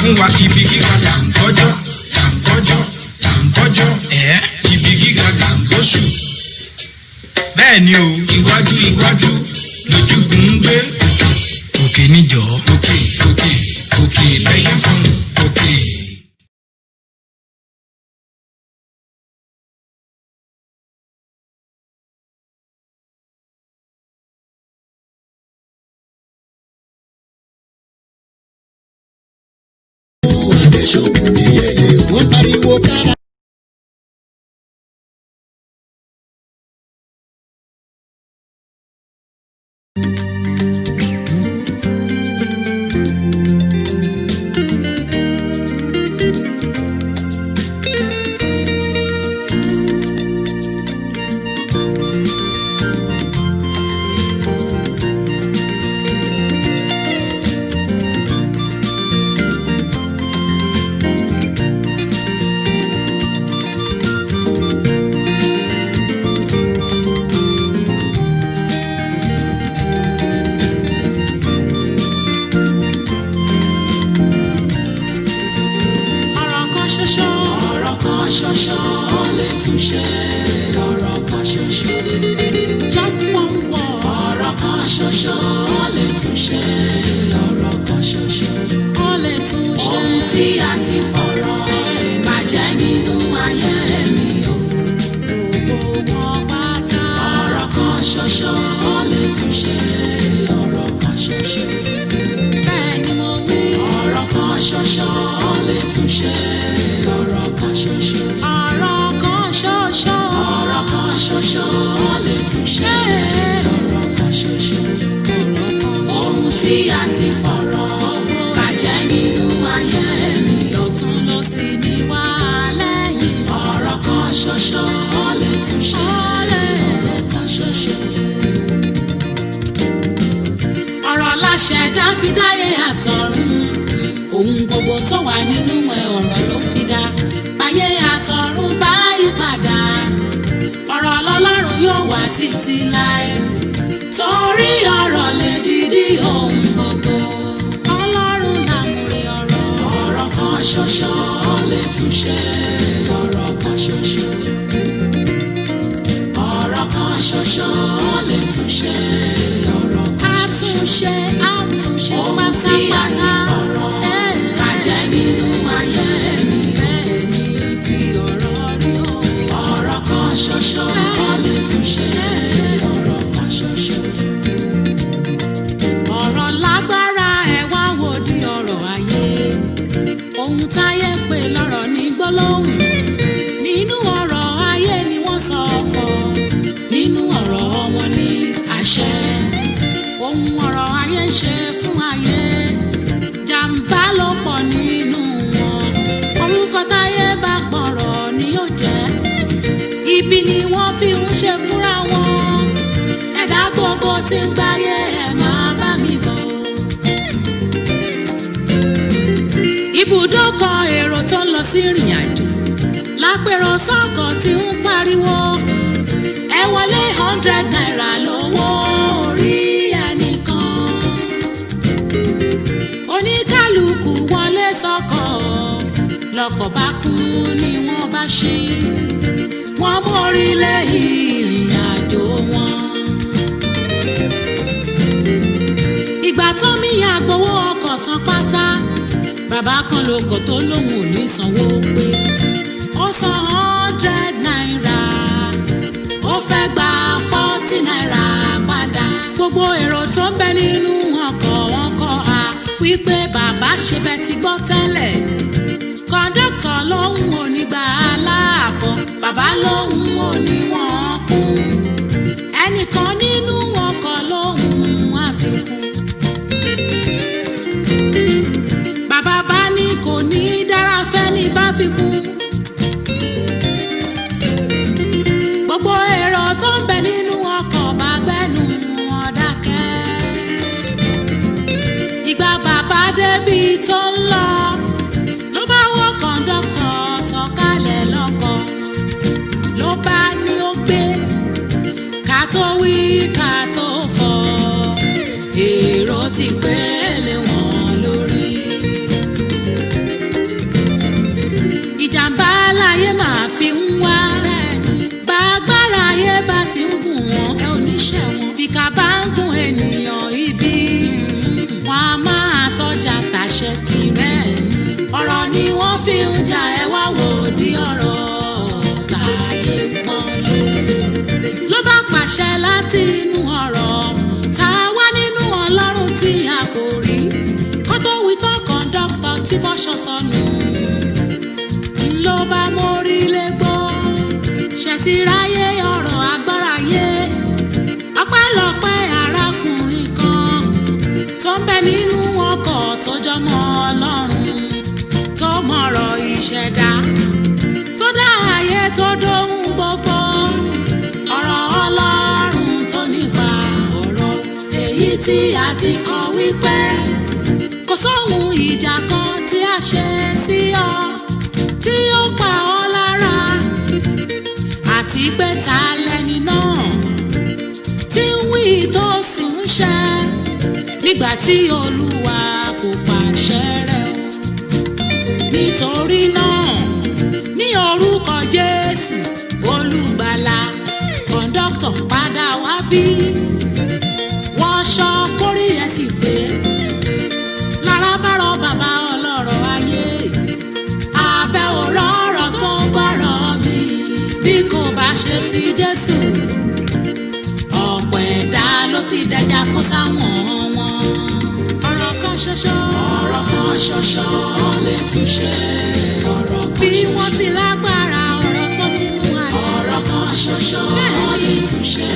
fún wa ibi gíga dàǹkọ́jọ́ dàǹkọ́jọ́ dàǹkọ́jọ́ ibi gíga dàǹkọ́ṣù. bẹ́ẹ̀ ni o iwájú iwájú lójúgun ń gbé. òkè níjọ́ òkè òkè òkè lẹ́yìn fún òkè. wọ́n pariwo kára. Ṣẹ̀dá fi dáyé àtọ̀run, ohun gbogbo tó wà nínú ẹ̀ ọ̀rọ̀ ló fi dá. Báyé àtọ̀run bá yí padà, ọ̀rọ̀ lọ́lọ́run yóò wà títí láé. Torí ọ̀rọ̀ lè dídí ohun gbogbo. Ọlọ́run làmúrí ọ̀rọ̀. Ọ̀rọ̀ kan ṣoṣo lè túnṣe. Ọ̀rọ̀ kan ṣoṣo. Ọ̀rọ̀ kan ṣoṣo lè túnṣe. Ọ̀rọ̀ kan ṣoṣo. Àtúnṣe pátápátá. Bàjẹ́ nínú ayé mi. Ẹni tí ọ̀rọ̀ rí o. Ọ̀rọ̀ kan ṣoṣo lè túnṣe. Ọ̀rọ̀ kan ṣoṣo. Ọ̀rọ̀ lágbára ẹ̀ wá wò di ọ̀rọ̀ ayé. Ohun táyé pè lọ́rọ̀ ní gbólóhùn. Nínú ọ̀rọ̀ ayé ni wọ́n sọ fọ́. Nínú ọ̀rọ̀ wọn ní àṣẹ. Ohun ọ̀rọ̀ ayé ṣe fún ayé. Jàǹbá ló pọ̀ nínú wọn. Orúkọ táyé bá pọ̀rọ̀ ni yóò jẹ́. Ibi ni wọ́n fi ń ṣe fúnra wọn. Ẹ̀dá gbogbo tí ń gbáyé ẹ̀ máa bá mi bọ̀. Ibùdókọ̀ èrò tó ń lọ sí ìrìn àjò. Lápẹ̀rọ sọ́kọ̀ tí ń pariwo. Ẹ wọlé 100 naira lówó orí ẹnìkan. Oníkálukú wọlé sọ́kọ̀. Lọ́kọ̀ bá kú ni wọ́n bá ṣí. Wọ́n mórí lé ìrìn àjò wọn. Ìgbà tó mi àgbowó ọkọ̀ tán pátá. Bàbá kan lóko tó lóun ò ní sanwó pé. Ó san 100 naira. Ó fẹ́ gba 40 naira padà. Gbogbo èrò tó ń bẹ nínú ọkọ̀ wọn kọ́ a wípé bàbá ṣe bẹ́ẹ̀ ti gbọ́ tẹ́lẹ̀. Kọ̀ńdọ́tọ̀ lóhùn ò ní gba aláàbọ̀. Bàbá lóhùn ò ní wọ́n kú. Ẹnìkan nínú ọkọ̀ lóhùn àfikún. Bàbá bá ní kò ní dára fẹ́ ní bá fi kún. Gbogbo èrò tó ń bẹ nínú ọkọ̀ bá gbẹ́nu wọn dákẹ́. Ìgbà bàbá débi tó ń lọ ló bá wọ́ kọ̀ńdọ́tọ̀ sọ̀kalẹ̀ lọ́kọ̀. Ló bá ní ó gbé ká tó wí ká tó fọ̀. Èrò ti gbélé wọn lórí. tí bọ́ṣọ sọnù ló bá mórí légbó ṣe ti ráyé ọ̀rọ̀ agbára yé ọpẹ́lọpẹ́ arákùnrin kan tó ń bẹ nínú ọkọ̀ tó jọmọ Ọlọ́run tó mọ̀rọ̀ ìṣẹ̀dá tó dá ayé tó dóhun gbogbo ọ̀rọ̀ Ọlọ́run tó nípa ọ̀rọ̀ èyí tí a ti kọ wípé kò sóhun ìjà kan tí a ṣe sí ọ tí ó pa ọ́ lára àti pé ta lẹni náà tí ń wí tó sì ń ṣẹ nígbà tí Olúwa kò pàṣẹ rẹ̀ o. Nítorí náà ní orúkọ Jésù Olùgbàlà kọ̀ńdọ́tọ̀ padà wá bí wọṣọ kórí ẹ̀ sì pé lára bá rọ bàbá ọlọ́rọ̀ ayé abẹ́ òrọ̀ ọ̀rọ̀ tó ń gbọ́rọ̀ mi bí kò bá ṣe ti Jésù ọ̀pọ̀ ẹ̀dá ló ti dẹja kó sáwọn wọn. Ọ̀rọ̀ kan ṣoṣo lè túnṣe ọ̀rọ̀ kan ṣoṣo bí wọ́n ti lágbára ọ̀rọ̀ tó nínú ayé. Ọ̀rọ̀ kan ṣoṣo lè túnṣe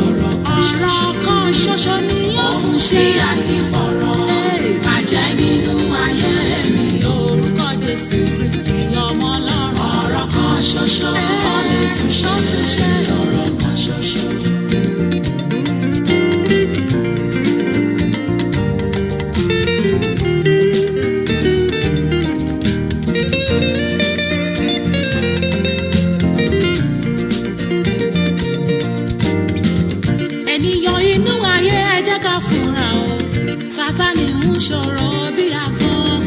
ọ̀rọ̀ kan ṣoṣo. Ọ̀rọ̀ kan ṣoṣo ni yóò túnṣe àti fọ̀rọ̀ àjẹ́ nínú ayé mi. Orúkọ Jésù Kristi ọmọ Ọlọ́run. Ọ̀rọ̀ kan ṣoṣo lè túnṣe ọ̀rọ̀ kan ṣoṣo. Sátánì ń ṣòro bí àgbọn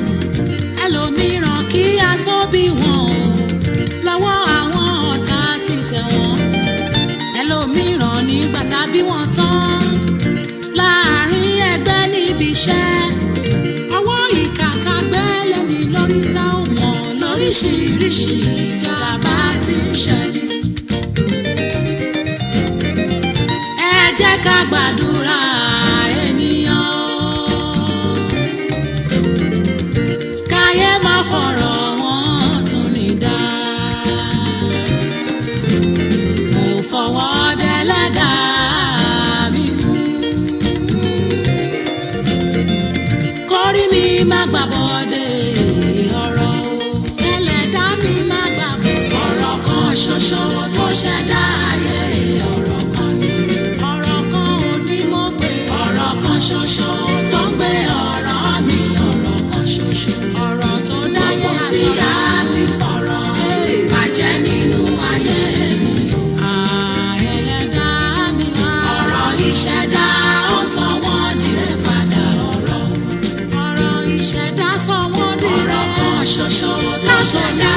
ẹlòmíràn kí a tó bí wọn lọ́wọ́ àwọn ọ̀tá ti tẹ̀ wọ́n ẹlòmíràn nígbà tá bí wọ́n tán láàrin ẹgbẹ́ níbi iṣẹ́ ọwọ́ ìkà tá gbẹ́lẹ̀ ní lórí tá ò mọ̀ lóríṣiríṣi ìjàmbá tí ń ṣẹlẹ̀. Ẹ jẹ́ ká gbàdúrà fọ̀rọ̀ wọn tún ní dá. Mo fọwọ́ dẹ́lẹ́dà mi mú. Kórí mi má gbàbọ̀dé ọ̀rọ̀ ẹlẹ́dà mi má gbàbọ̀dé. Ọ̀rọ̀ kan ṣoṣo tó ṣẹ̀dá ayé ọ̀rọ̀ kan ni. Ọ̀rọ̀ kan ò ní mo pè. Ọ̀rọ̀ kan ṣoṣo tó gbé ọ̀rọ̀ mi. Ọ̀rọ̀ kan ṣoṣo. Ọ̀rọ̀ tó dáyé tí a ti fọ̀rọ̀ bàjẹ́ nínú ayé mi o. Ẹlẹ́dà mi wá. Ọ̀rọ̀ ìṣẹ̀dá ó sọ wọ́n dire padà ọ̀rọ̀ ìṣẹ̀dá sọ wọ́n dire. Ọ̀rọ̀ kan ṣoṣo tó ṣẹ̀dá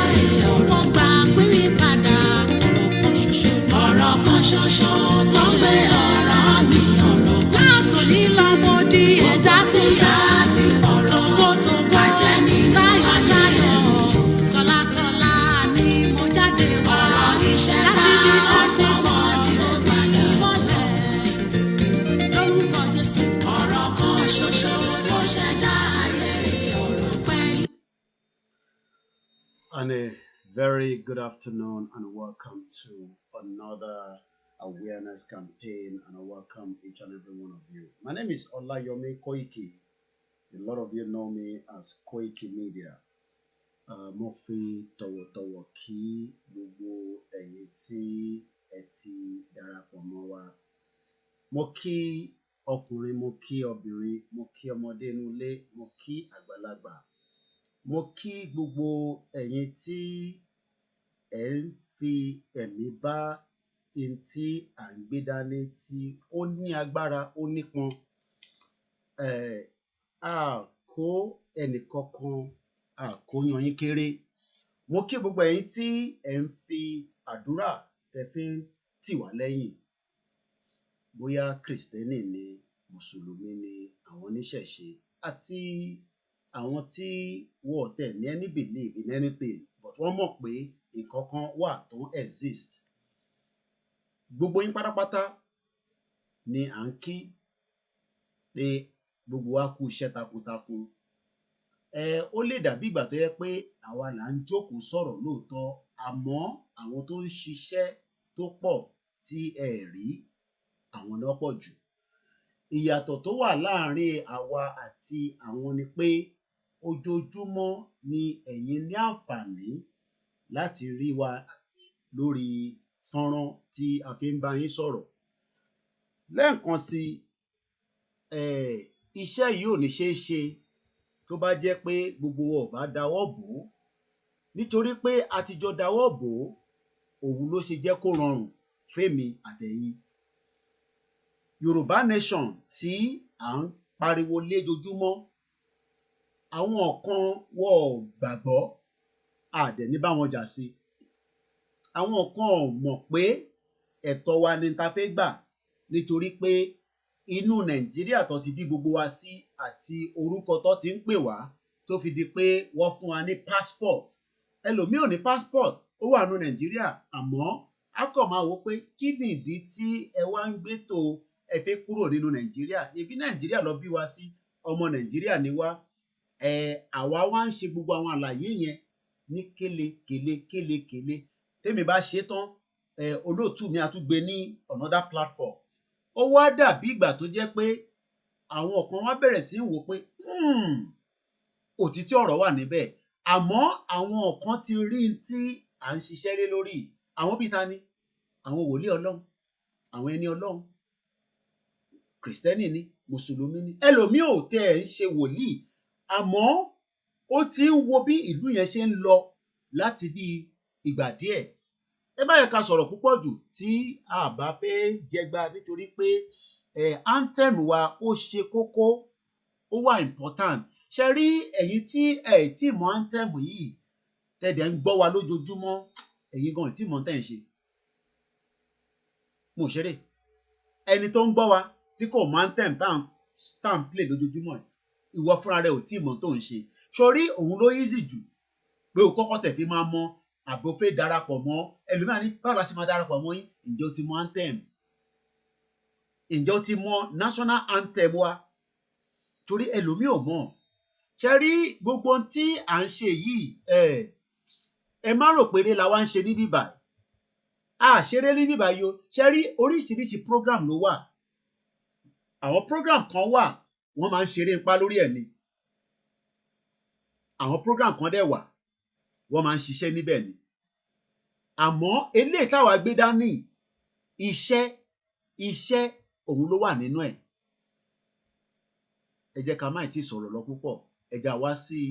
ayé ọ̀rọ̀ gbà pín mi padà. Ọ̀rọ̀ kan ṣoṣo tó gbé ọ̀rọ̀ mi. Ọ̀rọ̀ kan ṣoṣo. Látòní lọ mo di ẹ̀dá tí a ti fọ̀rọ̀ bàjẹ́ nínú ayé mi. Tọ́látọ́lá ni mo jáde wá. Ọ̀rọ̀ ìṣẹ̀dá láti bí tó sì fọ́n sóbì mọ́lẹ̀ lórúkọ Jésù. Ọ̀rọ̀ kan ṣoṣo tó ṣẹ̀dá ayé ọ̀rọ̀ pẹ̀lú. And a very good afternoon and welcome to another awareness campaign, and I welcome each and every one of you. My name is Olayomi Koiki. A lot of you know me as KOIKIMEDIA. Mo fi tọ̀wọ̀tọ̀wọ̀ kí gbogbo ẹ̀yin tí ẹ ti darapọ̀ mọ́ wa. Mo kí ọkùnrin, mo kí obìnrin, mo kí ọmọdé inú ilé, mo kí àgbàlagbà. Mo kí gbogbo ẹ̀yin tí ẹ ń fi ẹ̀mí bá in tí à ń gbé dání tí ó ní agbára, ó nípọn. A kó ẹnìkankan, a kó yan yín kéré. Mo kí gbogbo ẹ̀yin tí ẹ ń fi àdúrà tẹ́ fi ń tì wá lẹ́yìn. Bóyá Kristẹni ni, Mùsùlùmí ni, àwọn oníṣẹ̀ṣe àti àwọn tí wọ́n tẹ̀ ní any belief in anything, but wọ́n mọ̀ pé nǹkan kan wà tó exist. Gbogbo yín pátápátá ni à ń kí pé gbogbo wa kú iṣẹ́ takuntakun. ó lè dàbí ìgbà tó yẹ pé àwa là ń jókòó sọ̀rọ̀ lóòótọ́, àmọ́ àwọn tó ń ṣiṣẹ́ tó pọ̀ tí ẹ rí àwọn náà pọ̀ jù. Ìyàtọ̀ tó wà láàárín àwa àti àwọn ni pé ojoojúmọ́ ni ẹ̀yin ní àǹfààní láti rí wa lórí fọ́nrán tí a fi ń bá yín sọ̀rọ̀. Lẹ́ẹ̀kan sí, iṣẹ́ yìí ò ní ṣeé ṣe tó bá jẹ́ pé gbogbo wa ò bá dáwọ́ bò ó, nítorí pé a ti jọ dáwọ́ bò ó, òun ló ṣe jẹ́ kó rọrùn fẹ́mi àtẹ̀yin. Yorùbá nation tí à ń pariwo léjoojúmọ́, àwọn kan wọ́n ò gbàgbọ́, àdẹ̀ ní bá wọn jà sí. Àwọn kan ò mọ̀ pé ẹ̀tọ́ wa ni ta fẹ́ gbà, nítorí pé inú Nàìjíríà tó ti bí gbogbo wa sí àti orúkọ tó ti ń pè wá tó fi di pé wọ́n fún wa ní passport. Ẹlòmíì ò ní passport, ó wà nínú Nàìjíríà, àmọ́ a kàn máa wò pé kí ni ìdí tí ẹ wá ń gbé tó ẹ fẹ́ kúrò nínú Nàìjíríà? Ebi Nàìjíríà ló bí wa sí, ọmọ Nàìjíríà ni wá. Àwa wá ń ṣe gbogbo àwọn àlàyé yẹn ní kélekèle. Tèmi bá ṣe tán, olóòtú mi á tún gbé ní another platform. Ó wá dàbí ìgbà tó jẹ́ pé àwọn kan wá bẹ̀rẹ̀ sí ń wò pé òtítí ọ̀rọ̀ wà níbẹ̀, àmọ́ àwọn kan ti rí tí à ń ṣiṣẹ́ lé lórí. Àwọn bíi ta ni? Àwọn wòlíì Ọlọ́run, àwọn ẹni Ọlọ́run, Kìrìsìtẹ́nì ni, Mùsùlùmí ni, ẹlòmíì ò tẹ́ ẹ̀ ń ṣe wòlíì, àmọ́ ó ti ń wo bí ìlú yẹn ṣe ń lọ láti bí ìgbà díẹ̀. Ẹ bá yẹ ká sọ̀rọ̀ púpọ̀ jù tí a bá fẹ́ jẹgba, nítorí pé anthem wa ó ṣe kókó, ó wà important. Ṣe rí ẹ̀yin tí tí mọ anthem yìí tẹ̀dẹ̀ ń gbọ́ wa lójoojúmọ́, ẹ̀yin gan tí mọ̀ tẹ̀ ń ṣe. Mo ṣeré. Ẹni tó ń gbọ́ wa tí kò mọ anthem tá ń play lójoojúmọ́, ìwọ fúnra rẹ ò tí mọ̀ tó ń ṣe. Sórí òun ló easy jù pé o kọ́kọ́ tẹ̀ fi máa mọ àbò pé darapọ̀ mọ́ ẹlòmíràn ní báwo la ṣe máa darapọ̀ mọ́ yín? Ǹjẹ́ o ti mọ anthem? Ǹjẹ́ o ti mọ national anthem wa? Torí ẹlòmíì ò mọ̀. Ṣe rí gbogbo tí à ń ṣe yìí, ẹ má rò pé la wá ń ṣe ní bíbà. A ṣeré ní bíbà yìí o. Ṣe rí oríṣiríṣi program ló wà. Àwọn program kan wà wọ́n máa ń ṣeré ipá lórí ẹ̀ ni. Àwọn program kan dẹ̀ wà wọ́n máa ń ṣiṣẹ́ níbẹ̀ ni. Àmọ́ eléyìí táwa gbé dání, iṣẹ́ òun ló wà nínú ẹ̀. Ẹ jẹ́ ká má tí sọ̀rọ̀ lọ púpọ̀. Ẹ já wá sí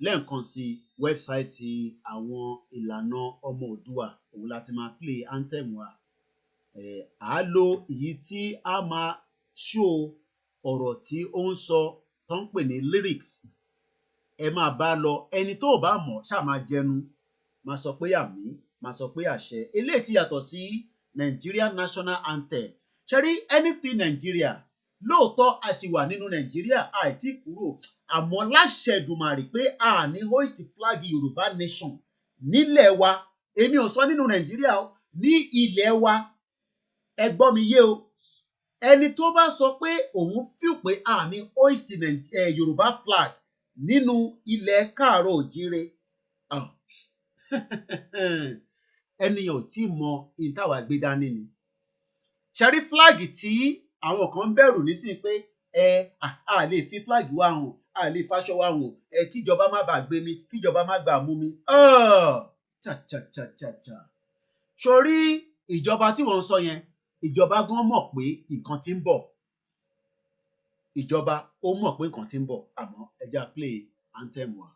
lẹ́ẹ̀kan sí wẹ́bsáìtì àwọn ìlànà ọmọ Oòduà, òun láti máa play anthem wa. À á lo èyí tí a máa show ọ̀rọ̀ tí ó ń sọ tó ń pè ní lyrics. Ẹ máa bá lọ, ẹni tó bá mọ̀ ṣáà máa jẹnu, máa sọ pé àmì, máa sọ pé àṣẹ. Eléyìí ti yàtọ̀ sí Nigerian national anthem. Ṣe rí anything Nigeria, lóòótọ́ a sì wà nínú Nàìjíríà, àìtí kúrò, àmọ́ láṣẹ Èdùmàrè pé a ní hoist flag Yorùbá nation nílẹ̀ wa. Èmi ò sọ nínú Nàìjíríà o, ní ilẹ̀ wa. Ẹ gbọ́ mi yé o. Ẹni tó bá sọ pé òun feel pé a ní hoist Yorùbá flag nínú ilẹ̀ káàárọ̀ òjíire, ẹnìyàn ò tí mọ ìtawà gbé dání ni. Ṣẹ́rí flag tí àwọn kan ń bẹ̀rù nísìnyí pé a lè fi flag wa hàn, a lè faṣọ wa hàn, kíjọba má bàa gbé mi, kíjọba má bàa mú mi. Sórí ìjọba tí wọ́n ń sọ yẹn, ìjọba gan mọ̀ pé nǹkan ti ń bọ̀. Ìjọba ó mọ̀ pé nǹkan ti ń bọ̀, àmọ́ ẹ já play anthem wa.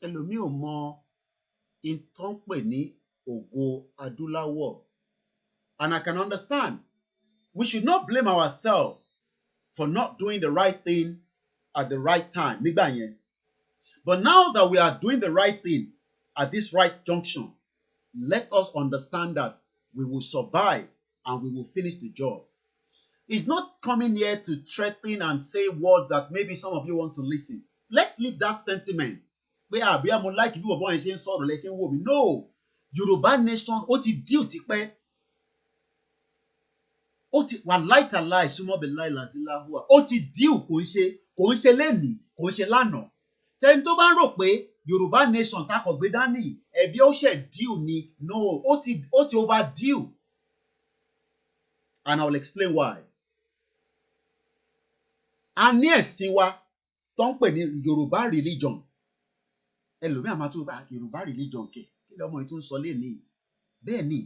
Ẹlòmíì ò mọ ìtàn pè ní ògo adúláwọ̀. And I can understand. We should not blame ourselves for not doing the right thing at the right time. Nígbà yẹn. But now that we are doing the right thing at this right junction, let us understand that we will survive and we will finish the job. It's not coming here to threaten and say words that maybe some of you want to listen. Let's leave that sentiment. Pé àbí àmọ́ like bí bọ̀bọ́ yẹn ṣe ń sọ̀rọ̀ lẹ́sẹ̀ ń wò mí. No, Yorùbá nation ó ti deal tipẹ́. Ó ti wà láìta láì súnmọ́ bẹ̀ láì làzíláhùwà. Ó ti deal kò ń ṣe lénìí kò ń ṣe lánàá. Tẹ́ni tó bá ń rò pé Yorùbá nation takọ̀ gbé dání ẹ̀bí ó ṣe deal ni. No, ó ti over deal. And I will explain why. A ní ẹ̀sìn wa tó ń pè ní Yorùbá religion. Ẹlòmíì àmà tó bá Yorùbá religion kí lọ́mọ yìí tó ń sọ lénìí. Bẹ́ẹ̀ ni,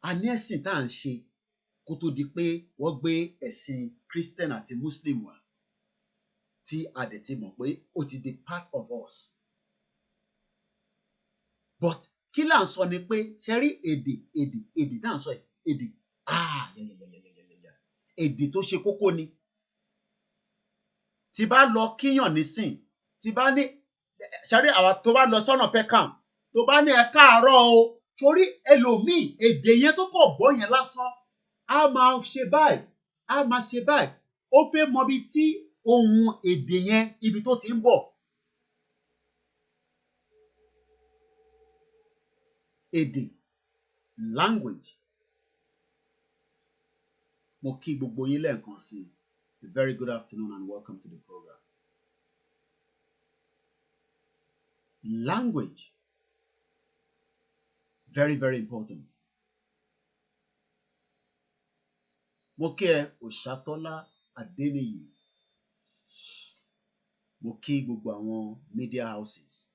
a ní ẹ̀sìn tá à ń ṣe kó tó di pé wọ́n gbé ẹ̀sìn Christian àti Muslim wá tí a dẹ̀ ti mọ̀ pé ó ti di part of us. But kí là ń sọ ni pé ṣe rí èdè tá à ń sọ èdè èdè tó ṣe kókó ni. Tí bá lọ kíyàn nísìn, tí bá ní ṣe rí àwa tó bá lọ sọ́nà Peckham, tó bá ní ẹ káàárọ̀ o, torí ẹlòmíì èdè yẹn tó kọ̀ gbọ́ yẹn lásán, a máa ṣe báyìí, ó fẹ́ mọ ibi tí ohun èdè yẹn ibi tó ti ń bọ̀. Èdè, language. Mo kí gbogbo yín lẹ́ẹ̀kan sí i. A very good afternoon and welcome to the program. Language. Very, very important. Mo kí ẹ Òṣàtọ́lá Adéníyì. Mo kí gbogbo àwọn media houses.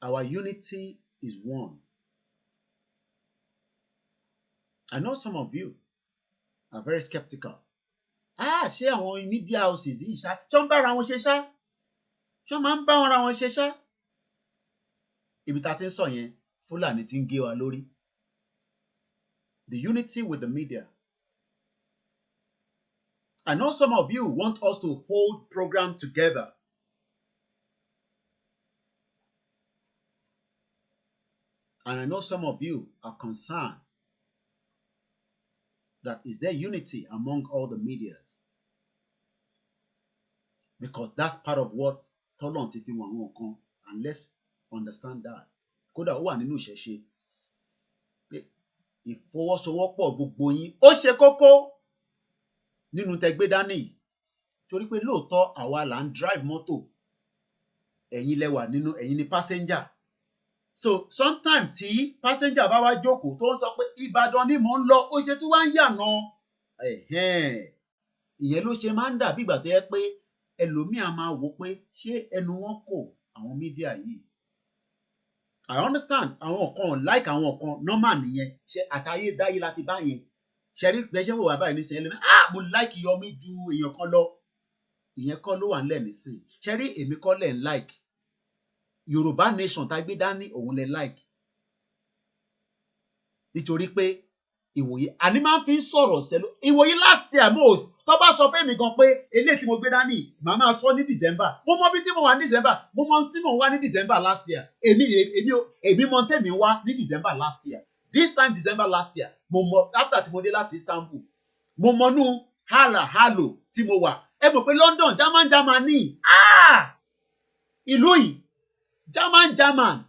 Our unity is one. I know some of you are very skeptical. Ṣé àwọn media houses yìí ṣá ṣé ń bára wọn ṣe ṣá? Ṣé máa ń bá wọn ra wọn ṣe ṣá? Ibi tá ti ń sọ yẹn, Fúlàní ti ń gé wa lórí. The unity with the media. I know some of you want us to hold program together. And I know some of you are concerned that is there unity among all the medias? Because that's part of what Tọ́lọ́run ti fi wọn àwọn kan, and let's understand that. Kódà ó wà nínú ìṣẹ̀ṣe. Ìfọwọ́sowọ́pọ̀ gbogbo yín ó ṣe kókó nínú tẹgbẹ́ dání yìí. Torí pé lóòótọ́ àwa là ń drive mọ́tò. Ẹ̀yin lẹ wà nínú, ẹ̀yin ni passenger. So sometimes tí passenger bá wá jókòó tó ń sọ pé Ìbàdàn ni mò ń lọ, ó ṣe tí wá ń yànà. Ìyẹn ló ṣe máa ń dà bí ìgbà tó yẹ pé ẹlòmíì á máa wò pé ṣé ẹnu wọn kò àwọn mídíà yìí. I understand àwọn kan like àwọn kan normal nìyẹn. Ṣé àtayé dáyé láti bá yẹn. Ṣe rí gbẹ́sẹ̀ wò wá báyìí nísìnyí ẹlẹ́mìí mo like Yọmí ju èèyàn kan lọ. Ìyẹn kọ́ ló wà nílẹ̀ nísìnyí. Ṣe rí èmi kọ́ lẹ̀ ń like. Yorùbá nation tá gbé dání òun lẹ like. Nítorí pé ìwòye àní máa ń fi sọ̀rọ̀ sẹ́lú. Ìwòye last year most tó bá sọ fún mi gan pé eléyìí tí mo gbé dání màá máa sọ ní December. Mo mọ bí tí mo wà ní December. Mo mọ tí mo wà ní December last year. Èmi mọ tèmi wá ní December last year. This time December last year mo mọ after tí mo dé láti Istanbul. Mo mọ nú halo tí mo wà. Ẹ mọ̀ pé London Germany ìlú yìí German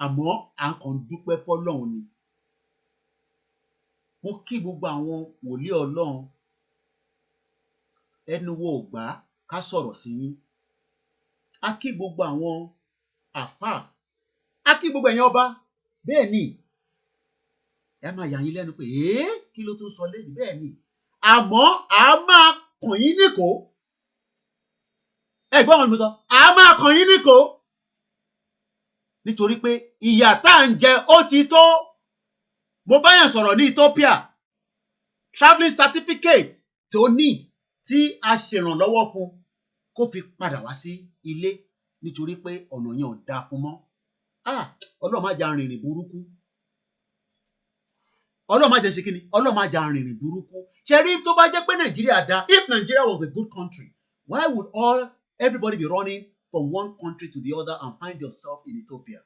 àmọ́ à ń kàn dúpẹ́ fọ́lọ́run ni. Mo kí gbogbo àwọn wòlíì Ọlọ́run ẹnu wo ò gbà ká sọ̀rọ̀ sí yín. A kí gbogbo àwọn àfáà, a kí gbogbo ẹ̀yin ọba. Bẹ́ẹ̀ ni ẹ máa yà yín lẹ́nu pé kí ló tún sọ lẹ́nu. Bẹ́ẹ̀ ni àmọ́ a máa kàn yín níkò. Ẹ gbọ́ wọn ni mo sọ, a máa kàn yín níkò nítorí pé ìyà tá à ń jẹ ó ti tó. Mo bá yàn sọ̀rọ̀ ní Ethiopia, travelling certificate tó need tí a ṣèrànlọ́wọ́ fún kó fi padà wá sí ilé nítorí pé ọ̀nà yẹn ò dáa fún mọ́. Ọlọ́run má jẹ́ arìnrìn burúkú. Ọlọ́run má jẹ́ ṣe kíni? Ọlọ́run má jẹ́ arìnrìn burúkú. Ṣé rí tó bá jẹ́ pé Nàìjíríà dáa, if Nigeria was a good country, why would everybody be running from one country to the other and find yourself in Ethiopia?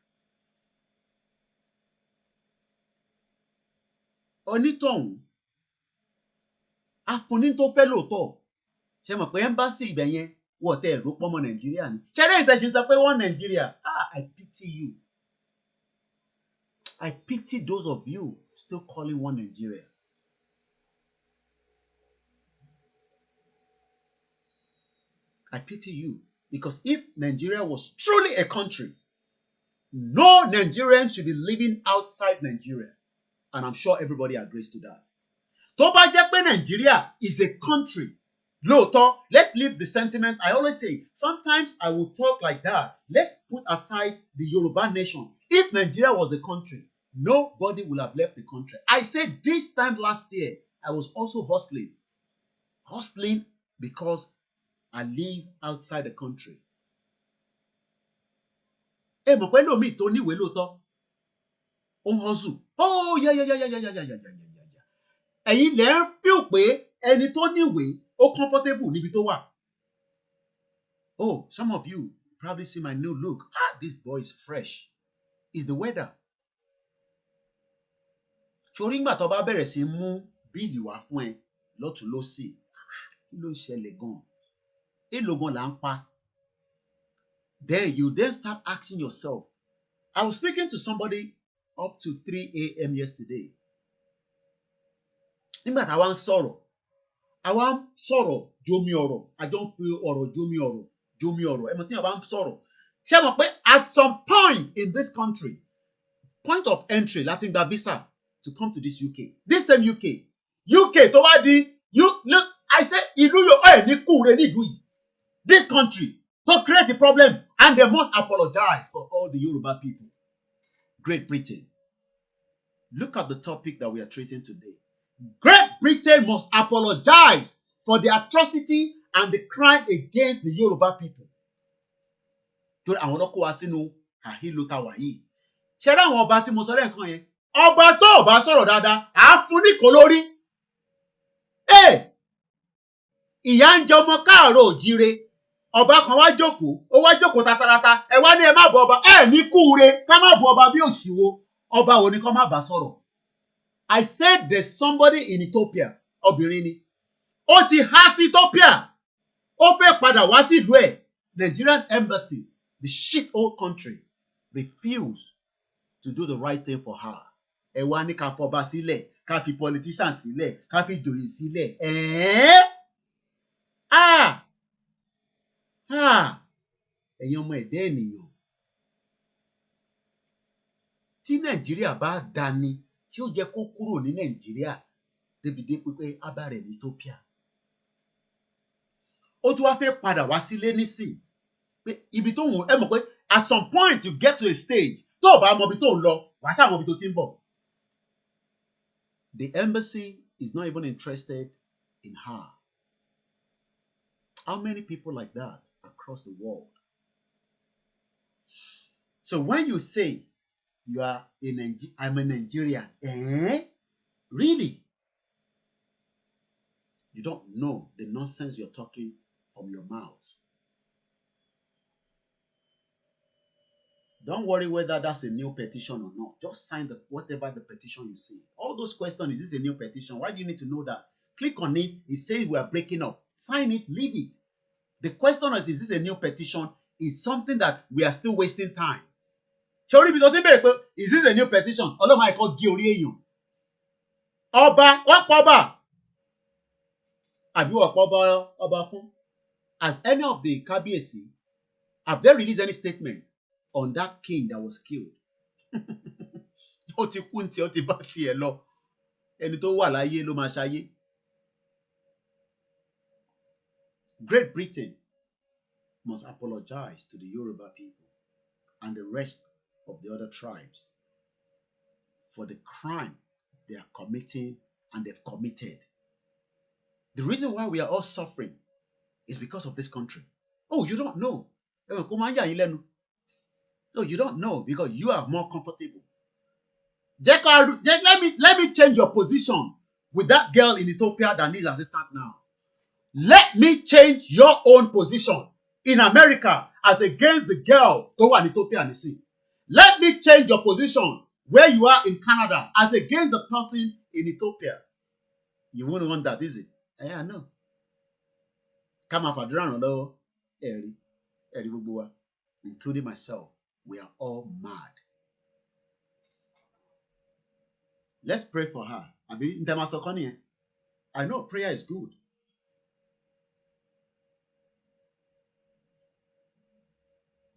Onítọ̀hún afúnni tó fẹ́ lóòótọ́. Ṣé mọ̀ pé ẹ́mbásì ibẹ̀ yẹn wọ́n tẹ ẹ̀rọ pọ́nmọ Nàìjíríà ni. Ṣé lẹ́yìn tẹ́ ṣe ń sọ pé wọ́n Nàìjíríà? I pity you. I pity those of you still calling one Nigeria. I pity you because if Nigeria was truly a country, no Nigerian should be living outside Nigeria. And I'm sure everybody agrees to that. Tó bá jẹ́ pé Nigeria is a country, lóòótọ́, let's leave the sentiment. I always say, sometimes I will talk like that. Let's put aside the Yoruba nation. If Nigeria was a country, nobody would have left the country. I said this time last year, I was also hustling because I live outside the country. Ẹ mọ̀ pé lómi tó níwèé lóòótọ́, ó ń hustle. Oh, yeah. Ẹ̀yin lẹ ń feel pé ẹni tó níwèé ó comfortable níbi tó wà. Oh, some of you probably see my new look. This boy is fresh. It's the weather. Ṣorí ńgbà tó bá bẹ̀rẹ̀ sí mú bíìlì wá fún ẹ lọ́tùn lósì. Kí ló ń ṣẹlẹ̀ gan-an? Èló gan là ń pa? Then you start asking yourself. I was speaking to somebody up to 3 a.m. yesterday. Nígbà táwa ń sọ̀rọ̀ jomi ọ̀rọ̀, àjọ ń fi ọ̀rọ̀ jomi ọ̀rọ̀. Ẹ mọ̀ tí wọ́n bá ń sọ̀rọ̀. Ṣé ẹ mọ̀ pé at some point in this country, point of entry láti gba visa to come to this UK. This same UK tó wá di, look, I say ìlú yóò ní kúre nílùú yìí. This country to create a problem and they must apologize for all the Yoruba people. Great Britain. Look at the topic that we are treating today. Great Britain must apologize for the atrocity and the crime against the Yoruba people. Torí àwọn ọkọ wa sínú àhílò táwa yìí. Ṣé rí àwọn ọba tí mo sọ lẹ́ẹ̀kan yẹn? Ọba tó bá sọ̀rọ̀ dáadáa, á fún ní kò lórí. Ìyá ń jẹ ọmọ káàárọ̀ òjíire. Ọba kan wá jókòó tatarata. Ẹ wá ní ẹ má bọ ọba. Ní kúure ká má bọ ọba bí òṣìwò. Ọba wo ni kó má bá sọ̀rọ̀? I said there's somebody in Ethiopia, obìnrin ni. Ó ti há sí Ethiopia. Ó fẹ́ padà wá sí ìlú ẹ̀. Nigerian embassy, the shit old country, refused to do the right thing for her. Ẹ wá ní ká fọba sílẹ̀, ká fi politician sílẹ̀, ká fi joyè sílẹ̀. Ẹ̀yin ọmọ ẹ̀dá ènìyàn. Tí Nàìjíríà bá dání, tí ó jẹ́ kó kúrò ní Nàìjíríà débi dé pé abá rẹ̀ ní Ethiopia. Ó tún wá fẹ́ padà wá sílé nísìn. Pé ibi tó wùn ẹ mọ̀ pé at some point you get to a stage tó o bá mọ ibi tó ń lọ, wàá ṣáà mọ ibi tó ti ń bọ̀. The embassy is not even interested in her. How many people like that across the world? So when you say you are I'm a Nigerian, really? You don't know the nonsense you're talking from your mouth. Don't worry whether that's a new petition or not. Just sign whatever the petition you see. All those questions, is this a new petition? Why do you need to know that? Click on it. It says we are breaking up. Sign it, leave it. The question is this a new petition? Is something that we are still wasting time. Is this a new petition? Ọba, what Ọba? Àbí Ọba fún? As any of the Kábíyèsí, have they released any statement on that king that was killed? Ó ti kú ntí, ó ti bá tiẹ̀ lọ. Ẹni tó wà láyé ló máa ṣayé. Great Britain must apologize to the Yoruba people and the rest of the other tribes for the crime they are committing and they've committed. The reason why we are all suffering is because of this country. Oh, you don't know. No, you don't know because you are more comfortable. Let me change your position with that girl in Ethiopia that needs assistance now. Let me change your own position in America as against the girl who in Ethiopia and see. Let me change your position where you are in Canada as against the person in Ethiopia. You won't want that, is it? I know. Come off a drown, though, including myself. We are all mad. Let's pray for her. I know prayer is good.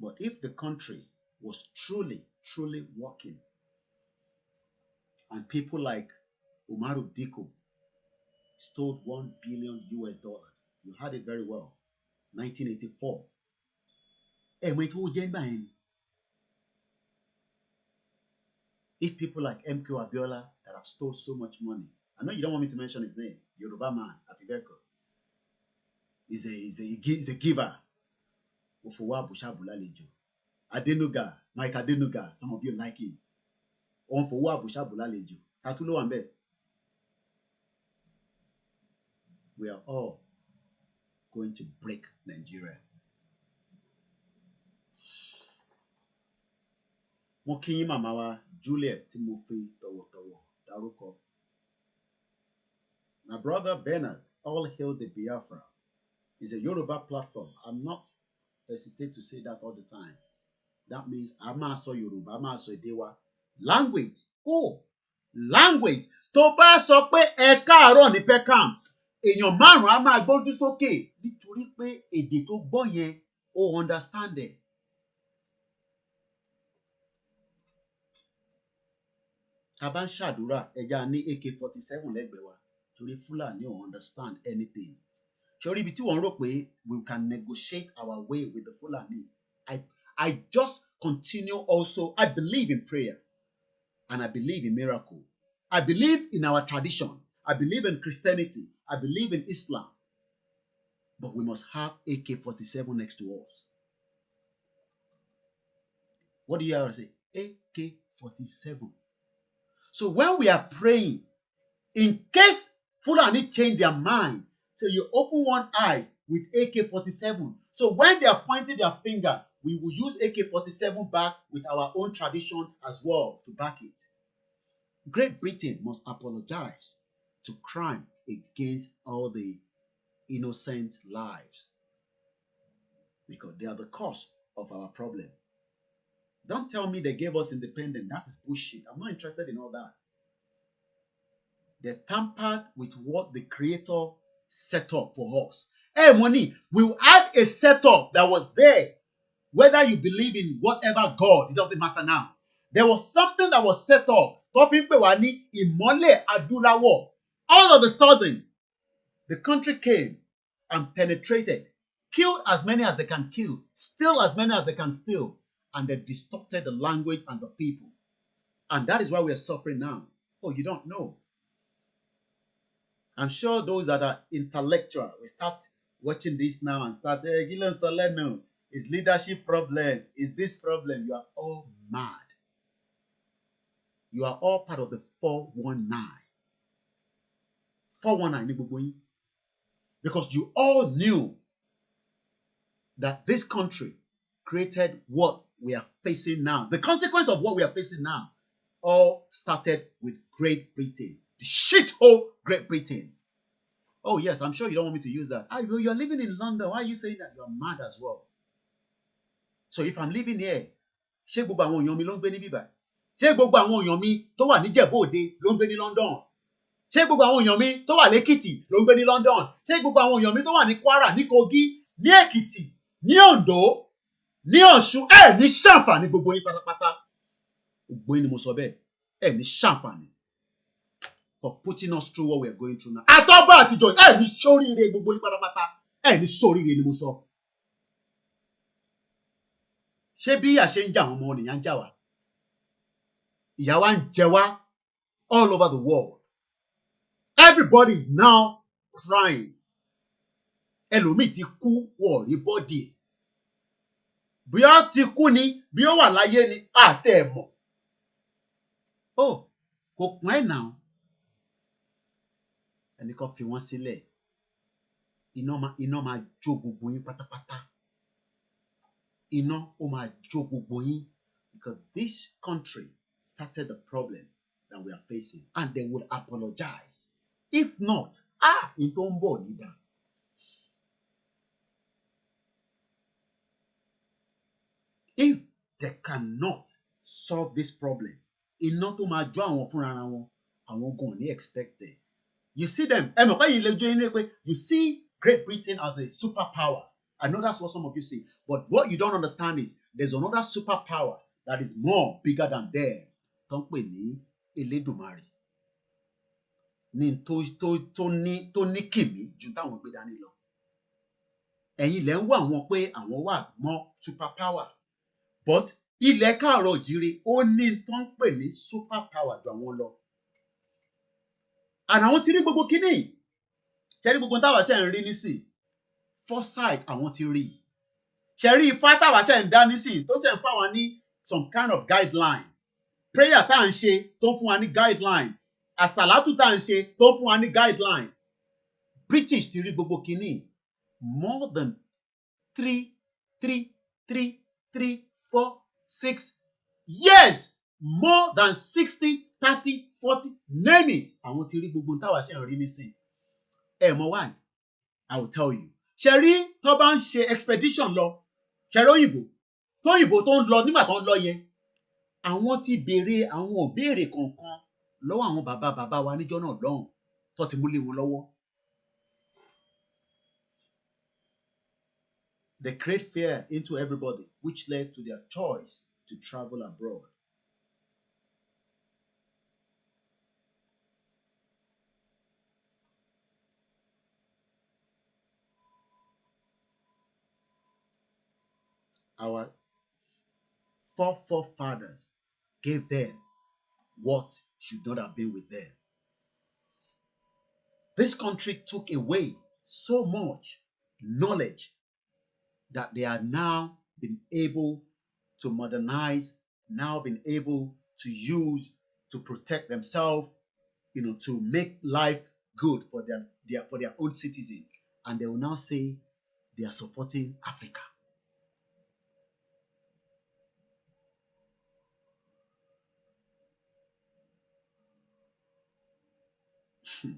But if the country was truly working, and people like Umaru Diko stole $1 billion US, you had it very well, 1984. If people like MK Abiola that have stole so much money, I know you don't want me to mention his name, Yoruba man at Iveco, is a giver. Adenuga, Mike Adenuga, some of you like him. We are all going to break Nigeria. Mo kí yín màmá wa Juliet tí mo fi tọ̀wọ̀tọ̀wọ̀ dárúkọ. My brother Bernard, all hail the Biafra, is a Yoruba platform. I'm not hesitate to say that all the time. That means a máa sọ Yorùbá, a máa sọ èdè wa. Language. Oh, language. Tó bá sọ pé ẹ káàárọ̀ ní Peckham, èèyàn márùn-ún á máa gbójú sókè nítorí pé èdè tó gbọ́ yẹn ó understand it. A bá ń ṣàdúrà ẹja ní AK-47 lẹ́gbẹ̀ẹ́ wa torí Fúlàní ò understand anything. Ṣorí ibi tí wọ́n rò pé we can negotiate our way with the Fulani. I just continue also. I believe in prayer and I believe in miracle. I believe in our tradition. I believe in Christianity. I believe in Islam. But we must have AK-47 next to us. What do you have to say? AK-47. So when we are praying, in case Fulani change their mind, so you open one eye with AK-47. So when they are pointing their finger, we will use AK-47 back with our own tradition as well to back it. Great Britain must apologize to crime against all the innocent lives because they are the cause of our problem. Don't tell me they gave us independence. That is bullshit. I'm not interested in all that. They tampered with what the Creator set up for us. Hey, money, we will add a setup that was there. Whether you believe in whatever God, it doesn't matter now. There was something that was set up. All of a sudden, the country came and penetrated, killed as many as they can kill, steal as many as they can steal, and they distorted the language and the people. And that is why we are suffering now. Oh, you don't know. I'm sure those that are intellectual will start watching this now and start, hey, Gileon Soleno, is leadership problem, is this problem. You are all mad. You are all part of the 419. 419, because you all knew that this country created what we are facing now. The consequence of what we are facing now all started with Great Britain. The shithole Great Britain. Oh yes, I'm sure you don't want me to use that. You're living in London. Why are you saying that? You're mad as well. So if I'm living here, ṣé gbogbo àwọn èèyàn mi ló ń gbé ní bíbá? Ṣé gbogbo àwọn èèyàn mi tó wà ní Ìjẹ̀bú Òde ló ń gbé ní London? ṣé gbogbo àwọn èèyàn mi tó wà lẹ́kìtì ló ń gbé ní London? Ṣé gbogbo àwọn èèyàn mi tó wà ní Kwara, ní Kogi, ní Èkìtì, ní Ondo, ní Ọ̀ṣun ní ṣàǹfààní gbogbo yín pátápátá? Gbogbo yín ni mo sọ bẹ́ẹ̀, ní ṣàǹfààní for putting us through what we are going through now. Àtọ́gbà àtijọ́ ní ṣoríire gbogbo yín pátápátá, ní ṣoríire ni mo sọ. Ṣé bí ìyà ṣe ń jà àwọn ọmọ nìyà ń jà wá? Ìyà wa ń jẹ wá all over the world. Everybody is now crying. Ẹlòmíì ti kú wọ̀ rí bọ́dì. Bí ó ti kú ni, bí ó wà láyé ni, àtẹ̀ ẹ̀ mọ̀. Kò pọ́n ẹ̀ náà. Ẹnìkan fi wọ́n sílẹ̀. Iná máa jó gbogbo yín pátápátá. Iná ó máa jó gbogbo yín, because this country started the problem that we are facing, and they would apologize. If not, in tó ń bọ̀ nídà. If they cannot solve this problem, iná tó máa jó àwọn fúnra wọn, àwọn gan ní expected. You see them, you see Great Britain as a superpower. I know that's what some of you see. But what you don't understand is there's another superpower that is more bigger than them. Tó ń pè ní Elédùmarè. Ní tó ní kìmí ju táwọn gbé dání lọ. Ẹ̀yin lẹ ń wá wọn pé àwọn wà mọ́ superpower. But ilẹ̀ káàárọ̀ jíire ó ní tó ń pè ní superpower ju àwọn lọ. And àwọn ti rí gbogbo kíní. Ṣé rí gbogbo táwa ṣe ń rí nísìn? Foresight àwọn ti rí. Ṣé rí ifá táwa ṣe ń dá nísìn tó ṣe ń fà wá ní some kind of guideline. Prayer tá à ń ṣe tó ń fún wa ní guideline. Àsàlátù tá à ń ṣe tó ń fún wa ní guideline. British ti rí gbogbo kíní. More than 4, 6 years. More than 60, 30, 40, name it. Àwọn ti rí gbogbo táwa ṣe ń rí nísìn. Mọ̀ why? I will tell you. Ṣé rí tó bá ń ṣe expedition lọ, ṣé rí òyìnbó tó ń lọ nígbà tó ń lọ yẹn, àwọn ti béèrè àwọn ìbéèrè kankan lọ́wọ́ àwọn bàbá wa níjọ́ náà lọ́hùn tó ti mú lé wọn lọ́wọ́. They create fear into everybody, which led to their choice to travel abroad. Our forefathers gave them what should not have been with them. This country took away so much knowledge that they are now been able to modernize, now been able to use to protect themselves, to make life good for their own citizens. And they will now say they are supporting Africa.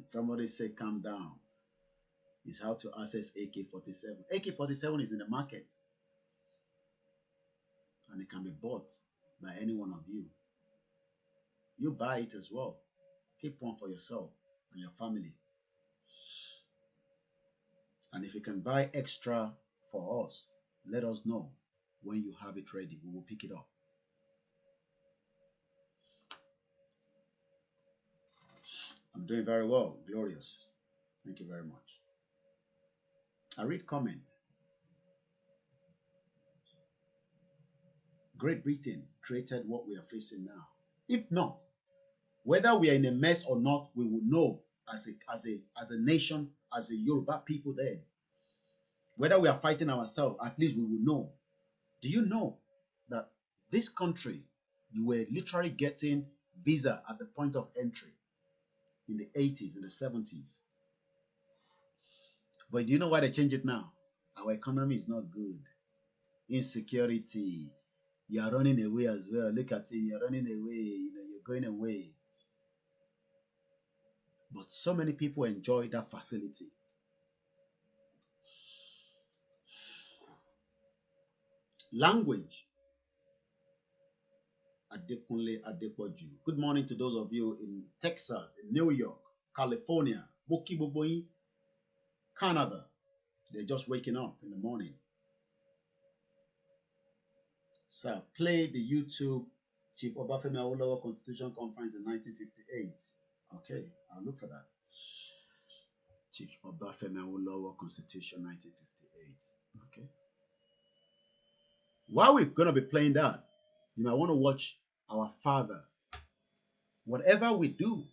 Somebody say, calm down. It's how to access AK-47. AK-47 is in the market. And it can be bought by any one of you. You buy it as well. Keep one for yourself and your family. And if you can buy extra for us, let us know. When you have it ready, we will pick it up. I'm doing very well. Glorious. Thank you very much. I read comment. Great Britain created what we are facing now. If not, whether we are in a mess or not, we will know as a nation, as a Yoruba people then. Whether we are fighting ourselves, at least we will know. Do you know that this country, you were literally getting visa at the point of entry in the 80s, in the 70s? But do you know why they changed it now? Our economy is not good. Insecurity. You are running away as well. Look at it. You're running away. You're going away. But so many people enjoy that facility. Language. Adekunle Adepoju. Good morning to those of you in Texas, in New York, California, Moki Boboyi, Canada. They're just waking up in the morning. So play the YouTube Chief Obafemi Awolowo Constitution Conference in 1958. Okay, I'll look for that. Chief Obafemi Awolowo Constitution 1958. Okay. While we're going to be playing that, you might want to watch our father. Whatever we do,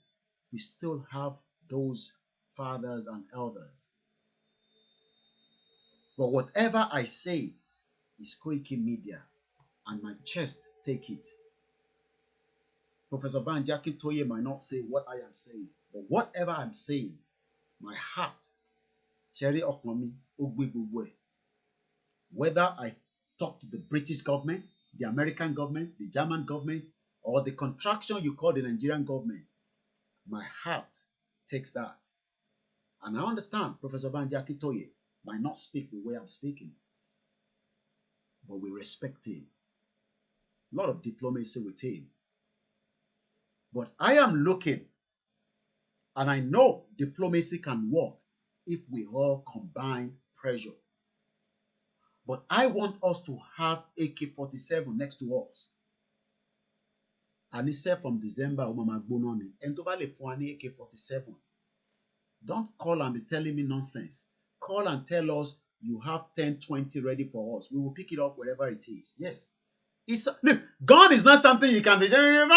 we still have those fathers and elders. But whatever I say is Koiki Media, and my chest take it. Professor Banji Akintoye might not say what I am saying, but whatever I'm saying, my heart, Sherry Oknomi, Ogbe, whether I talk to the British government, the American government, the German government, or the contraction you call the Nigerian government, my heart takes that. And I understand Professor Banji Akintoye might not speak the way I'm speaking, but we respect him. A lot of diplomacy with him. But I am looking, and I know diplomacy can work if we all combine pressure. But I want us to have AK-47 next to us. And he said from December, and AK-47. Don't call and be telling me nonsense. Call and tell us you have 10, 20 ready for us. We will pick it up wherever it is. Yes. Look, gun is not something you can be. You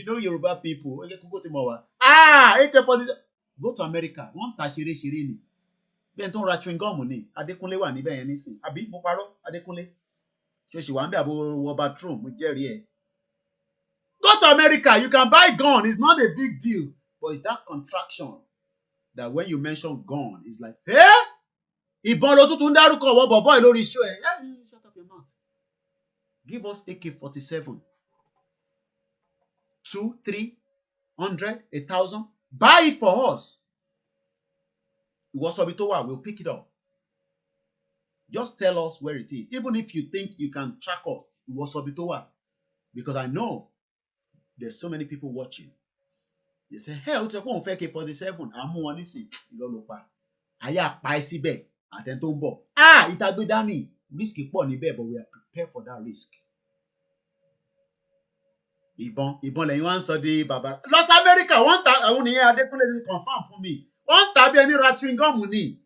know Yoruba people. AK-47. Go to America. One tashire shirini. Then don't ra chewing gum ni. Adekunle wà níbẹ̀ yẹn nísìn. Àbí mo parọ́ Adekunle. Ṣé ṣì wà ń bẹ̀ àbò wọ bathroom mo jẹ́rìí ẹ̀. Go to America. You can buy gun. It's not a big deal. But it's that contraction that when you mention gun, it's like, hey! Ìbọn ló tún dárúkọ wọ bọ̀bọ́ lórí iṣu ẹ̀. Shut up your mouth. Give us AK-47. 2, 3, 100, 1,000. Buy it for us. We'll pick it up. Just tell us where it is. Even if you think you can track us, because I know there's so many people watching. They say, hey, what's going on AK-47? I'm one listen. You don't look back. Aya paisi be. Atentombo. Itagbe dani. Risk is poor níbẹ̀, but we are prepared for that risk. Ìbọn lẹ́yìn wá ń sọ di bàbá. Los America, wọ́n ta àwọn nìyẹn Adékúnlé confirm fún mi. Wọ́n ta bí ẹni ra chewing gum ni.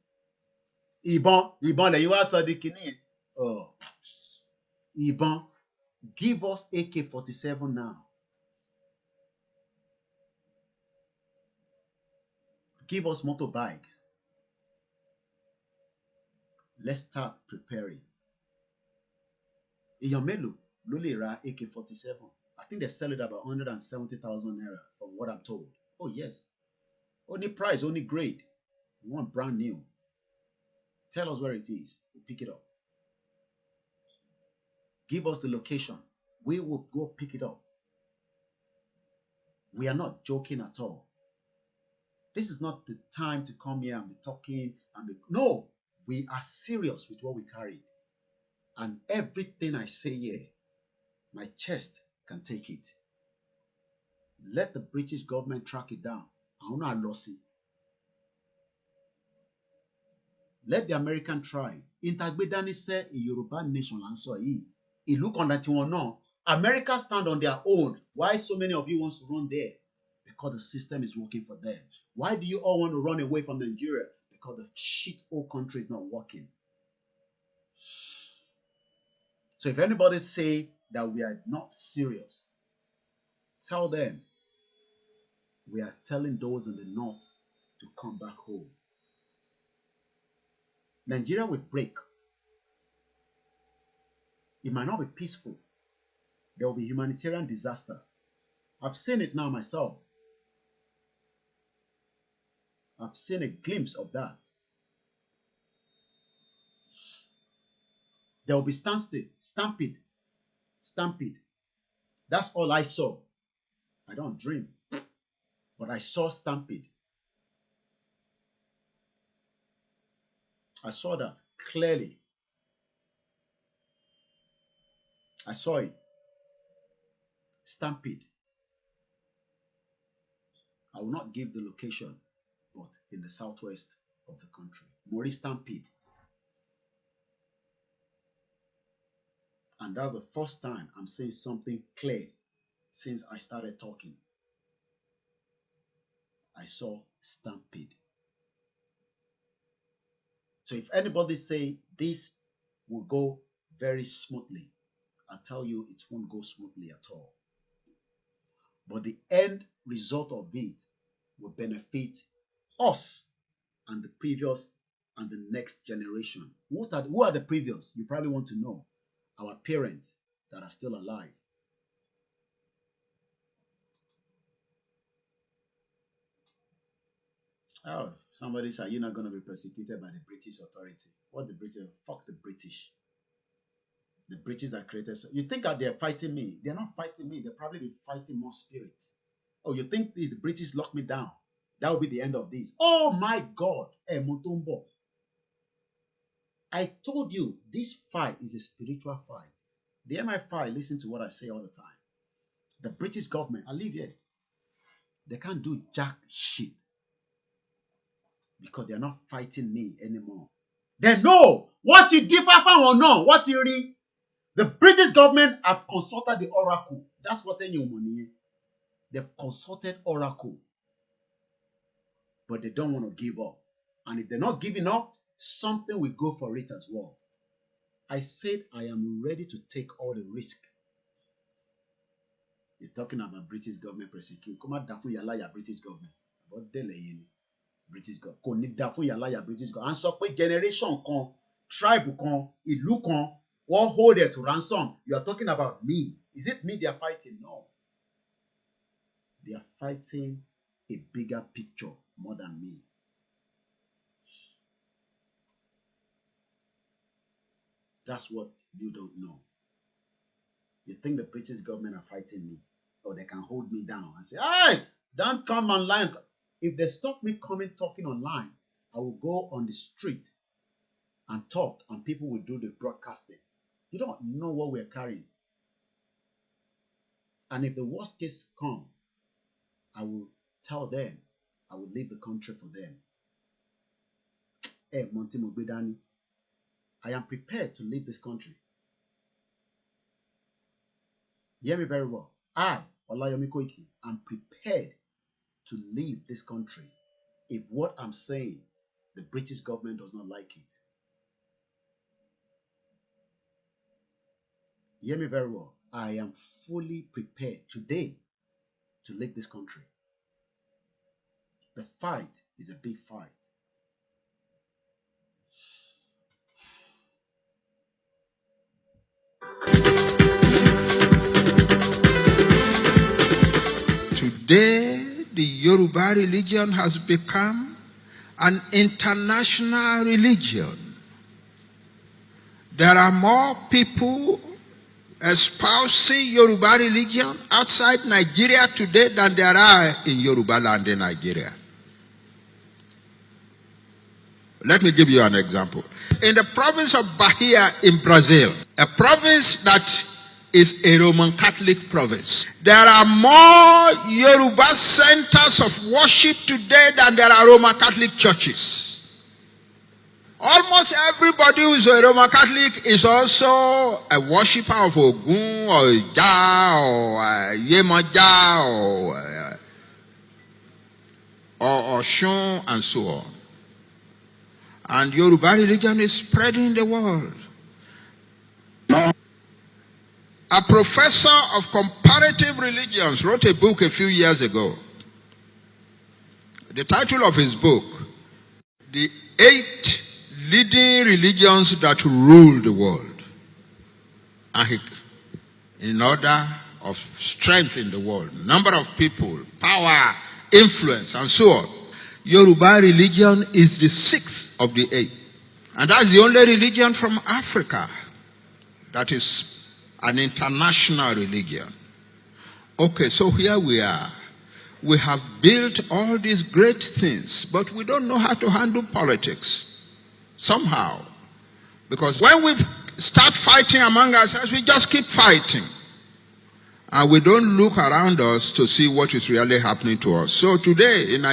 Ìbọn lẹ́yìn wá sọ di kìíní yẹn. Ìbọn, give us AK-47 now. Give us motorbikes. Let's start preparing. Èèyàn mélòó ló lè ra AK-47? I think they sell it about 170,000 naira from what I'm told. Oh yes. Only price, only grade. You want brand new. Tell us where it is. We'll pick it up. Give us the location. We will go pick it up. We are not joking at all. This is not the time to come here and be talking no. We are serious with what we carry. And everything I say here, my chest can take it. Let the British government track it down. Let the American try. Intagbedani said a Yoruba nation answer yi. It look on that one now. America stand on their own. Why so many of you want to run there? Because the system is working for them. Why do you all want to run away from Nigeria? Because the shit old country is not working. So if anybody say that we are not serious, tell them we are telling those in the north to come back home. Nigeria will break. It might not be peaceful. There will be humanitarian disaster. I've seen it now myself. I've seen a glimpse of that. There will be stampede. That's all I saw. I don't dream. But I saw stampede. I saw that clearly. I saw it. Stampede. I will not give the location, but in the southwest of the country. Maurice Stampede. And that's the first time I'm saying something clear since I started talking. I saw Stampede. So if anybody say this will go very smoothly, I tell you it won't go smoothly at all. But the end result of it will benefit us and the previous and the next generation. Who are the previous? You probably want to know. Our parents that are still alive. Oh, somebody said you're not going to be persecuted by the British authority. What the British? Fuck the British. The British that created. You think that they're fighting me? They're not fighting me. They're probably be fighting more spirits. Oh, you think the British locked me down? That will be the end of this. Oh my God. Hey, Mutombo. I told you this fight is a spiritual fight. The MI5 listen to what I say all the time. The British government, I live here. They can't do jack shit. Because they're not fighting me anymore. They know what you differ from or not. What you read. The British government have consulted the oracle. That's what they knew money. They've consulted oracle. But they don't want to give up. And if they're not giving up, something will go for it as well. I said I am ready to take all the risk. You're talking about British government persecute. Come on, Dafu Yalaya British government. What the British government? Kò ní Dafu Yalaya British government. And so pé generation kan, tribe kan, ìlú kan, all hold it to ransom. You are talking about me. Is it me they are fighting? No. They are fighting a bigger picture more than me. That's what you don't know. You think the British government are fighting me, or they can hold me down and say, hey, don't come online. If they stop me talking online, I will go on the street and talk, and people will do the broadcasting. You don't know what we're carrying. And if the worst case comes, I will tell them, I will leave the country for them. Hey, Monty Mobidani, I am prepared to leave this country. Hear me very well. I, Olayomi Koiki, am prepared to leave this country if what I'm saying, the British government does not like it. Hear me very well. I am fully prepared today to leave this country. The fight is a big fight. Today, the Yoruba religion has become an international religion. There are more people espousing Yoruba religion outside Nigeria today than there are in Yoruba land in Nigeria. Let me give you an example. In the province of Bahia in Brazil, a province that is a Roman Catholic province, there are more Yoruba centers of worship today than there are Roman Catholic churches. Almost everybody who is a Roman Catholic is also a worshipper of Ogun or Ja or Yemoja or Oshun and so on. And Yoruba religion is spreading in the world. A professor of comparative religions wrote a book a few years ago. The title of his book, The 8 Leading Religions That Rule the World. And in order of strength in the world, number of people, power, influence, and so on. Yoruba religion is the 6th of the 8. And that's the only religion from Africa that is an international religion. Okay, so here we are. We have built all these great things, but we don't know how to handle politics somehow. Because when we start fighting among ourselves, we just keep fighting. And we don't look around us to see what is really happening to us. So today, in the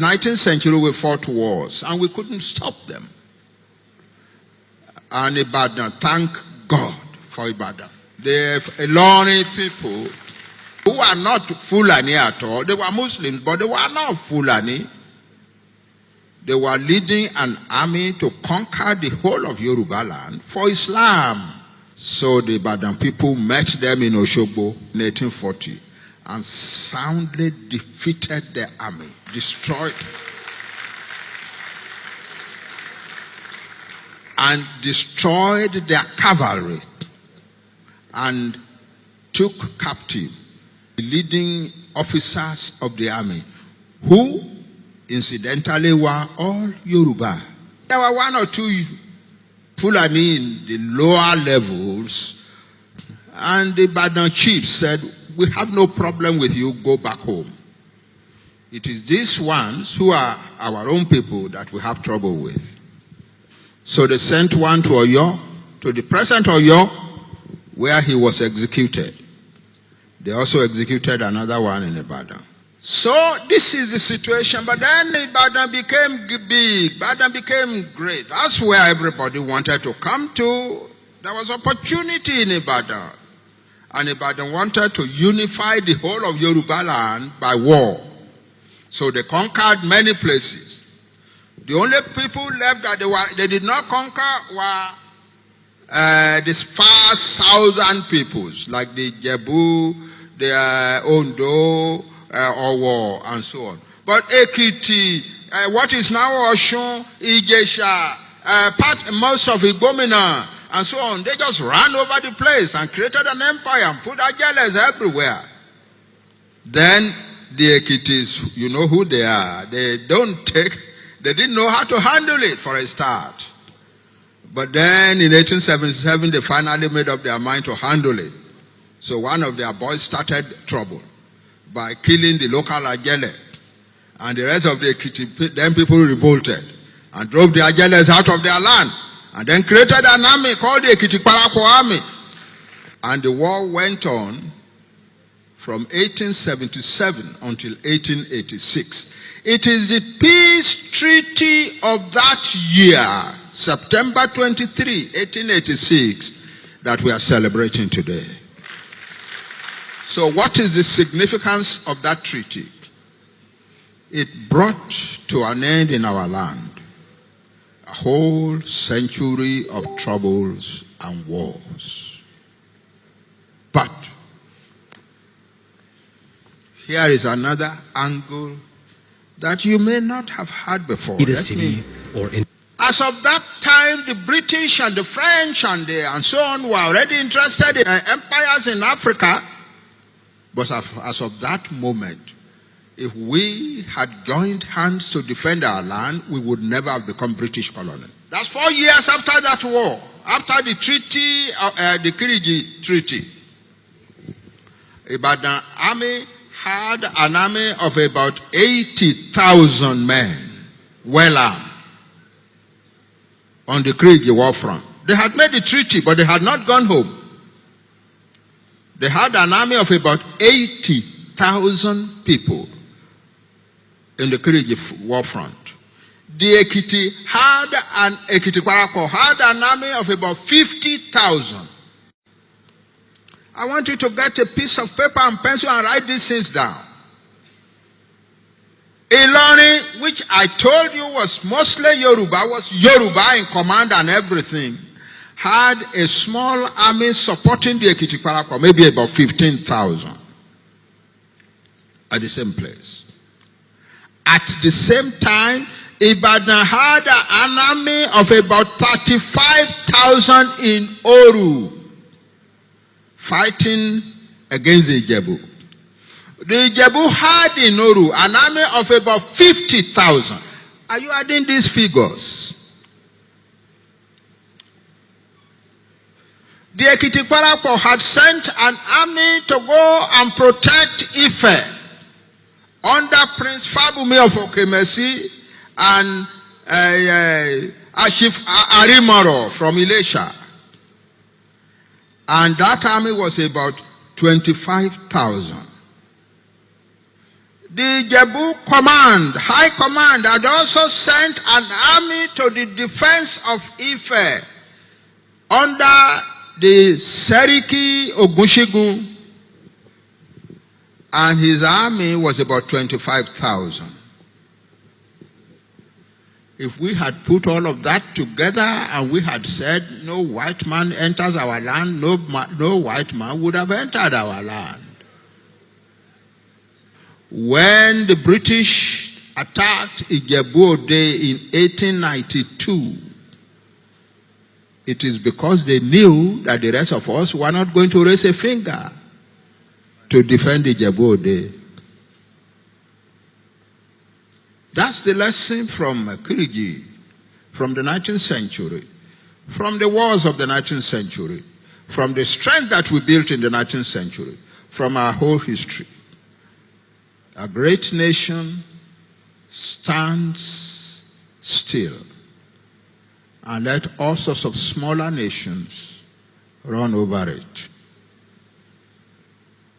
19th century, we fought wars, and we couldn't stop them. And Ibadan, thank God for Ibadan. The Ilori people, who are not Fulani at all, they were Muslims, but they were not Fulani. They were leading an army to conquer the whole of Yoruba land for Islam. So the Ibadan people met them in Oshogbo in 1840 and soundly defeated the army, destroyed their cavalry, and took captive the leading officers of the army, who incidentally were all Yoruba. There were one or two Fulani in the lower levels, and the Ibadan chief said, "We have no problem with you, go back home. It is these ones who are our own people that we have trouble with." So they sent one to Oyo, to the present Oyo, where he was executed. They also executed another one in Ibadan. So this is the situation, but then Ibadan became big, Ibadan became great. That's where everybody wanted to come to. There was opportunity in Ibadan. And Ibadan wanted to unify the whole of Yoruba land by war. So they conquered many places. The only people left that they did not conquer were these far southern peoples, like the Jebu, the Ondo, Owo, and so on. But Ekiti, what is now Oshun, Ijesha, most of Igomina, and so on, they just ran over the place and created an empire and put AGEGEs everywhere. Then the Ekitis, you know who they are. They didn't know how to handle it for a start. But then in 1877, they finally made up their mind to handle it. So one of their boys started trouble by killing the local AGEGE. And the rest of the Ekiti, then people revolted and drove the AGEGEs out of their land. And then created an army called the Ekiti Parako Army. And the war went on from 1877 until 1886. It is the peace treaty of that year, September 23, 1886, that we are celebrating today. So what is the significance of that treaty? It brought to an end in our land a whole century of troubles and wars. But here is another angle that you may not have heard before. As of that time, the British and the French and so on were already interested in empires in Africa. But as of that moment, if we had joined hands to defend our land, we would never have become British colony. That's 4 years after that war, after the treaty, the Kiriji Treaty. Ibadan army had an army of about 80,000 men, well armed, on the Kiriji war front. They had made the treaty, but they had not gone home. They had an army of about 80,000 people in the Kiriji war front. The Ekiti Parako had an army of about 50,000. I want you to get a piece of paper and pencil and write these things down. Ilori, which I told you was mostly Yoruba, was Yoruba in command and everything, had a small army supporting the Ekiti Parako, maybe about 15,000 at the same place. At the same time, Ibadan had an army of about 35,000 in Oru, fighting against the Ijebu. The Ijebu had in Oru an army of about 50,000. Are you adding these figures? The Ekiti Parako had sent an army to go and protect Ife under Prince Fabumi of Okemesi and Chief Arimoro from Ilesha. And that army was about 25,000. The Jebu command, high command, had also sent an army to the defense of Ife under the Seriki Ogunshigun, and his army was about 25,000. If we had put all of that together and we had said no white man enters our land, no white man would have entered our land. When the British attacked Ijebu-Ode in 1892, it is because they knew that the rest of us were not going to raise a finger to defend Ijebu-Ode. That's the lesson from Kiriji, from the 19th century, from the wars of the 19th century, from the strength that we built in the 19th century, from our whole history. A great nation stands still and let all sorts of smaller nations run over it.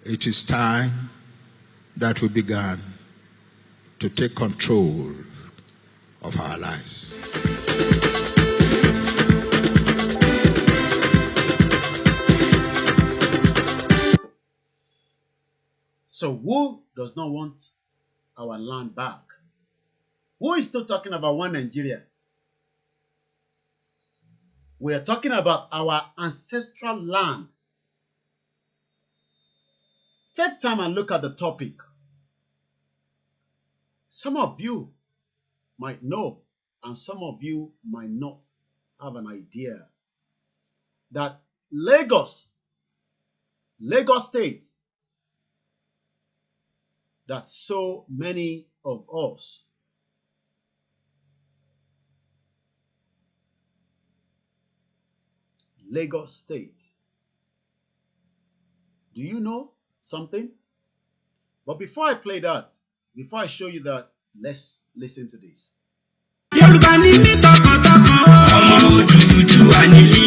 It is time that we began to take control of our lives. So who does not want our land back? Who is still talking about one Nigeria? We are talking about our ancestral land. Take time and look at the topic. Some of you might know, and some of you might not have an idea that Lagos State, that so many of us Lagos State. Do you know something? But before I play that, before I show you that, let's listen to this. Yorùbá ni mí tọkàntọkàn, ọmọ Odùduwà ni mí.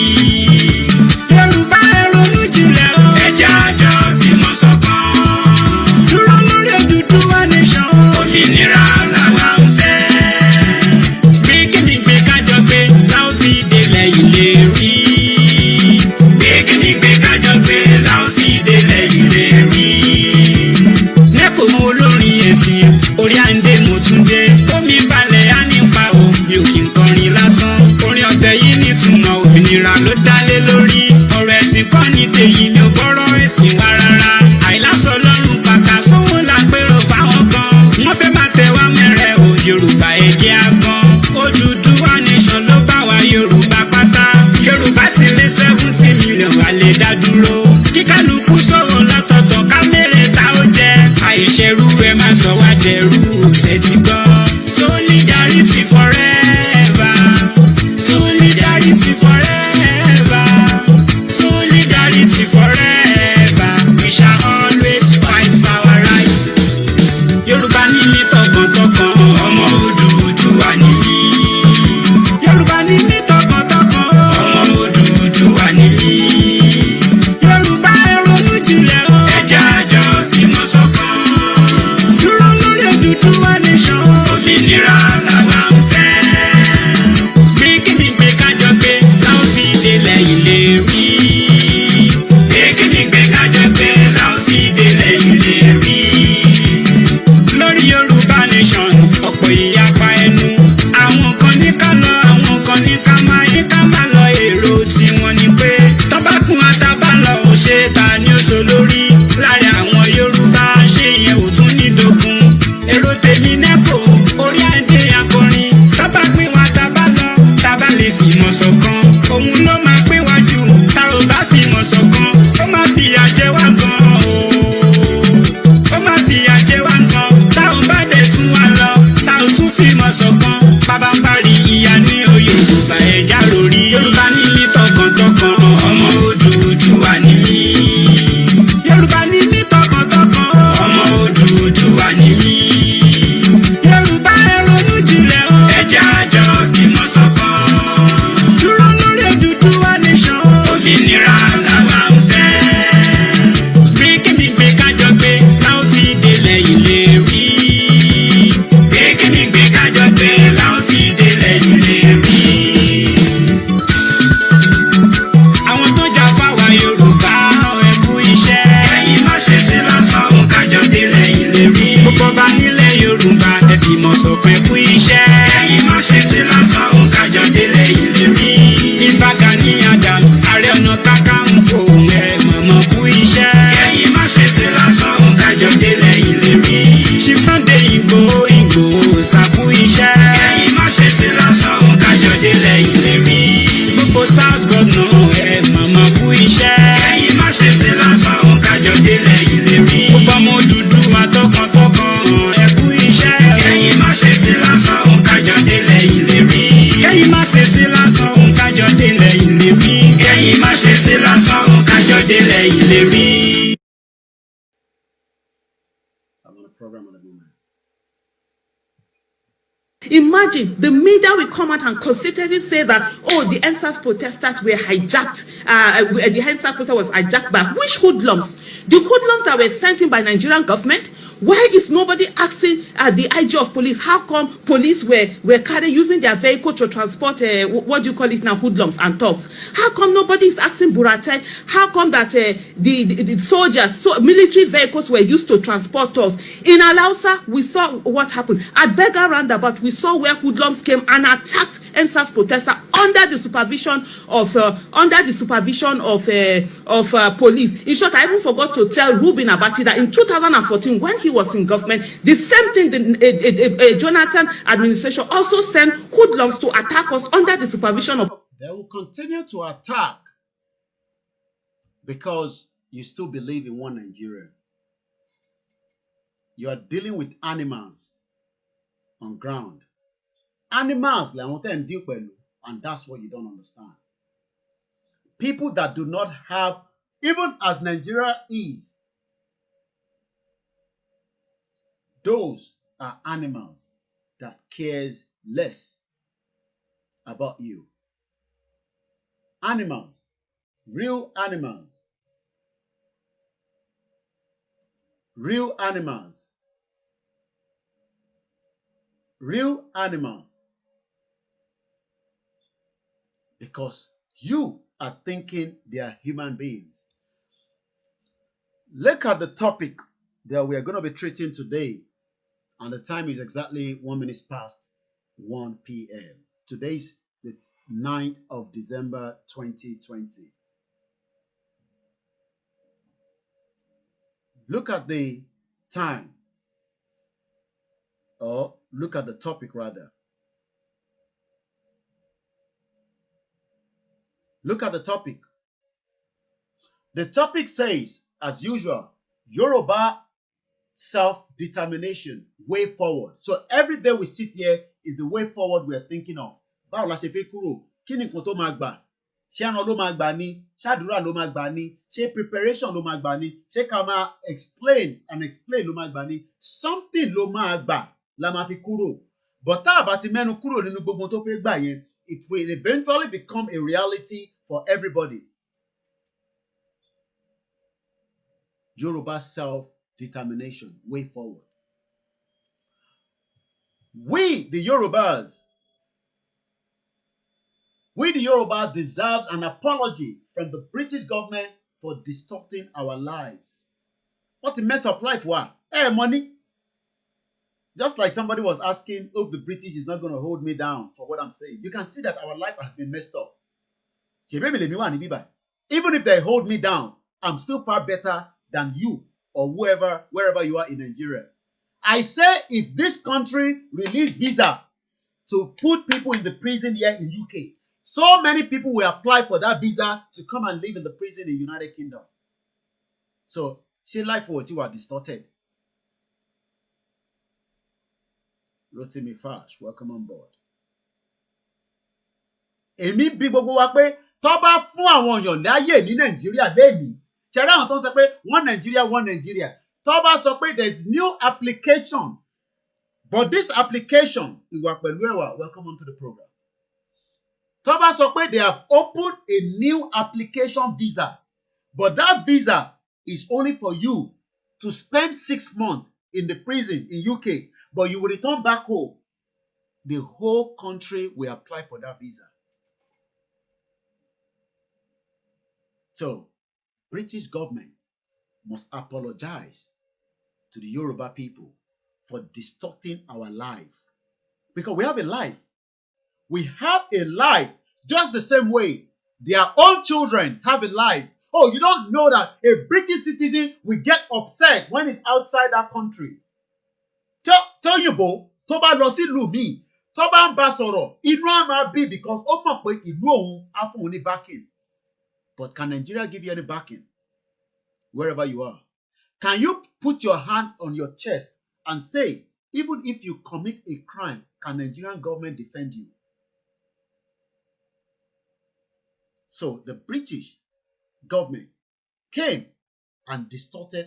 Yorùbá ẹ ronú jinlẹ̀ o, ẹ jẹ́ a jọ fìmọ̀ ṣọ̀kan. Dúró lórí Odùduwà nation, òmìnira làwa ń fẹ́. Gbé kíni gbé kájọ gbé, láò fi délẹ̀ ìlérí. Gbé kíni gbé kájọ gbé, láò fi délẹ̀ ìlérí. Nẹ́pọ̀ mọ olórin ẹ̀sìn, orí àǹdè mo tún dé. Omi balẹ̀ á nípa o, mi ò kí n kọrin lásán. Orin ọ̀tẹ̀ yìí nítumọ̀ òmìnira ló dálé lórí. Ọ̀rọ̀ ẹ̀sìn kọ́ ní tèyí, mi ò gbọ́rọ̀ ẹ̀sìn wá rárá. Àìlásọ lọ́rùn pàkà sówó lápérò fáwọn kan. Wọ́n fẹ́ máa tẹ wá mẹ́rẹ̀ o, Yorùbá ẹ jẹ́ a gbọ́n. Odùduwà nation ló bá wa Yorùbá pátá. Yorùbá ti lé 70 million, wà lè dá dúró. Kíkálukú sọ̀rọ̀ lọ́tọ̀ọ̀tọ̀ ká mẹ́rẹ̀ ta ó jẹ́. Àìṣerú ẹ má sọ wá dẹrú, ṣe ti gbọ́. Solidarity forever. Solidarity forever. Solidarity forever. We shall always fight for our rights. Yorùbá ní mí tọkàntọkàn, ọmọ Odùduwà ni mí. Yorùbá ní mí tọkàntọkàn, ọmọ Odùduwà ni mí. Yorùbá ẹ ronú jinlẹ̀ o, ẹ jẹ́ a jọ fìmọ̀ ṣọ̀kan. Dúró lórí Odùduwà nation, òmìnira làwa ń fẹ́. Gbé kíni gbé kájọ gbé, láò fi délẹ̀ ìlérí. Gbé kíni gbé kájọ gbé, láò fi délẹ̀ ìlérí. Lórí Yorùbá nation, ọ̀pọ̀ ìyapa ẹnu. Àwọn kan ní ká lọ, àwọn kan ní ká má lọ. Èrò tiwọn ni pé tọ́bákùn àtàbà lọ ò ṣe ta ni ó so lórí. Láàrin àwọn Yorùbá ṣé yẹn ò tún ní dogun. Èrò tèmi nẹ́kọ̀ọ́, orí àìdè akọrin. Tọ́ba pín wa tábà lọ, tábà lè fìmọ̀ ṣọ̀kan. Òun ló máa pín wa jù, tá ò bá fìmọ̀ ṣọ̀kan. Ó máa fìyà jẹ wá gan o. Ó máa fìyà jẹ wá gan. Tá ò bá dẹ̀ tún wa lọ, tá ò tún fìmọ̀ ṣọ̀kan. Bàbá ń parí ìyá ní o Yorùbá ẹja lórí. Yorùbá ní mí tọkàntọkàn, ọmọ Odùduwà ni mí. Yorùbá ní mí tọkàntọkàn, ọmọ Odùduwà ni mí. délẹ̀ ìlérí. I'm on a program at the moment. Imagine the media will come out and consistently say that, oh, the NSAS protesters were hijacked. The NSAS protester was hijacked by which hoodlums? The hoodlums that were sent in by Nigerian government. Why is nobody asking the IG of police how come police were carrying using their vehicle to transport what do you call it now, hoodlums and thugs? How come nobody is asking Buratai how come that the soldiers, military vehicles were used to transport us? In Alausa, we saw what happened at Bega roundabout. We saw where hoodlums came and attacked NSAS protesters under the supervision of police. In short, I even forgot to tell Reuben Abati that in 2014, when he was in government, the same thing the Jonathan administration also sent hoodlums to attack us under the supervision of. They will continue to attack because you still believe in one Nigeria. You are dealing with animals on ground. Animals, and that's what you don't understand. People that do not have, even as Nigeria is, those are animals that cares less about you. Animals, real animals, real animals, real animals. Because you are thinking they are human beings. Look at the topic that we are going to be treating today. And the time is exactly 1 minute past 1 p.m. Today's the 9th of December 2020. Look at the time. Or look at the topic rather. Look at the topic. The topic says, as usual, Yoruba self-determination, way forward. So every day we sit here is the way forward we are thinking of. Báwo la ṣe fẹ́ kúrò? Kí ni nǹkan tó máa gbà? Ṣé ẹran ló máa gbà ni? Ṣé àdúrà ló máa gbà ni? Ṣé preparation ló máa gbà ni? Ṣé ká máa explain ló máa gbà ni? Something ló máa gbà la máa fi kúrò. But tá a bá ti mẹ́nu kúrò nínú gbogbo tó fẹ́ gbà yẹn, it will eventually become a reality for everybody. Yoruba self-determination, way forward. We, the Yorubas deserves an apology from the British government for distorting our lives. What a mess of life, wow. Hey, money. Just like somebody was asking if the British is not going to hold me down for what I'm saying. You can see that our life has been messed up. Even if they hold me down, I'm still far better than you or wherever you are in Nigeria. I say if this country release visa to put people in the prison here in UK, so many people will apply for that visa to come and live in the prison in the United Kingdom. So, she life for you are distorted. Rotimi Fash, welcome on board. Èmi bí gbogbo wa pé tó bá fún àwọn èèyàn láyè ní Nàìjíríà lẹ́yìn. Ṣẹ̀rẹ́ àwọn tó ń sọ pé one Nigeria. Tó bá sọ pé there is new application. But this application, Ìwà Pẹ̀lú Ẹwà, welcome onto the program. Tó bá sọ pé they have opened a new application visa. But that visa is only for you to spend 6 months in the prison in UK. But you will return back home. The whole country will apply for that visa. So, British government must apologize to the Yoruba people for distorting our life. Because we have a life. We have a life just the same way their own children have a life. Oh, you don't know that a British citizen will get upset when he's outside that country. Tell you, Bo, tó bá lọ sí ìlú mi, tó bá ń bá sọ̀rọ̀, inú á máa bí because ó mọ̀ pé ìlú òun á fún òun ní backing. But can Nigeria give you any backing? Wherever you are. Can you put your hand on your chest and say, even if you commit a crime, can Nigerian government defend you? So the British government came and distorted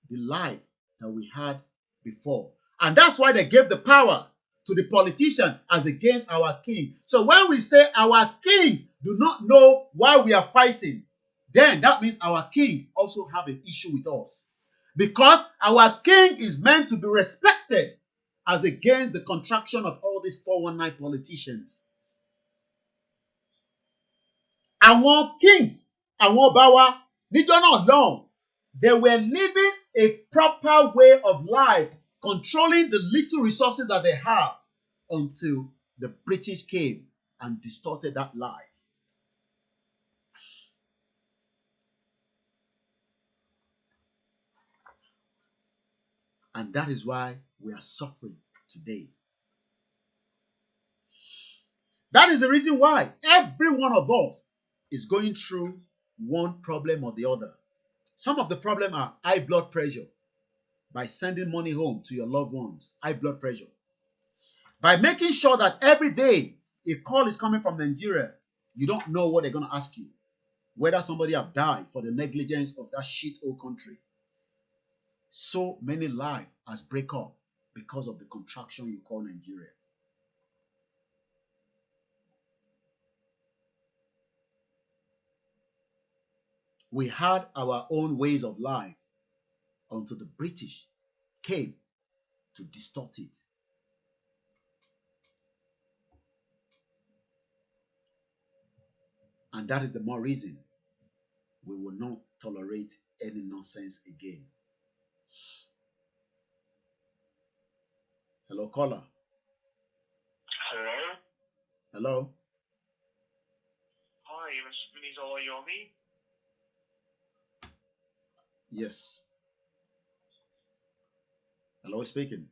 the life that we had before. And that's why they gave the power to the politician as against our king. So when we say our king do not know why we are fighting, then that means our king also have an issue with us. Because our king is meant to be respected as against the contraction of all these 419 politicians. Àwọn kings, àwọn ọba wa, níjọ́ náà lọ́hùn, they were living a proper way of life, controlling the little resources that they have until the British came and distorted that life. And that is why we are suffering today. That is the reason why every one of us is going through one problem or the other. Some of the problem are high blood pressure, by sending money home to your loved ones, high blood pressure. By making sure that every day a call is coming from Nigeria, you don't know what they're going to ask you. Whether somebody have died for the negligence of that shithole country. So many lives has break up because of the contraction you call Nigeria. We had our own ways of life until the British came to distort it. And that is the more reason we will not tolerate any nonsense again. Hello, caller. Hello? Hello. Hi, Mr. Benito Yomi. Yes. Hello, speaking.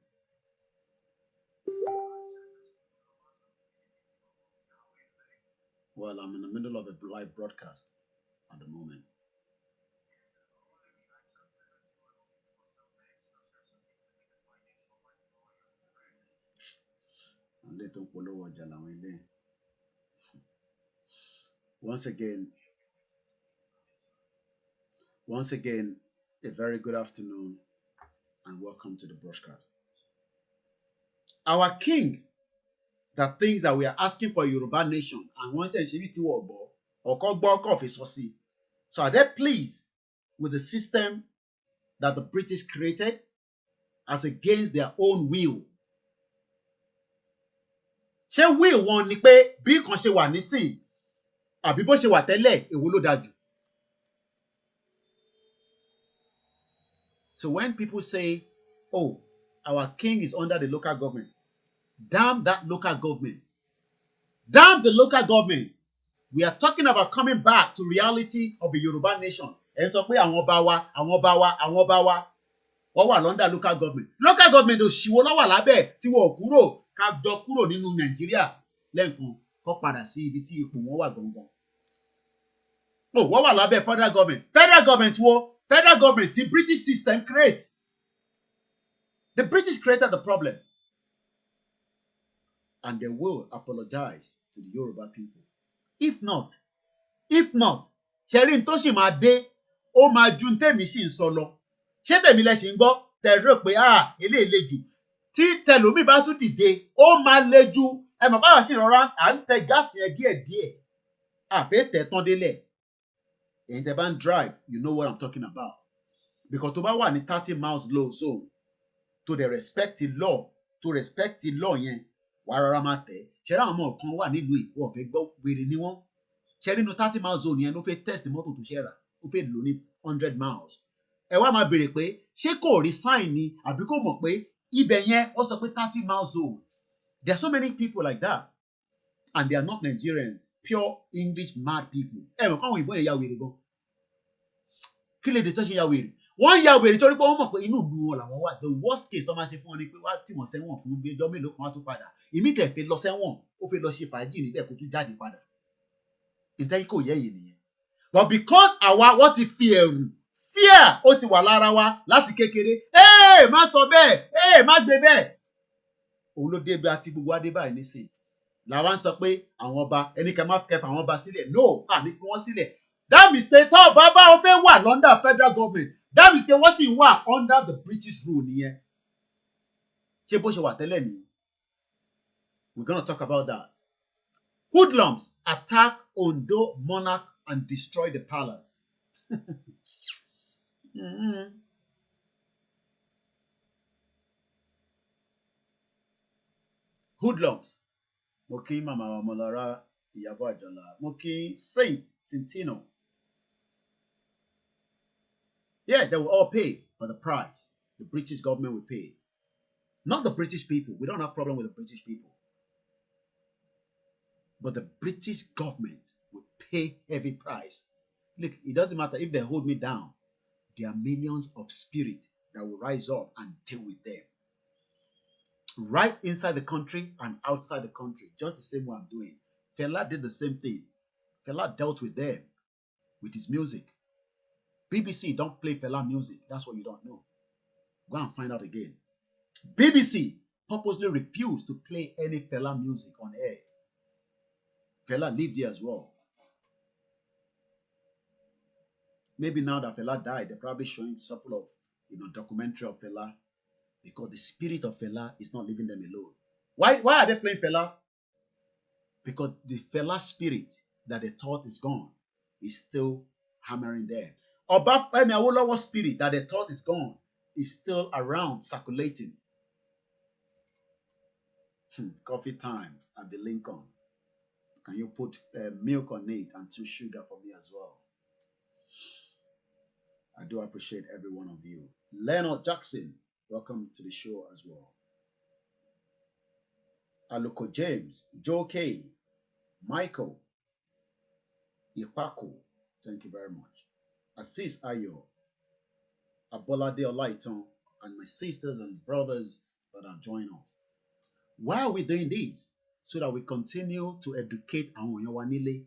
Well, I'm in the middle of a live broadcast at the moment. Once again, a very good afternoon and welcome to the broadcast. Our king that thinks that we are asking for a Yoruba nation and wants to so are they pleased with the system that the British created as against their own will? Ṣé will wọn ni pé bí kan ṣe wà nísìn àbí bó ṣe wà tẹ́lẹ̀ èwo ló dájú? So when people say, oh, our king is under the local government, damn that local government. Damn the local government. We are talking about coming back to reality of a Yoruba nation. Ẹ sọ pé àwọn ọba wa, àwọn ọba wa, àwọn ọba wa, wọ́n wà lọ́ndà local government. Local government òṣìwò ló wà lábẹ́ tí wọ́n kúrò ká jọ kúrò nínú Nàìjíríà lẹ́ǹkan kó padà sí ibi tí ipò wọn wà gangan. Oh, wọ́n wà lábẹ́ federal government. Federal government wo? Federal government, the British system create. The British created the problem. And they will apologize to the Yoruba people. If not, Sherin tó sì máa dé, ó máa ju tèmi sì ń sọ lọ. Ṣé tèmi lẹ ṣì ń gbọ́? Tẹ̀ rò pé eléyìí le jù. Tí tẹlòmíì bá tún dìde, ó máa le jù. Ẹ mọ̀ báwa sì rọra à ń tẹ gáàsì yẹn díẹ̀díẹ̀. Àfẹ́ tẹ̀ tán délẹ̀. Èyí tẹ bá ń drive, you know what I'm talking about. Because tó bá wà ní 30 miles low zone, to the respect the law, yẹn, wàá rọra máa tẹ̀. Ṣé àwọn ọmọ kan wà nílùú yìí wọ́n fẹ́ gbọ́ wèrè ni wọ́n? Ṣé nínú 30 miles zone yẹn ló fẹ́ test mọ́tò tó ṣẹ́ra? Ó fẹ́ lò ní 100 miles. Ẹ wá máa béèrè pé ṣé kò rí sign ni àbí kò mọ̀ pé ibẹ̀ yẹn ó sọ pé 30 miles zone. There are so many people like that. And they are not Nigerians. Pure English mad people. Ẹ mọ̀ káwọn òyìnbó yẹn ya wèrè gan. Kí lè dé tó ṣe ya wèrè? Wọ́n ya wèrè torí pé wọ́n mọ̀ pé inú ìlú wọn làwọn wà. The worst case tó máa ṣe fún wọn ni pé wá tí wọ́n sẹ́wọ̀n fún bí ọjọ́ mélòó kan wá tún padà. Ìmí tẹ̀ fẹ́ lọ sẹ́wọ̀n, ó fẹ́ lọ ṣe fàájì níbẹ̀ kó tún jáde padà. Ìtẹ́yìn kò yẹ yìí nìyẹn. But because àwa wọ́n ti fi ẹ̀rù, fear ó ti wà lára wa láti kékeré. Má sọ bẹ́ẹ̀, má gbé bẹ́ẹ̀. Òun ló dé bí a ti gbogbo adé báyìí nísìnyí. Làwa ń sọ pé àwọn ọba ẹni kẹ má kẹfà àwọn ọba sílẹ̀. No, àní fi wọ́n sílẹ̀. That means pé tó bàbá ó fẹ́ wà under federal government. That means pé wọ́n sì wà under the British rule nìyẹn. Ṣé bó ṣe wà tẹ́lẹ̀ nìyẹn? We're going to talk about that. Hoodlums attack Ondo monarch and destroy the palace. Hoodlums. Moki Mama Molara Iyabo Ajola. Moki Saint Centino. Yeah, they will all pay for the price. The British government will pay. Not the British people. We don't have a problem with the British people. But the British government will pay heavy price. Look, it doesn't matter if they hold me down. There are millions of spirits that will rise up and deal with them. Right inside the country and outside the country. Just the same way I'm doing. Fela did the same thing. Fela dealt with them with his music. BBC don't play Fela music. That's what you don't know. Go and find out again. BBC purposely refused to play any Fela music on air. Fela lived here as well. Maybe now that Fela died, they're probably showing a couple of documentary of Fela, because the spirit of Fela is not leaving them alone. Why are they playing Fela? Because the Fela spirit that they thought is gone is still hammering them. Obafemi Awolowo spirit that they thought is gone is still around circulating. Coffee time at the Lincoln. Can you put milk on it and 2 sugar for me as well? I do appreciate every one of you. Leonard Jackson, welcome to the show as well. Aluko James, Joe K, Michael, Ipako, thank you very much. Assis Ayo, Abolade Olaiton, and my sisters and brothers that have joined us. Why are we doing this? So that we continue to educate àwọn èèyàn wa nílé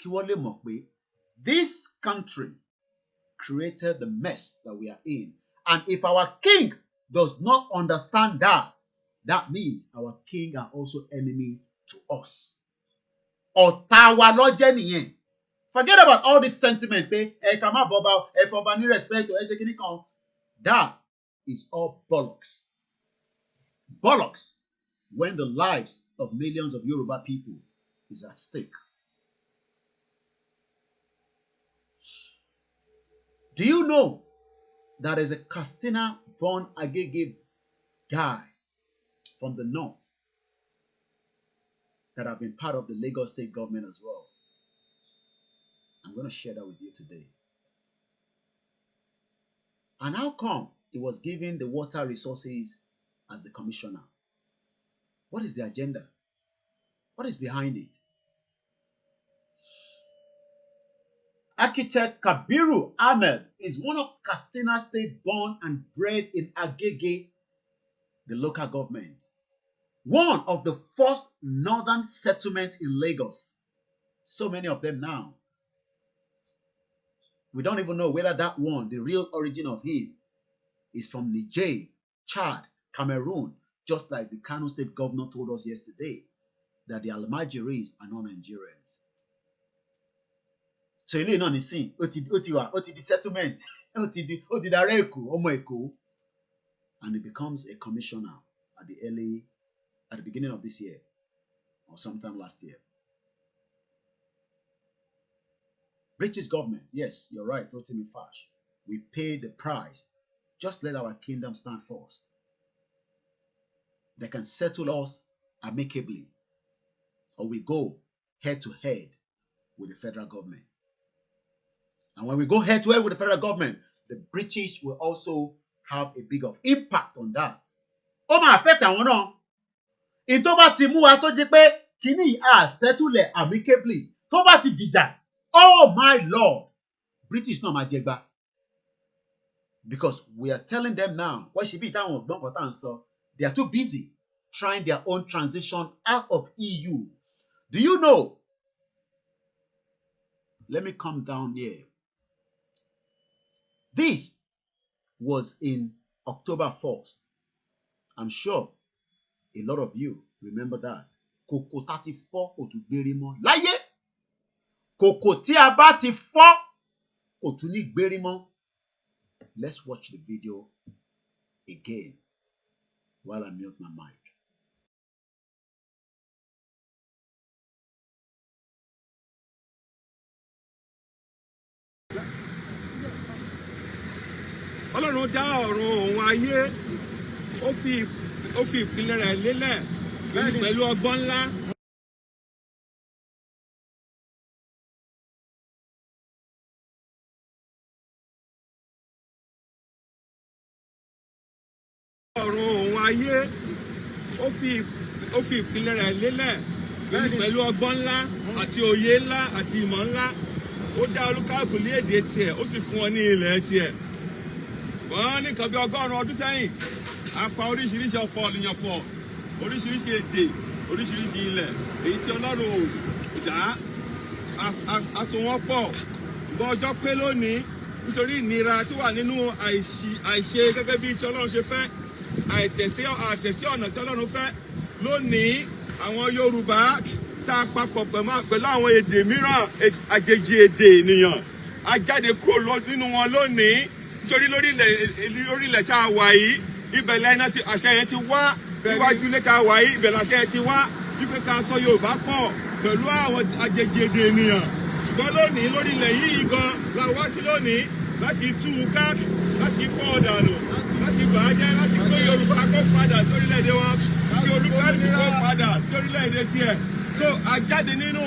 kí wọ́n lè mọ̀ pé this country created the mess that we are in. And if our king does not understand that, that means our king are also enemy to us. Ọ̀tá wa ló jẹ́ nìyẹn. Forget about all this sentiment. Respect. That is all bollocks. Bollocks when the lives of millions of Yoruba people is at stake. Do you know that there's a KATSINA-born AGEGE guy from the north that have been part of the Lagos state government as well? I'm going to share that with you today. And how come he was given the water resources as the commissioner? What is the agenda? What is behind it? Architect KABIRU AHMED is one of KATSINA state born and bred in AGEGE, the local government. One of the first northern settlements in Lagos. So many of them now. We don't even know whether that one, the real origin of him, is from Niger, Chad, Cameroon, just like the Kano state governor told us yesterday, that the Almajiris are not Nigerians. So ilé náà nísìn, ó ti di settlement, ó ti di ará Èkó, ọmọ Èkó, and he becomes a commissioner at the beginning of this year or sometime last year. British government, yes, you're right, Rotimi Fash. We pay the price. Just let our kingdom stand first. They can settle us amicably, or we go head to head with the federal government. And when we go head to head with the federal government, the British will also have a big of impact on that. Ó máa affect àwọn náà. Ìtó bá ti mú wa tó jẹ́ pé kíní settle amicably. Tó bá ti dìjà, oh my Lord, British náà máa jẹ gbà. Because we are telling them now, what should be táwọn ọ̀gbọ́n kan tá à ń sọ, they are too busy trying their own transition out of EU. Do you know? Let me come down here. This was in October 1st. I'm sure a lot of you remember that. Kòkò 34 kò tún gbérí mọ́ láyé. Kòkò tí a bá ti fọ́ kò tún ní gbérí mọ́. Let's watch the video again while I mute my mic. Ọlọ́run dá ọ̀run òun ayé ó fi ìpìlẹ̀ rẹ̀ lélẹ̀ pẹ̀lú ọgbọ́n ńlá. Ọ̀run òun ayé ó fi ìpìlẹ̀ rẹ̀ lélẹ̀ pẹ̀lú ọgbọ́n ńlá àti òye ńlá àti ìmọ̀ ńlá. Ó dá olúkálùkù ní èdè tiẹ̀, ó sì fún wọn ní ilẹ̀ tiẹ̀. Wọ́n ní nǹkan bí 100 ọdún sẹ́yìn, a pa oríṣiríṣi ọ̀pọ̀ ènìyàn pọ̀, oríṣiríṣi èdè, oríṣiríṣi ilẹ̀, èyí tí Ọlọ́run ò dá, a so wọ́n pọ̀. Ṣùgbọ́n ọjọ́ pé lónìí nítorí ìnira tó wà nínú àìṣe gẹ́gẹ́ bí tí Ọlọ́run ṣe fẹ́, àìtẹ̀sí ọ̀nà tí Ọlọ́run fẹ́. Lónìí àwọn Yorùbá tá a papọ̀ pẹ̀lú àwọn èdè mìíràn, àjèjì èdè ènìyàn, a jáde kúrò nínú wọn lónìí. Nítorí lórí ilẹ̀ tá a wà yìí, ibẹ̀ lẹ́yìn àṣẹ yẹn ti wá. Níwájú ilé tá a wà yìí, ibẹ̀ làṣẹ yẹn ti wá. Wípé ká sọ Yorùbá pọ̀ pẹ̀lú àwọn àjèjì èdè ènìyàn. Ṣùgbọ́n lónìí lórí ilẹ̀ yìí gan la wá sí lónìí láti tú u ká, láti fọ́ ọ̀dànù, láti bà á jẹ́, láti kó Yorùbá kó padà sórílẹ̀-èdè wa, kí olúkálùkù kó padà sórílẹ̀-èdè tiẹ̀. So a jáde nínú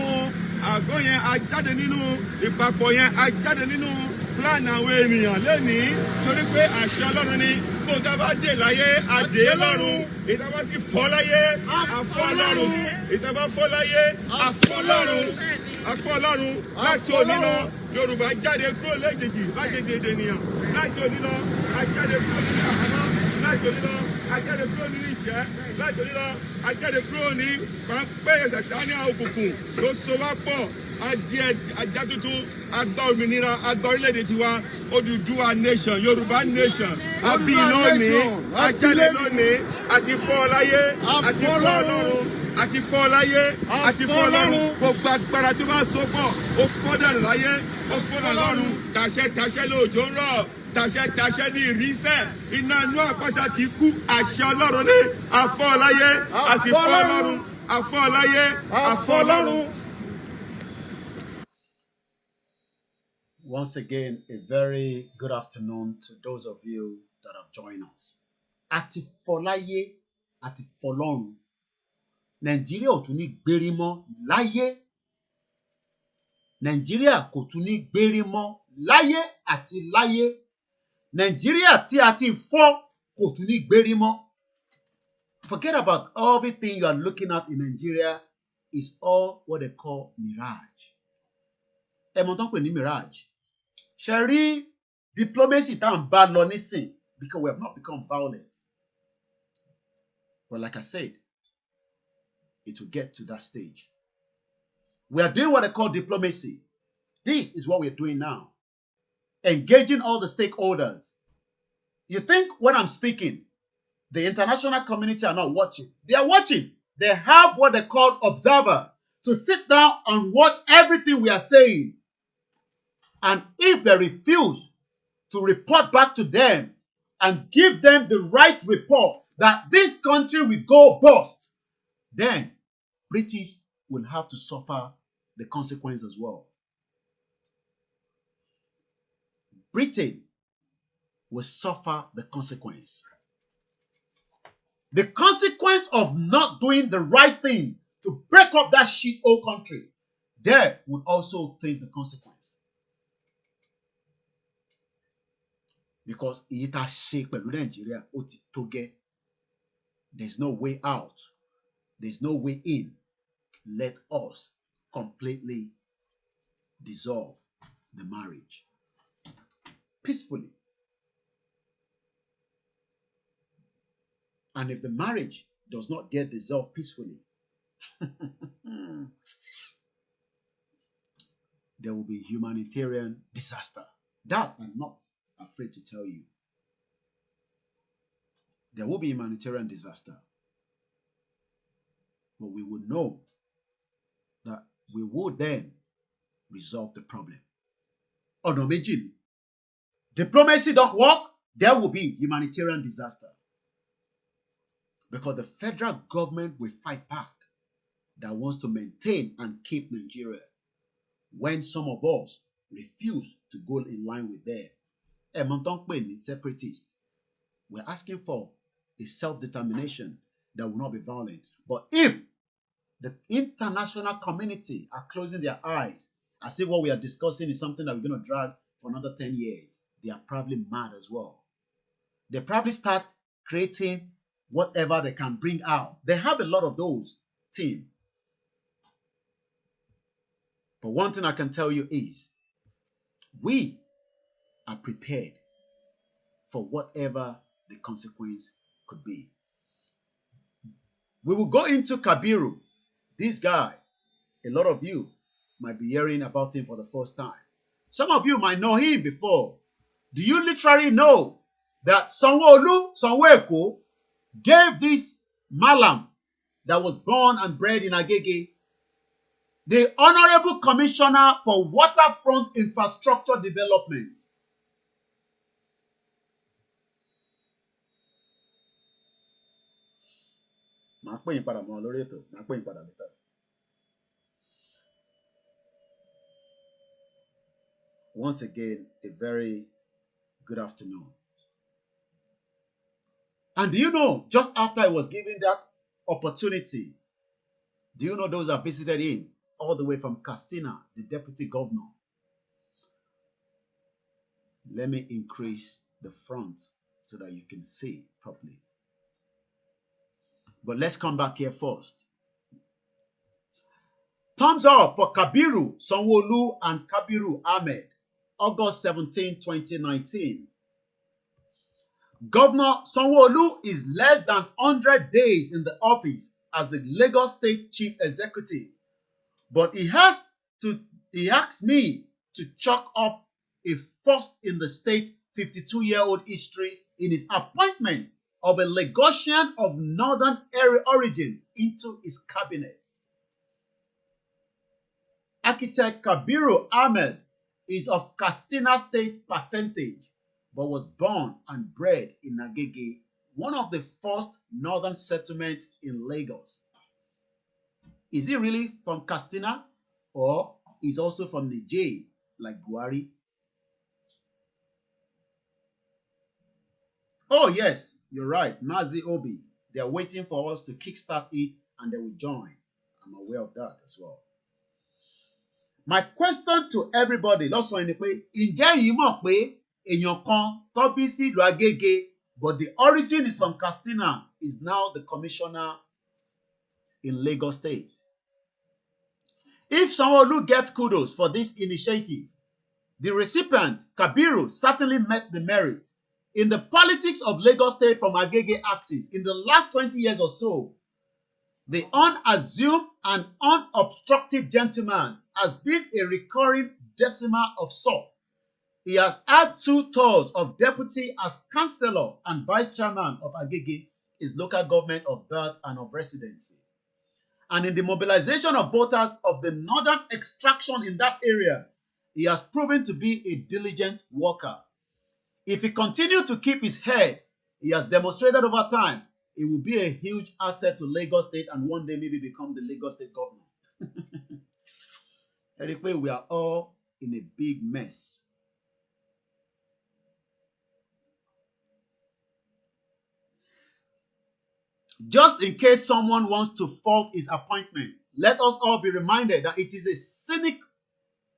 àgọ́ yẹn, a jáde nínú ìpapọ̀ yẹn, a jáde nínú plan àwọn ènìyàn lénìí, torí pé àṣẹ Ọlọ́run ni bó tá bá dé láyé àdé lọ́run, ìta bá sì fọ́ láyé àfọ́ lọ́run, ìta bá fọ́ láyé àfọ́ lọ́run, àfọ́ lọ́run. Láti òní lọ Yorùbá jáde kúrò léjèjì lájèjì èdè ènìyàn. Láti òní lọ a jáde kúrò nínú àhámọ́. Láti òní lọ a jáde kúrò nínú ìṣẹ́. Láti òní lọ a jáde kúrò ní pàǹpẹ́ Sátánì òkùnkùn tó so wá pọ̀. Ajá tuntun, agbá òmìnira, agbá orílẹ̀-èdè tiwa, Odùduwà nation, Yorùbá nation, àbí lónìí, ajáde lónìí, àti fọ́ láyé, àti fọ́ lọ́run, àti fọ́ láyé, àti fọ́ lọ́run. Gbogbo agbára tó bá so pọ̀, ó fọ́ dànù láyé, ó fọ́ dànù lọ́run. Tàṣẹ lóòjò ń rọ̀, tàṣẹ ní ìrísẹ̀, iná inú àpáta kì í kú. Àṣẹ Ọlọ́run ní àfọ́ láyé, àti fọ́ lọ́run, àfọ́ láyé, àfọ́ lọ́run. Once again, a very good afternoon to those of you that have joined us. Àti fọláyé, àti fọlọ́run. Nàìjíríà ò tún ní gbérí mọ́ láyé. Nàìjíríà kò tún ní gbérí mọ́ láyé àti láyé. Nàìjíríà tí a ti fọ́ kò tún ní gbérí mọ́. Forget about everything you are looking at in Nigeria is all what they call mirage. Ẹ mọ̀ tán pè ní mirage. Ṣé rí diplomacy tá à ń bá lọ nísìn because we have not become violent. But like I said, it will get to that stage. We are doing what they call diplomacy. This is what we're doing now. Engaging all the stakeholders. You think when I'm speaking, the international community are not watching? They are watching. They have what they call observer to sit down and watch everything we are saying. And if they refuse to report back to them and give them the right report that this country will go bust, then British will have to suffer the consequence as well. Britain will suffer the consequence. The consequence of not doing the right thing to break up that shit old country, they would also face the consequence. Because èyí tá a ṣe pẹ̀lú Nàìjíríà ó ti tó gẹ́. There's no way out. There's no way in. Let us completely dissolve the marriage peacefully. And if the marriage does not get dissolved peacefully, there will be humanitarian disaster. That I'm not afraid to tell you. There will be humanitarian disaster. But we will know that we will then resolve the problem. Ọ̀nà méjì ni. Diplomacy don't work, there will be humanitarian disaster. Because the federal government will fight back that wants to maintain and keep Nigeria when some of us refuse to go in line with them. Separatists. We're asking for a self-determination that will not be violent. But if the international community are closing their eyes as if what we are discussing is something that we're going to drag for another 10 years, they are probably mad as well. They probably start creating whatever they can bring out. They have a lot of those teams. But one thing I can tell you is we are prepared for whatever the consequence could be. We will go into KABIRU. This guy, a lot of you might be hearing about him for the first time. Some of you might know him before. Do you literally know that Sanwo-Eko gave this Malam that was born and bred in AGEGE the Honorable Commissioner for Waterfront Infrastructure Development? Once again, a very good afternoon. And do you know, just after I was given that opportunity, do you know those that visited him all the way from KATSINA, the deputy governor? Let me increase the front so that you can see properly. But let's come back here first. Thumbs up for KABIRU, Sanwo-Olu, and KABIRU AHMED, August 17, 2019. Governor Sanwo-Olu is less than 100 days in the office as the Lagos State Chief Executive, but he asked me to chalk up a first in the state 52-year-old history in his appointment of a Lagosian of northern area origin into his cabinet. Architect KABIRU AHMED is of KATSINA state percentage, but was born and bred in AGEGE, one of the first northern settlements in Lagos. Is he really from KATSINA, or is also from Niger, like Buhari? Oh yes, you're right, Mazi Obi. They are waiting for us to kickstart it and they will join. I'm aware of that as well. My question to everybody, lọ́sàn-án ni pé, ǹjẹ́ yìí mọ̀ pé èèyàn kan tó bí sí ìlú AGEGE, but the origin is from KATSINA, is now the commissioner in Lagos State? If Sanwo-Olu gets kudos for this initiative, the recipient, KABIRU, certainly met the merit. In the politics of Lagos State from AGEGE axis, in the last 20 years or so, the unassumed and unobstructed gentleman has been a recurring decimal of sort. He has had 2 tours of deputy as councillor and vice chairman of AGEGE, his local government of birth and of residency. And in the mobilization of voters of the northern extraction in that area, he has proven to be a diligent worker. If he continues to keep his head, he has demonstrated over time, he will be a huge asset to Lagos State and one day maybe become the Lagos State governor. Anyway, we are all in a big mess. Just in case someone wants to fault his appointment, let us all be reminded that it is a cynic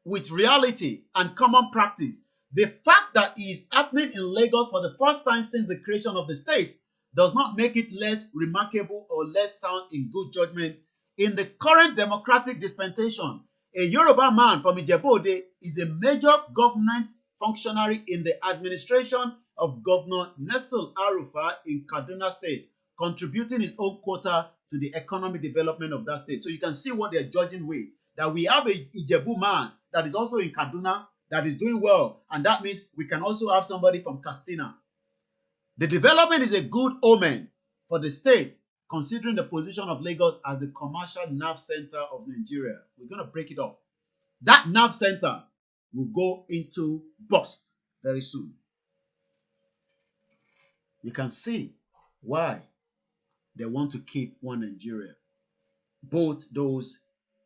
with reality and common practice. The fact that it is happening in Lagos for the first time since the creation of the state does not make it less remarkable or less sound in good judgment. In the current democratic dispensation, a Yoruba man from Ijebu-Ode is a major government functionary in the administration of Governor Nestle Arufa in Kaduna State, contributing his own quota to the economic development of that state. So you can see what they're judging with. That we have a Ijebu man that is also in Kaduna that is doing well. And that means we can also have somebody from KATSINA. The development is a good omen for the state, considering the position of Lagos as the commercial nerve center of Nigeria. We're going to break it up. that nerve center will go into bust very soon. You can see why they want to keep one Nigeria, both those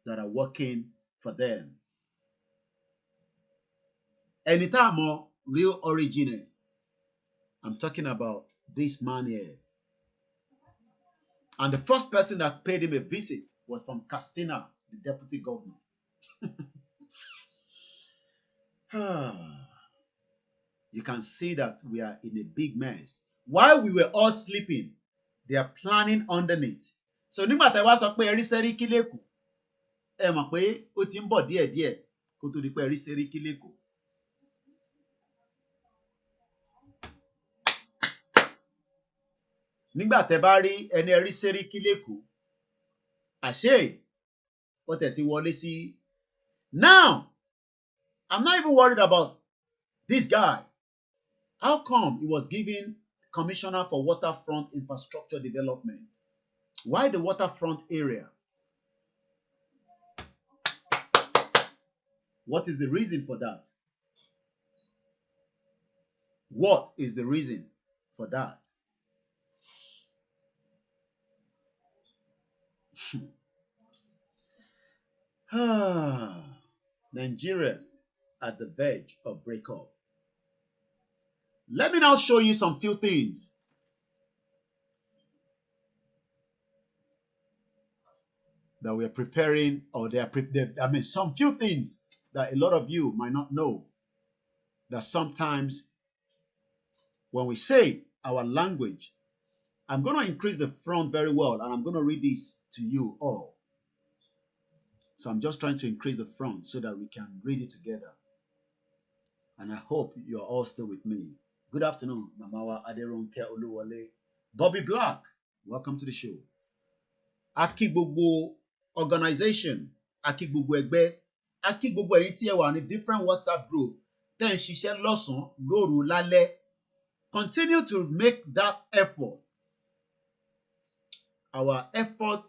that are working for them. Anytime more real origin, I'm talking about this man here. And the first person that paid him a visit was from KATSINA, the deputy governor. You can see that we are in a big mess. While we were all sleeping, they are planning underneath. So nígbà tí wá sọ pé ẹrí Sẹ́ríkí l'Ékòó, ẹ mọ̀ pé ó ti ń bọ̀ díẹ̀díẹ̀ kó tó di pé ẹrí Sẹ́ríkí l'Ékòó. Nígbà tẹ́ bá rí ẹni ẹrí Sẹ́ríkí l'Ékòó, àṣé ó tẹ̀ ti wọlé sí. Now, I'm not even worried about this guy. How come he was given commissioner for waterfront infrastructure development? Why the waterfront area? What is the reason for that? What is the reason for that? Nigeria at the verge of breakup. Let me now show you some few things that we are preparing, or they are prepared. I mean, some few things that a lot of you might not know. That sometimes when we say our language, I'm going to increase the front very well, and I'm going to read this to you all. So I'm just trying to increase the front so that we can read it together. And I hope you're all still with me. Good afternoon, Mamawa Aderonke Oluwole. Bobby Black, welcome to the show. Akigbogbo organization, Akigbogbo Egbe, Akigbogbo ẹ̀yin tí ẹ wà ní different WhatsApp group, tẹ́ ń ṣiṣẹ́ lọ́sàn-án, lóru, lálẹ́. Continue to make that effort. Our effort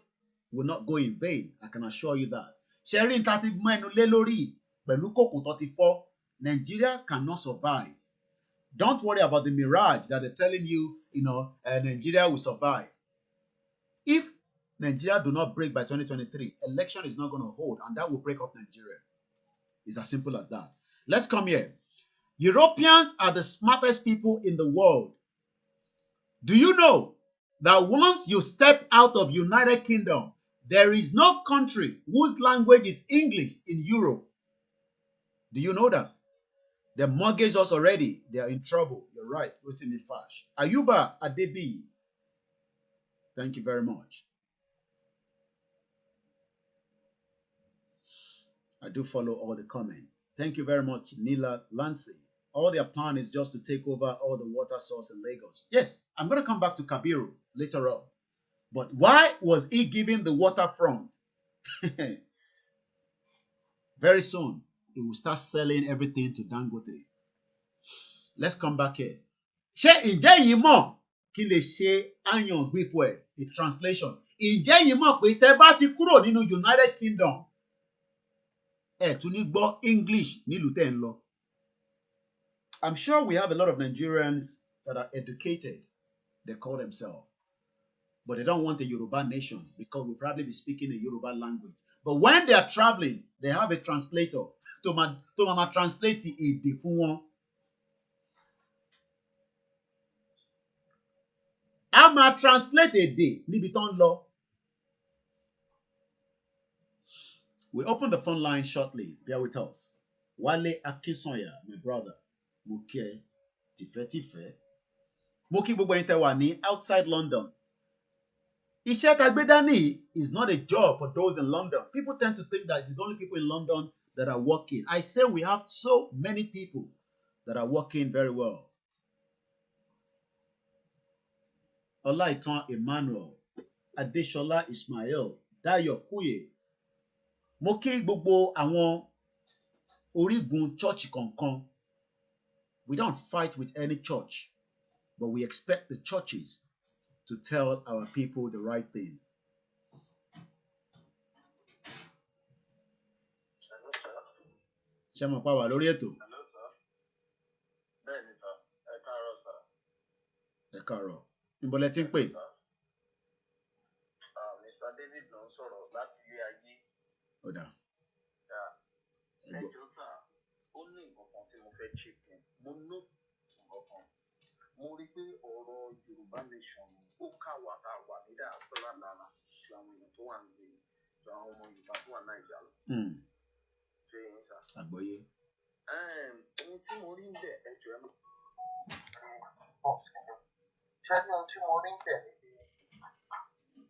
will not go in vain. I can assure you that. Sharing 30 mẹ́nu lé lórí pẹ̀lú kòkò 34. Nigeria cannot survive. Don't worry about the mirage that they're telling you, Nigeria will survive. If Nigeria do not break by 2023, election is not going to hold, and that will break up Nigeria. It's as simple as that. Let's come here. Europeans are the smartest people in the world. Do you know that once you step out of United Kingdom, there is no country whose language is English in Europe? Do you know that? They mortgage us already. They are in trouble. You're right. What's in the fash? Ayuba Adebi. Thank you very much. I do follow all the comments. Thank you very much, Nila Lancy. All their plan is just to take over all the water source in Lagos. Yes, I'm going to come back to KABIRU later on. But why was he giving the waterfront? Very soon, he will start selling everything to Dangote. Let's come back here. Ṣé ǹjẹ́ yìí mọ̀ kí lè ṣe àyàn gbífọ̀ ẹ̀? The translation. Ǹjẹ́ yìí mọ̀ pé tẹ́ bá ti kúrò nínú United Kingdom, ẹ tún ní gbọ́ English nílùú tẹ́ ń lọ. I'm sure we have a lot of Nigerians that are educated. They call themselves. But they don't want a Yoruba nation because we'll probably be speaking a Yoruba language. But when they are traveling, they have a translator to translate èdè fún wọn. A máa translate èdè níbi tó ń lọ. We open the phone line shortly. Bear with us. Wale Akinsanya, my brother. Mo kí ẹ tìfẹ́tìfẹ́. Mo kí gbogbo ẹ̀yin tẹ́ wà ní outside London. Iṣẹ́ tá gbé dání is not a job for those in London. People tend to think that it's only people in London that are working. I say we have so many people that are working very well. Olaitan Emmanuel, Adeshola Ismail, Dayo Kuye. Mo kí gbogbo àwọn orígun church kankan. We don't fight with any church, but we expect the churches to tell our people the right thing. ṣé mo pa wà lórí ètò? Hello, sir. Bẹ́ẹ̀ni, sir. Ẹ káàárọ̀, sir. Ẹ káàárọ̀. Níbo lẹ ti ń pè? Mr. David ló ń sọ̀rọ̀ láti ilé ayé. Ó dà. Ẹ jọ̀ọ́, sir. Ó ní nǹkan kan tí mo fẹ́ check in. Mo ní nǹkan kan. Mo rí pé ọ̀rọ̀ Yorùbá nation ó ká wà tá a wà ní diaspora lára ju àwọn èèyàn tó wà nílé ju àwọn ọmọ Yorùbá tó wà Nàìjíríà lọ. Ṣé yín, sir? Àgbọ́yé. Ohun tí mo rí ń bẹ̀ ẹ jọ̀ọ́ ẹ mọ̀. Ṣé ní ohun tí mo rí ń bẹ̀ ni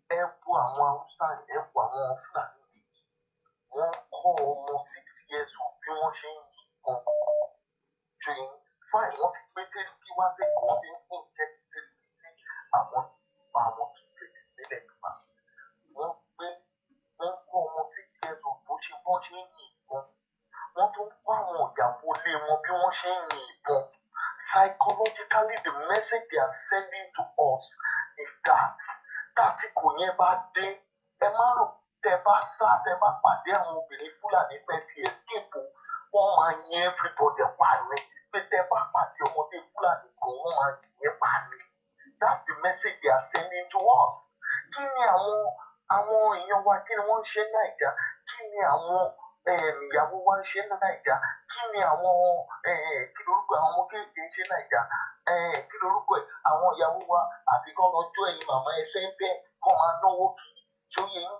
pé ẹ wo àwọn Haúsá ẹ wo àwọn Fúlàní wọ́n kọ́ ọmọ 6 years old bí wọ́n ṣe ń yìnbọn. Ṣé fáìn wọ́n ti gbé tẹ́lifí wá sí wọ́n ti ń kún jẹ́ tẹ́lifí sí àwọn kékeré nílẹ̀ Yorùbá. Wọ́n kọ́ ọmọ 6 years old bó ṣe bọ́n ṣe ń yìnbọn. Wọ́n tún kọ́ àwọn ìyàwó ilé wọn bí wọ́n ṣe ń yìnbọn. Psychologically, the message they are sending to us is that tásìkò yẹn bá dé ẹ má rò tẹ bá pàdé àwọn obìnrin Fúlàní pẹ́ ti escape wọ́n máa yẹn everybody pa ni pé tẹ bá pàdé ọmọdé Fúlàní kan wọ́n máa yẹn pa ni. That's the message they are sending to us. Kí ni àwọn èèyàn wa kí ni wọ́n ń ṣe ní Nàìjà? Kí ni àwọn ìyàwó wa ń ṣe ní Nàìjà? Kí ni àwọn kí lorúkọ àwọn ọmọ kéèké ń ṣe ní Nàìjà? Kí lorúkọ ẹ̀ àwọn ìyàwó wa àbí kán lọ jó ẹ̀yin màmá ẹsẹ̀ ń bẹ́ẹ̀ kán máa náwó kì í sóyè yín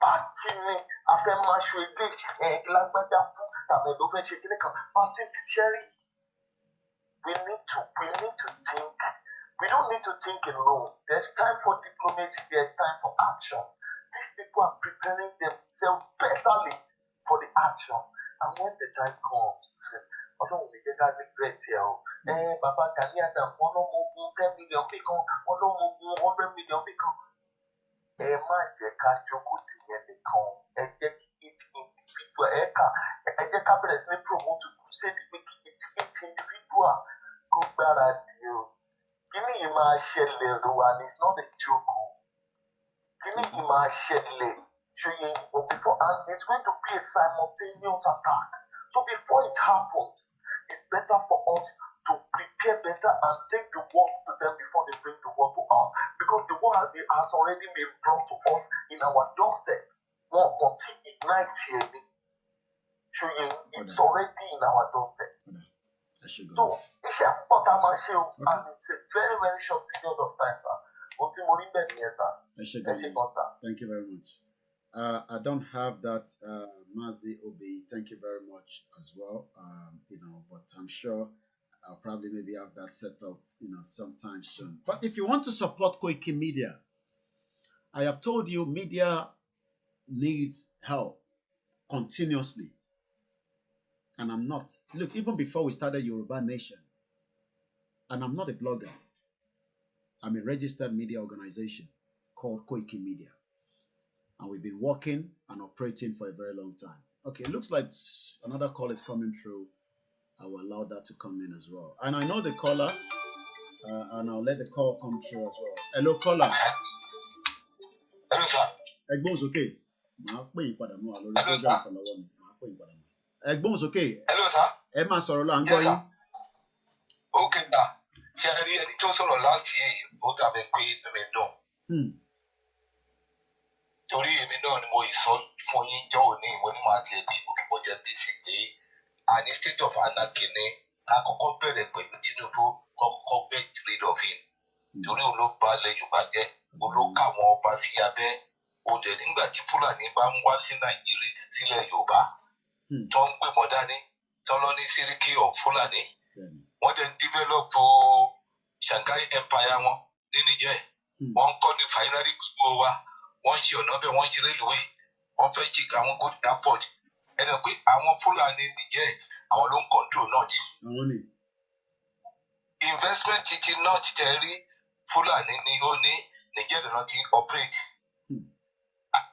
pátì ni a fẹ́ máa ṣe èdè lágbájá fún tàbí ló fẹ́ ṣe kíní kan pátì ṣẹ́rí. We need to think. We don't need to think alone. There's time for diplomacy. There's time for action. These people are preparing themselves betterly for the action. And when the time comes, Ọlọ́run ní jẹ́ ká regret ẹ̀ o. Bàbá Gani Adams wọ́n ló mọ ogun 10 million bí kan, wọ́n ló mọ ogun 100 million bí kan. Ẹ má jẹ́ ká jókòó tì yẹn nìkan. Ẹ jẹ́ kí each individual ẹ jẹ́ ká bẹ̀rẹ̀ sí ní promote crusade pé kí each individual kó gbáradì o. Kíní yìí máa ṣẹlẹ̀ o and it's not a joke o. Kíní yìí máa ṣẹlẹ̀ ṣòye ìbò before and it's going to be a simultaneous attack. So before it happens, it's better for us to prepare better and take the word to them before they bring the word to us. Because the word has already been brought to us in our doorstep. One until ignite here. It's already in our doorstep. So, it's a and it's a very, very short period of time, sir. Thank you very much. I don't have that Mazi Obi. Thank you very much as well. But I'm sure I'll probably maybe have that set up, sometime soon. But if you want to support Koiki Media, I have told you media needs help continuously. And I'm not. Look, even before we started Yoruba Nation, and I'm not a blogger. I'm a registered media organization called Koiki Media. And we've been working and operating for a very long time. Okay, it looks like another call is coming through. I will allow that to come in as well. And I know the caller, and I'll let the call come through as well. Hello, caller. Hello, sir. Egbon's okay. Egbon's okay. Hello, sir. Emma Sorola, yes, sir. Okay, sir. Ṣé ẹni tó sọ̀rọ̀ láti ó dàbí pé èmi dùn. Torí èmi náà ni mo sọ fún yín jọ́ òní ìwọ ni màá ti ẹbí òkèbọ̀ jẹ́ bí sí pé àní state of anarchy ni ká kọ́kọ́ bẹ̀rẹ̀ pẹ̀lú Tinubu kọ́kọ́ get rid of him. Torí òun ló bà ilẹ̀ Yorùbá jẹ́, òun ló ká àwọn ọba sí abẹ́. Òun dẹ̀ nígbà tí Fúlàní bá ń wá sí Nàìjíríà sílẹ̀ Yorùbá tó ń gbébọn dání tó lọ ní Sẹ́ríkì of Fúlàní. Wọ́n dẹ̀ ń develop Shanghai Empire wọn ní Niger. Wọ́n ń kọ́ ní refinery gbogbo wa. Wọ́n ń ṣe ọ̀nà bẹ́ẹ̀ wọ́n ń ṣe railway. Wọ́n fẹ́ ṣe àwọn gold airport. Ẹnu pé àwọn Fúlàní Niger àwọn ló ń control north. Investment ti north tẹ̀ rí Fúlàní ni ó ní Niger lọ́nà ti operate.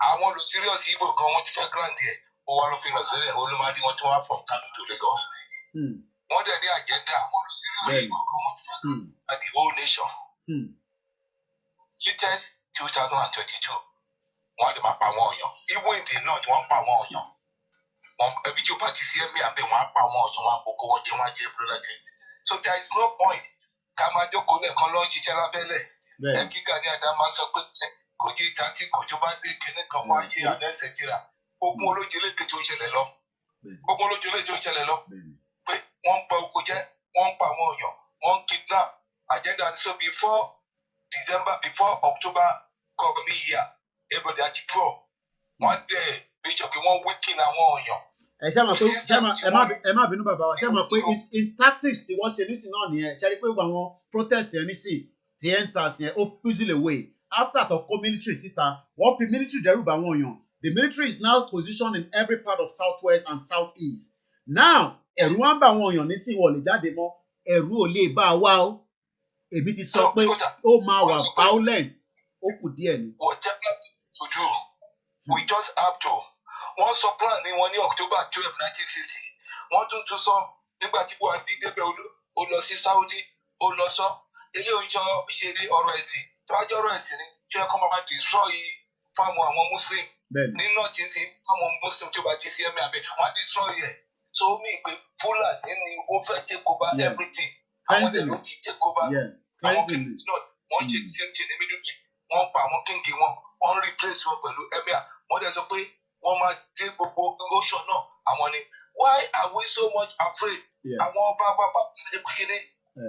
Àwọn olù serious Igbo kan wọ́n ti fẹ́ grant ẹ̀. Ó wá ló fi rọ̀ sílẹ̀ olùmọ̀dé wọn tó wá from Kano to Lagos. Wọ́n dẹ̀ ní agenda àwọn olù serious Igbo kan wọ́n ti fẹ́ grant the whole nation. Latest 2022 wọ́n lè máa pa àwọn èèyàn. Even in the north wọ́n pa àwọn èèyàn. Every two parties here, me and be one pound more, you want to go and watch product. So there is no point. Kamajo kone kolon chichela bele. Ekika ni adama so pe koji tasi kojo ba de kene kan wa se and etc. Ogun olojele ke to sele lo. Ogun olojele to sele lo. Pe wọ́n pa oko jẹ́, wọ́n pa àwọn èèyàn, wọ́n kidnap. Agenda so before December, before October coming year, everybody at pro. One day, which okay, one weekend àwọn èèyàn. Ẹ ṣe mọ̀ pé ẹ má bínú bàbá wa ṣe mọ̀ pé in tactics tí wọ́n ṣe nísìn náà nìyẹn ṣe rí pé àwọn protest yẹn nísìn tí EndSARS yẹn ó fizzle away after àtọ̀kọ́ military síta wọ́n fi military dẹ́rù bá àwọn èèyàn. The military is now positioned in every part of southwest and southeast. Now ẹ̀rù wá ń bá àwọn èèyàn nísìn wọ́n lè jáde mọ́ ẹ̀rù ò lè bá wa o. Èmi ti sọ pé ó máa wà violent ó kù díẹ̀ ni. Whatever to do, we just have to. Wọ́n sọ plan ní wọn ní October 12, 1960. Wọ́n tún sọ nígbà tí Buhari débẹ̀ ó lọ sí Saudi ó lọ sọ ilé oúnjẹ ìṣeré ọ̀rọ̀ ẹ̀sìn tó bá jẹ́ ọ̀rọ̀ ẹ̀sìn ni tí wọ́n kọ́ máa destroy fáwọn àwọn Muslim ní north ń sìn fáwọn Muslim tí ó bá ti sí ẹ̀mí abẹ́ wọ́n á destroy ẹ̀. So mi pé Fúlàní ni ó fẹ́ take over everything. Àwọn ẹ̀rọ ti take over. Àwọn kìnìún náà wọ́n ṣe the same thing ní military. Wọ́n pa àwọn kíngì wọn wọ́n replace wọn pẹ̀lú emir. Wọ́n dẹ̀ sọ pé wọ́n máa dé gbogbo ocean náà àwọn ni. Why are we so much afraid? Àwọn ọba ṣe kékeré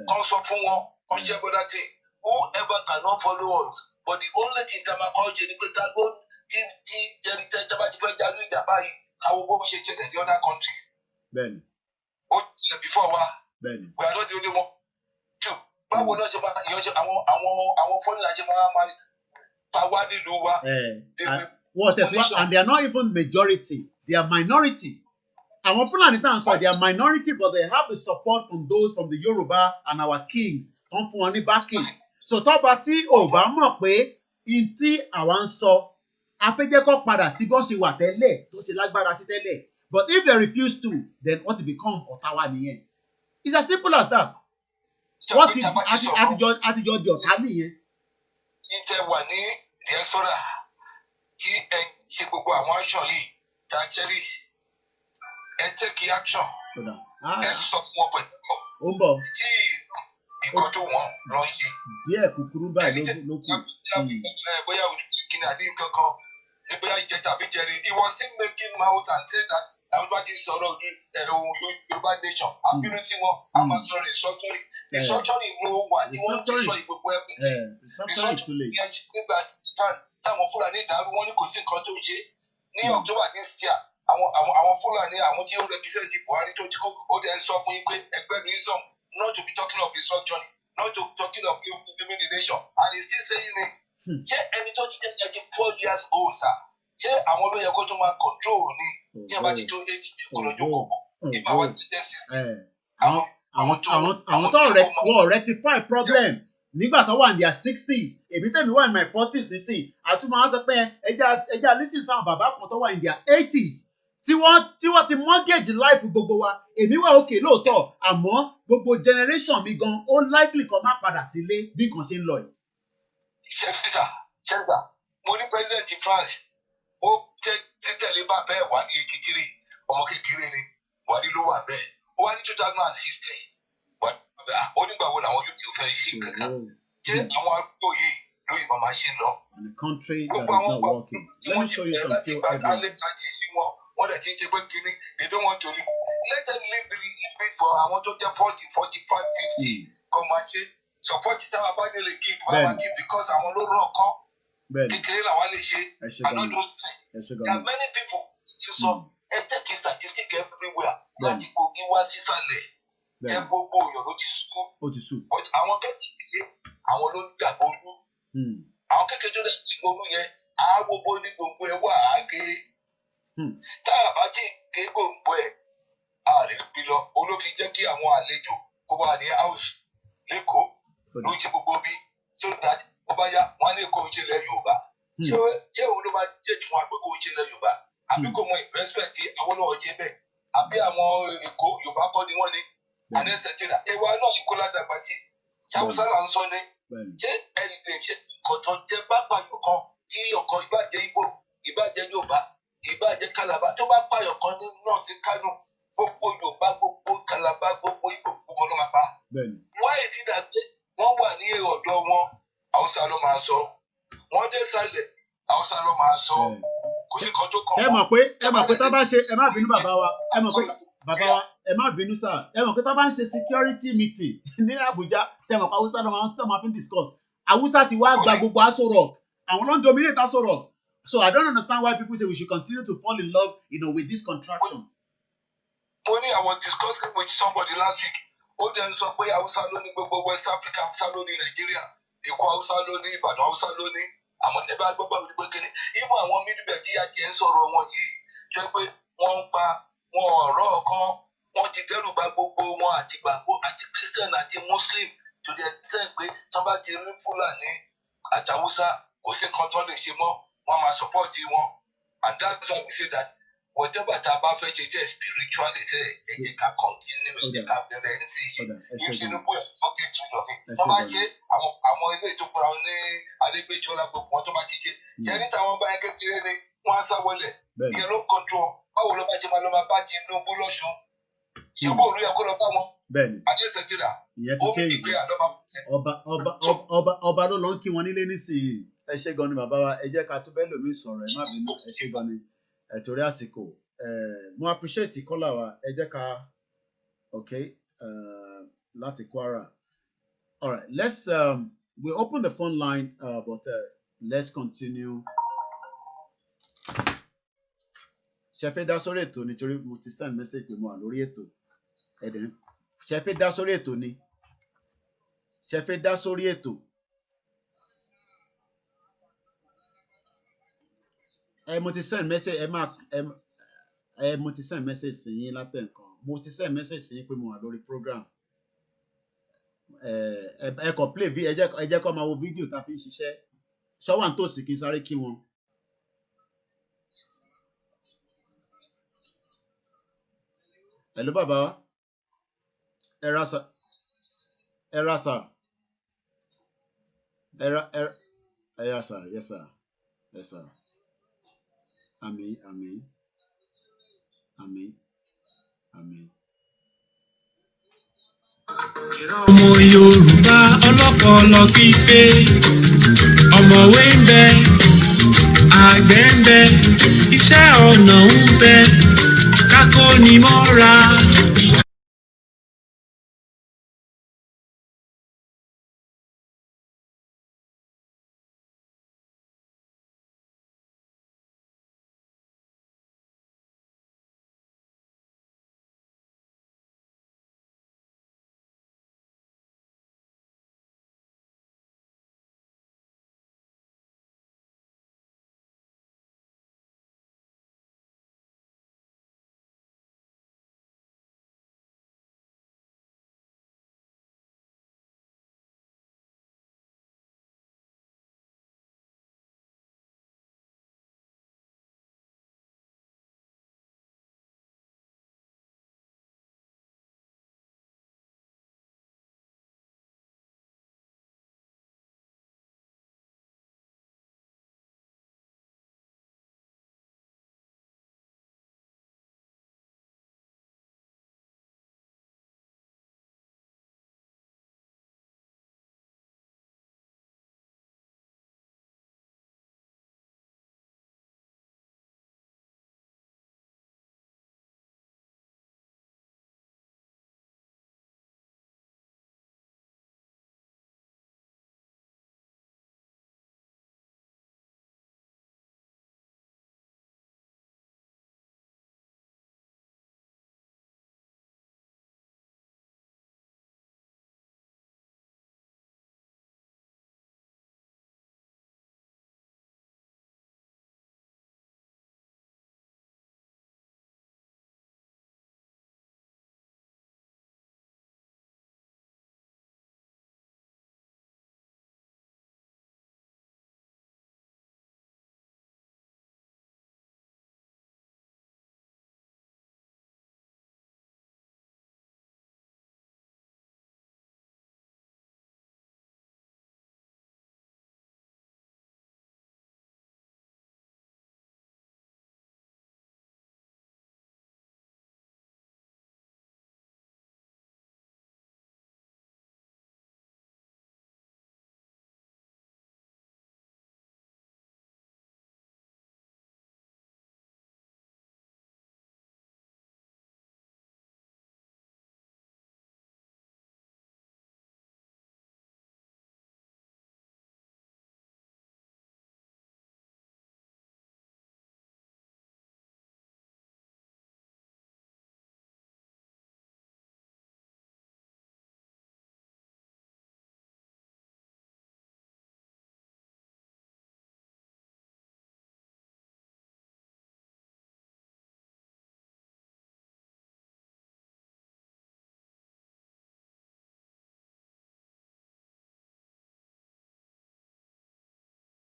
kan sọ fún wọn kan ṣe bọ́dá tí whoever cannot follow us but the only thing that ma kọ́ ṣe ni pé tágbó tí jẹ́rìí tẹ́ bá ti fẹ́ jalú ìjà báyìí káwọ́ bó ṣe ṣẹlẹ̀ the other country. Bẹ́ẹ̀ni. Ó tilẹ̀ before wa. Bẹ́ẹ̀ni. We are not the only one. Two. Báwo náà ṣe máa ìyànjẹ àwọn fọ́nìlà ṣe máa pa wá nílùú wa. And they are not even majority, they are minority. Àwọn Fúlàní tá à ń sọ, they are minority but they have the support from those from the Yoruba and our kings. Wọ́n fún wọn ní backing. So tọ́ba tí ò bá mọ̀ pé in tí àwa ń sọ, afẹ́jẹ́kọ́ padà sí bó ṣe wà tẹ́lẹ̀ tó ṣe lágbára sí tẹ́lẹ̀. But if they refuse to, then what will become ọ̀tá wa nìyẹn? It's as simple as that. What is àtijọ́ di ọ̀tá nìyẹn? Ìjẹ wà ní diaspora tí ẹ ṣe gbogbo àwọn action yìí ta cherish ẹ take action ẹ sọ fún wọn pẹ̀lú tí nǹkan tó wọ́n lọ ń ṣe. Díẹ̀ kúkúrú báyìí ló kù. Bóyá kìnìún àdé nǹkan kan bóyá ìjẹ tàbí jẹrin he was still making mouth and say that everybody sọ̀rọ̀ Yorùbá nation abínú sí wọn a máa sọ̀rọ̀ restructuring ló wà tí wọ́n ti sọ ìgbogbo everything restructuring yẹn nígbà táwọn Fúlàní ìdàrú wọn ní kò sí nǹkan tó ṣe ní October this year àwọn Fúlàní àwọn tí ó represent Buhari tó ti kó ó dẹ̀ ń sọ fún yín pé ẹgbẹ́ mi sọ not to be talking of restructuring not to be talking of living the nation and he still saying it. Ṣé ẹni tó ti jẹ́ 4 years old sir ṣé àwọn ló yẹ kó tún máa control ni tí a bá ti tó 8 kó lọ jókòó ìgbà wa ti jẹ́ 60. Àwọn tó wọ́n rectify problem nígbà tó wà ní their 60s èmi tẹ̀mí wà ní my 40s nísìn àtúmọ̀ á sọ pé ẹja lísìn sáwọn bàbá kan tó wà ní their 80s tí wọ́n ti mortgage life gbogbo wa èmi wà òkè lóòótọ́ àmọ́ gbogbo generation mi gan ó likely kan má padà sílé bí nǹkan ṣe ń lọ yìí. ṣẹ́gbà mo ní president France ó tẹ̀lé bá bẹ́ẹ̀ wà ní 83 ọmọ kékeré ni Buhari ló wà bẹ́ẹ̀ ó wá ní 2016 ó nígbà wo làwọn yóò ti fẹ́ ṣe kankan ṣé àwọn arúgbó yìí lóyè máa ṣe lọ. Gbogbo àwọn ọmọ tí wọ́n ti bẹ̀rẹ̀ láti gba alẹ́ àti sí wọn wọ́n dẹ̀ ti ń ṣe pé kínní they don't want to live let them live the life for àwọn tó jẹ́ 40, 45, 50 kọ́ máa ṣe support táwa bá dé lè give báwa give because àwọn ló rọ̀ kọ́ kékeré làwa lè ṣe another thing there are many people so ẹ take statistic everywhere láti Kogi wá sísàlẹ̀ jẹ́ gbogbo èèyàn ló ti sùn but àwọn kékeré àwọn ló dàgbò lú àwọn kékeré tó dàgbò lú yẹn àáwòbó ní gbogbo ẹ wà á gé tá a bá ti gé gbogbo ẹ a lè bí lọ olófin jẹ́ kí àwọn àlejò kó wà ní house lẹ́kọ̀ọ́ ló ń ṣe gbogbo bí so that ó bá yá wọn lè kó oúnjẹ ilẹ̀ Yorùbá ṣé òun ló máa jẹ́ tí wọ́n á gbé kó oúnjẹ ilẹ̀ Yorùbá àbí kò mọ investment tí àwọn náà ṣe bẹ́ẹ̀ àbí àwọn Èkó Yorùbá kọ́ ni wọ́n ní and etc. Ewa náà sì kó ládàgbà sí ṣàwùsá là ń sọ ní ṣé ẹni lè ṣe nǹkan tó jẹ́ bábà yọkan tí ọkàn ìbàjẹ́ Ìgbò ìbàjẹ́ Yorùbá ìbàjẹ́ Calabar tó bá pààyàn kan ní north Kano gbogbo Yorùbá gbogbo Calabar gbogbo Igbo gbogbo ló máa pa. why is it that wọ́n wà ní ọ̀dọ̀ wọn Haúsá ló máa sọ wọ́n dé sálẹ̀ Haúsá ló máa sọ kò sí kan tó kàn wọ́n. ẹ mọ̀ pé tá bá ṣe ẹ má bínú bàbá wa ẹ mọ̀ pé bàbá wa ẹ má bínú sà ẹ mọ̀ pé tá bá ń ṣe security meeting ní Abuja ẹ mọ̀ pé Haúsá ló máa fi discuss Haúsá ti wá gba gbogbo Aso Rock àwọn ló ń dominate Aso Rock. So I don't understand why people say we should continue to fall in love, with this contraction. Only I was discussing with somebody last week. Ó dẹ̀ ń sọ pé Hausa ló ní gbogbo West Africa, Hausa ló ní Nàìjíríà, Èkó Hausa ló ní Ìbàdàn Hausa ló ní àmọ́ ẹ bá gbọ́gbọ́ mi pé kíni. Ibú àwọn mílíọ̀nù tí a ti ń sọ̀rọ̀ wọn yìí jẹ́ pé wọ́n ń pa wọn ọ̀rọ̀ kan, wọ́n ti dẹ́rù bà gbogbo wọn àti gbàgbọ́ àti Christian àti Muslim to the extent pé tí wọ́n bá ti rí Fúlàní àti Hausa kò sí nǹkan tó lè ṣe mọ́. Wọ́n máa support wọn and that's why we say that whatever tá a bá fẹ́ ṣe ṣe spiritual ṣe ẹ jẹ́ ká continue ẹ jẹ́ ká bẹ̀rẹ̀ ní sí yìí if Tinubu ẹ̀ tó get rid of it tó bá ṣe àwọn ilé ìjọba ní Adégbèjọ́lá gbogbo wọn tó bá ti ṣe ṣe ní táwọn bá yẹn kékeré ni wọ́n á sá wọlé ìyẹn ló ń control báwo ló bá ṣe máa lọ máa bá Tinubu lọ́sùn ṣé bó olú yẹ kó lọ bá wọn àdéhùn tìrà ó mú ìgbé àdọ́bà ọba ló lọ ń kí wọn nílé nísìnyí. Ẹ ṣé gan ni bàbá wa ẹ jẹ́ ká tún bẹ́ẹ̀ lómi sọ̀rọ̀ ẹ má bínú ẹ ṣé gan ni torí àsìkò mo appreciate kọ́là wa ẹ jẹ́ ká láti Kwara. All right, let's we open the phone line but let's continue. Ṣé fẹ́ dá sórí ètò nítorí mo ti send message pé mo wà lórí ètò ẹ̀dẹ̀ ṣé fẹ́ dá sórí ètò ni ṣé fẹ́ dá sórí ètò. Mo ti send message mo ti send message sí yín látẹ̀ nǹkan mo ti send message sí yín pé mo wà lórí program ẹ kàn play ẹ jẹ́ kó máa wo fídíò tá a fi ń ṣiṣẹ́ ṣọ́wà ń tòsí kí n sáré kí wọn. Hello bàbá wa ẹ ra sà ẹ ra sà yes sir yes sir. Àmín àmín àmín àmín. ọmọ Yorùbá ọlọ́pọlọ pípé ọ̀mọ̀wé ń bẹ àgbẹ̀ ń bẹ iṣẹ́ ọnà ń bẹ kákó ni mọ́ra.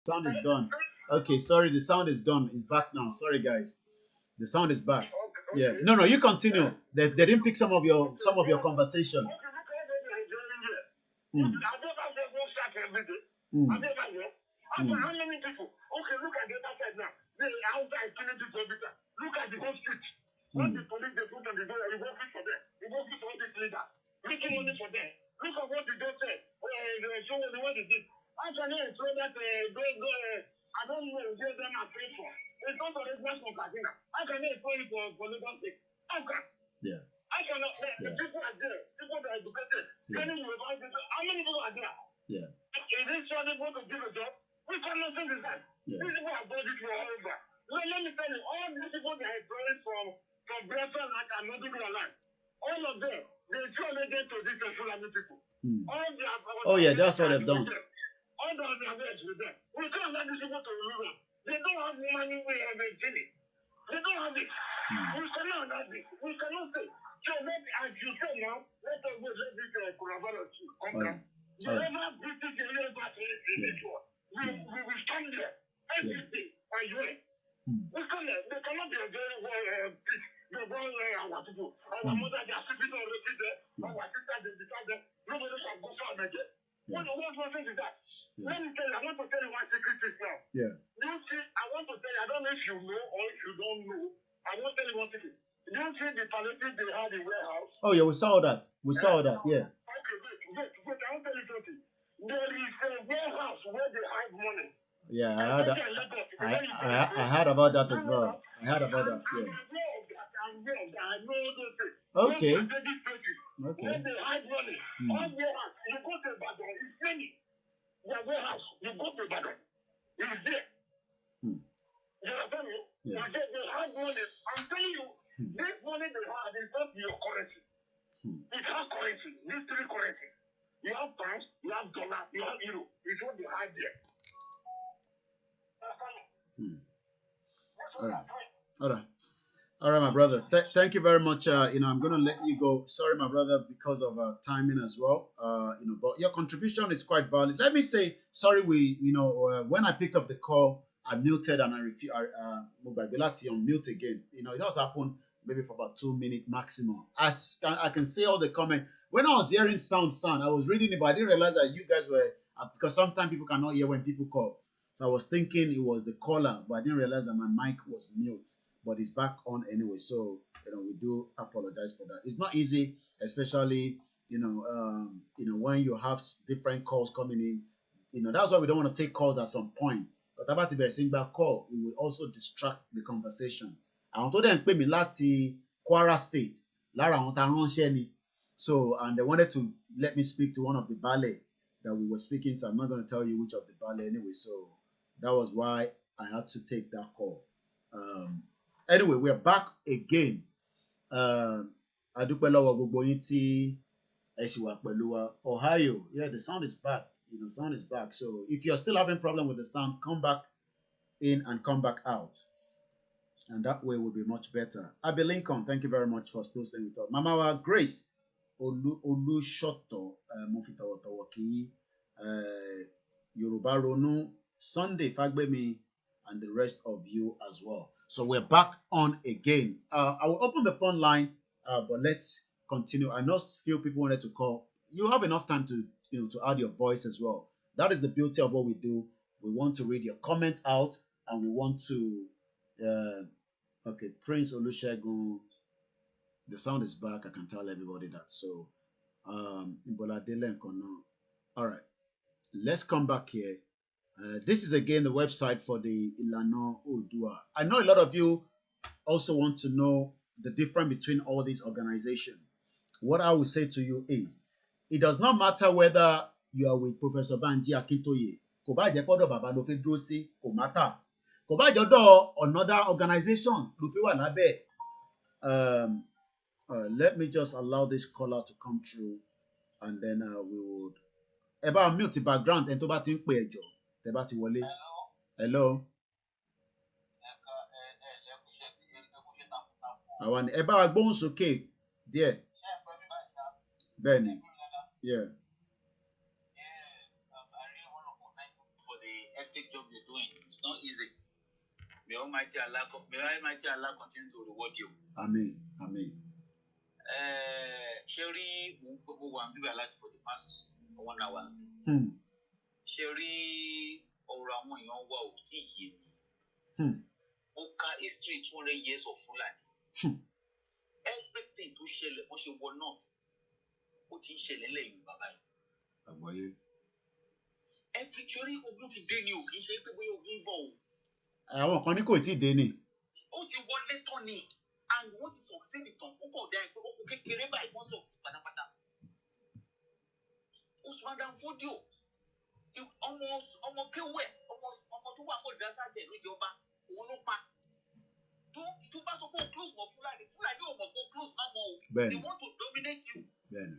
Sound is gone. Okay, sorry, the sound is gone. It's back now. Sorry, guys. The sound is back. Yeah. No, you continue. They didn't pick some of your conversation. Mm. Mm. How many people? Okay, look at the other side now. The outside killing people every time. Look at the whole street. What the police they put on the door, you working for them. You working for all these leaders. Making money for them. Look at what the door said. Show me what they did. How can they throw that I don't know where them are paid for. It's not a residence for KATSINA. How can they throw it for Lagos State? How can? Yeah. I cannot. The people are there. People that are educated. How many people are there? Yeah. If they try to give a job, we cannot send this out. These people are brought it all over. Let me tell you, all these people that are drawing from Biafra land and Northern land, all of them, they surely get to these Fulani people. Oh yeah, that's what they've done. All those are words with them. We can't let these people to live. They don't have money we have in Chile. They don't have it. We cannot have it. We cannot say. So let, as you say now, let us go let this collaboration come down. Whenever British in this war, we will stand there every day and UN. We cannot, they cannot be a very they go our people. Our mother, they are sleeping already there. Our sisters, they decide that nobody shall go farm again. What nonsense is that? Let me tell you, I want to tell you one secret is now. Yeah. You see, I want to tell you, I don't know if you know or if you don't know. I want to tell you one secret. You see the palliative they had in warehouse? Oh yeah, we saw that. We saw that, yeah. Okay, wait. I want to tell you something. There is a warehouse where they hide money. Yeah, I heard about that as well. I heard about that, yeah. Okay. Okay. When they hide money, all warehouse, you go to Badon, it's many. Their warehouse, you go to Badon, it's there. You understand me? Yeah. They hide money. I'm telling you, this money they have is not your currency. It's our currency. These three currencies. You have pounds, you have dollar, you have euro. It's what they hide there. All right, my brother. Thank you very much. I'm going to let you go. Sorry, my brother, because of timing as well. But your contribution is quite valid. Let me say, sorry, when I picked up the call, I muted and I mobility on mute again. It does happen maybe for about 2 minutes maximum. As I can see all the comment. When I was hearing sound, I was reading it, but I didn't realize that you guys were, because sometimes people cannot hear when people call. So I was thinking it was the caller, but I didn't realize that my mic was mute. But it's back on anyway. So, we do apologize for that. It's not easy, especially, when you have different calls coming in. That's why we don't want to take calls at some point. But about the very back call, it will also distract the conversation. I want to then pay me láti Kwara State. Lára àwọn tá ránṣẹ́ ni. So, and they wanted to let me speak to one of the ballet that we were speaking to. I'm not going to tell you which of the ballet anyway. So, that was why I had to take that call. Anyway, we're back again. Adúpẹ́ lọ́wọ́ gbogbo yín tí ẹ ṣì wà pẹ̀lú wa. Ohio, yeah, the sound is back. The sound is back. So if you're still having problem with the sound, come back in and come back out. And that way will be much better. Abby Lincoln, thank you very much for still staying with us. Mama Grace, Olushoto, Mofitawotawo Kiyi, Yoruba Ronu, Sunday Fagbemi, and the rest of you as well. So we're back on again. I will open the phone line, but let's continue. I know few people wanted to call. You have enough time to add your voice as well. That is the beauty of what we do. We want to read your comment out, and we want to. Okay, Prince Olusegun. The sound is back. I can tell everybody that. So, all right. Let's come back here. This is again the website for the Ilana Oodua. I know a lot of you also want to know the difference between all these organizations. What I will say to you is, it does not matter whether you are with Professor Banji Akintoye. Kò bá jẹ́ pọ́dọ̀ bàbá ló fi dúró sí, kò matter. Kò bá jẹ́ ọ̀dọ̀ another organization ló fi wà lábẹ́. Let me just allow this caller to come through, and then we would. Ẹ bá mute the background ẹni tó bá ti ń pè ẹjọ́. Hello. Àwọn ẹ bá wa gbóhùn sókè díẹ̀. Bẹ́ẹ̀ni. Yeah. hectic job you're doing. It's not easy. May Almighty Allah continue to reward you. Amen. Amen. Sherry, gbogbo wa ń bíbá láti for the past 1 hour. Sherry, ọ̀rọ̀ àwọn èèyàn wa ò tí ì yé mi. Ó ka history 200 years of Fulani. Everything tó ṣẹlẹ̀ wọ́n ṣe wọ náà ó ti ń ṣẹlẹ̀ lẹ́yìn bàbá yìí. Àgbọ̀yé. Sherry ogun ti dé ni o, kì í ṣe pé bóyá ogun bọ̀ o. Àwọn kan ní kò tí ì dé ni. Ó ti wọlé tán ni. And wọ́n ti succeed tán ó kọ̀ dá ẹgbẹ́ okùn kékeré báyìí wọ́n succeed pátápátá. Usman Dan Fodio ọmọ kéwẹ̀ ọmọ tó wà kọ́ ìdásá jẹ̀ lóde ọba òun ló pa. Tó bá sọ pé o close mọ́ Fúlàní ò mọ̀ pé o close máa mọ́ o. They want to dominate you. Bẹ́ẹ̀ni.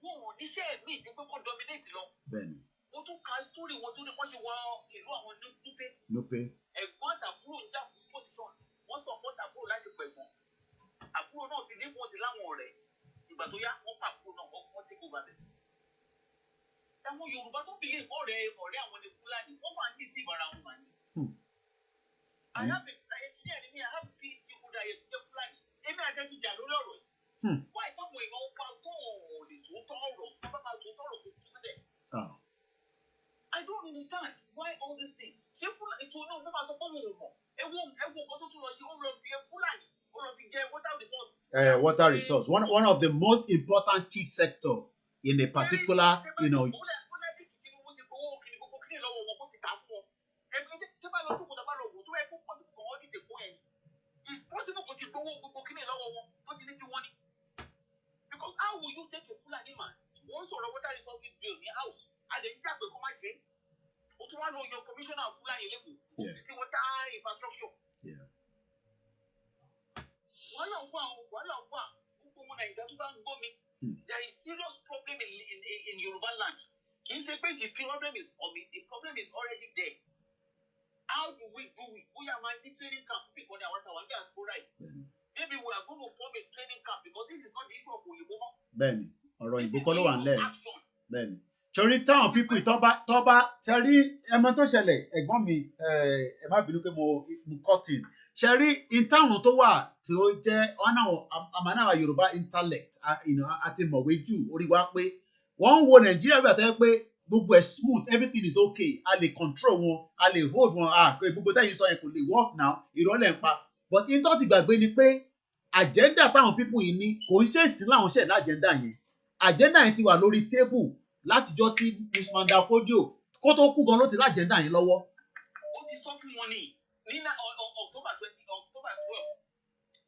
Wọ́n ò níṣẹ́ mi ìdí pé kó dominate lọ. Bẹ́ẹ̀ni. Ó tún ka story wọn tó ní wọ́n ṣe wọ ìlú àwọn Nupe. Ẹ̀gbọ́n àtàbúrò ń jà fún position. Wọ́n support àbúrò láti pẹ̀gbọ́n. Àbúrò náà fi níbo ti láwọn ọ̀rẹ́. Ìgbà tó yá wọ́n pa àbúrò náà wọ́n take over bẹ̀. Àwọn Yorùbá tó fi lè ọ̀rẹ́ àwọn ní Fúlàní wọ́n máa ń ní sí ìbára wọn màá ní. I have a PhD kúndà yẹn tó jẹ́ Fúlàní. Èmi àjẹ́ ti jà lórí ọ̀rọ̀ yìí. Wáyé táwọn èèyàn pa tó lè sòótọ́ ọ̀rọ̀ tó bá máa sòótọ́ ọ̀rọ̀ kò kú síbẹ̀. I don't understand why all this thing. Ṣé Fúlàní tó náà wọ́n máa sọ pé wọ́n ò mọ̀? Ewu nǹkan tó tún lọ ṣe ó lọ fi Fúlàní ó lọ fi jẹ water resource. Water resource. One of the most important key sector in a particular, It's possible to go because how will you take a Fulani man once or a water resources bill in your house and then you have to come and say, your commissioner of Fulani level, see water infrastructure. Yeah. There is serious problem in Yoruba land. The problem is already there. How do we do it? We are training camp because they want to diaspora. Maybe we are going to form a training camp because this is not the issue of Oyinbo. Bẹ́ẹ̀ni, ọ̀rọ̀ ìbò kọ́ ló wà nílẹ̀. Bẹ́ẹ̀ni. Torí táwọn pípù tọ́ba tẹ́rí ẹmọ tó ṣẹlẹ̀ ẹ̀gbọ́n mi ẹ má bínú pé mo cutting. Ṣẹ́rí ìtàwọn tó wà tí ó jẹ́ àmàna Yorùbá intellect àti mọ̀wé jù orí wa pé wọ́n ń wo Nàìjíríà bí àtẹ́wẹ́ pé gbogbo ẹ̀ smooth, everything is okay, a lè control wọn, a lè hold wọn, gbogbo tẹ́yìn sọ yẹn kò lè work now, ìrọ̀lẹ́ ń pa. But in tó ti gbàgbé ni pé agenda táwọn pípù yìí ní kò ń ṣèṣin láwọn ṣẹ̀ lágenda yẹn. Agenda yẹn ti wà lórí table látijọ́ tí Usman Dan Fodio kó tó kú gan ló ti lágenda yẹn lọ́wọ́. Ó ti sọ fún wọn ní October 12,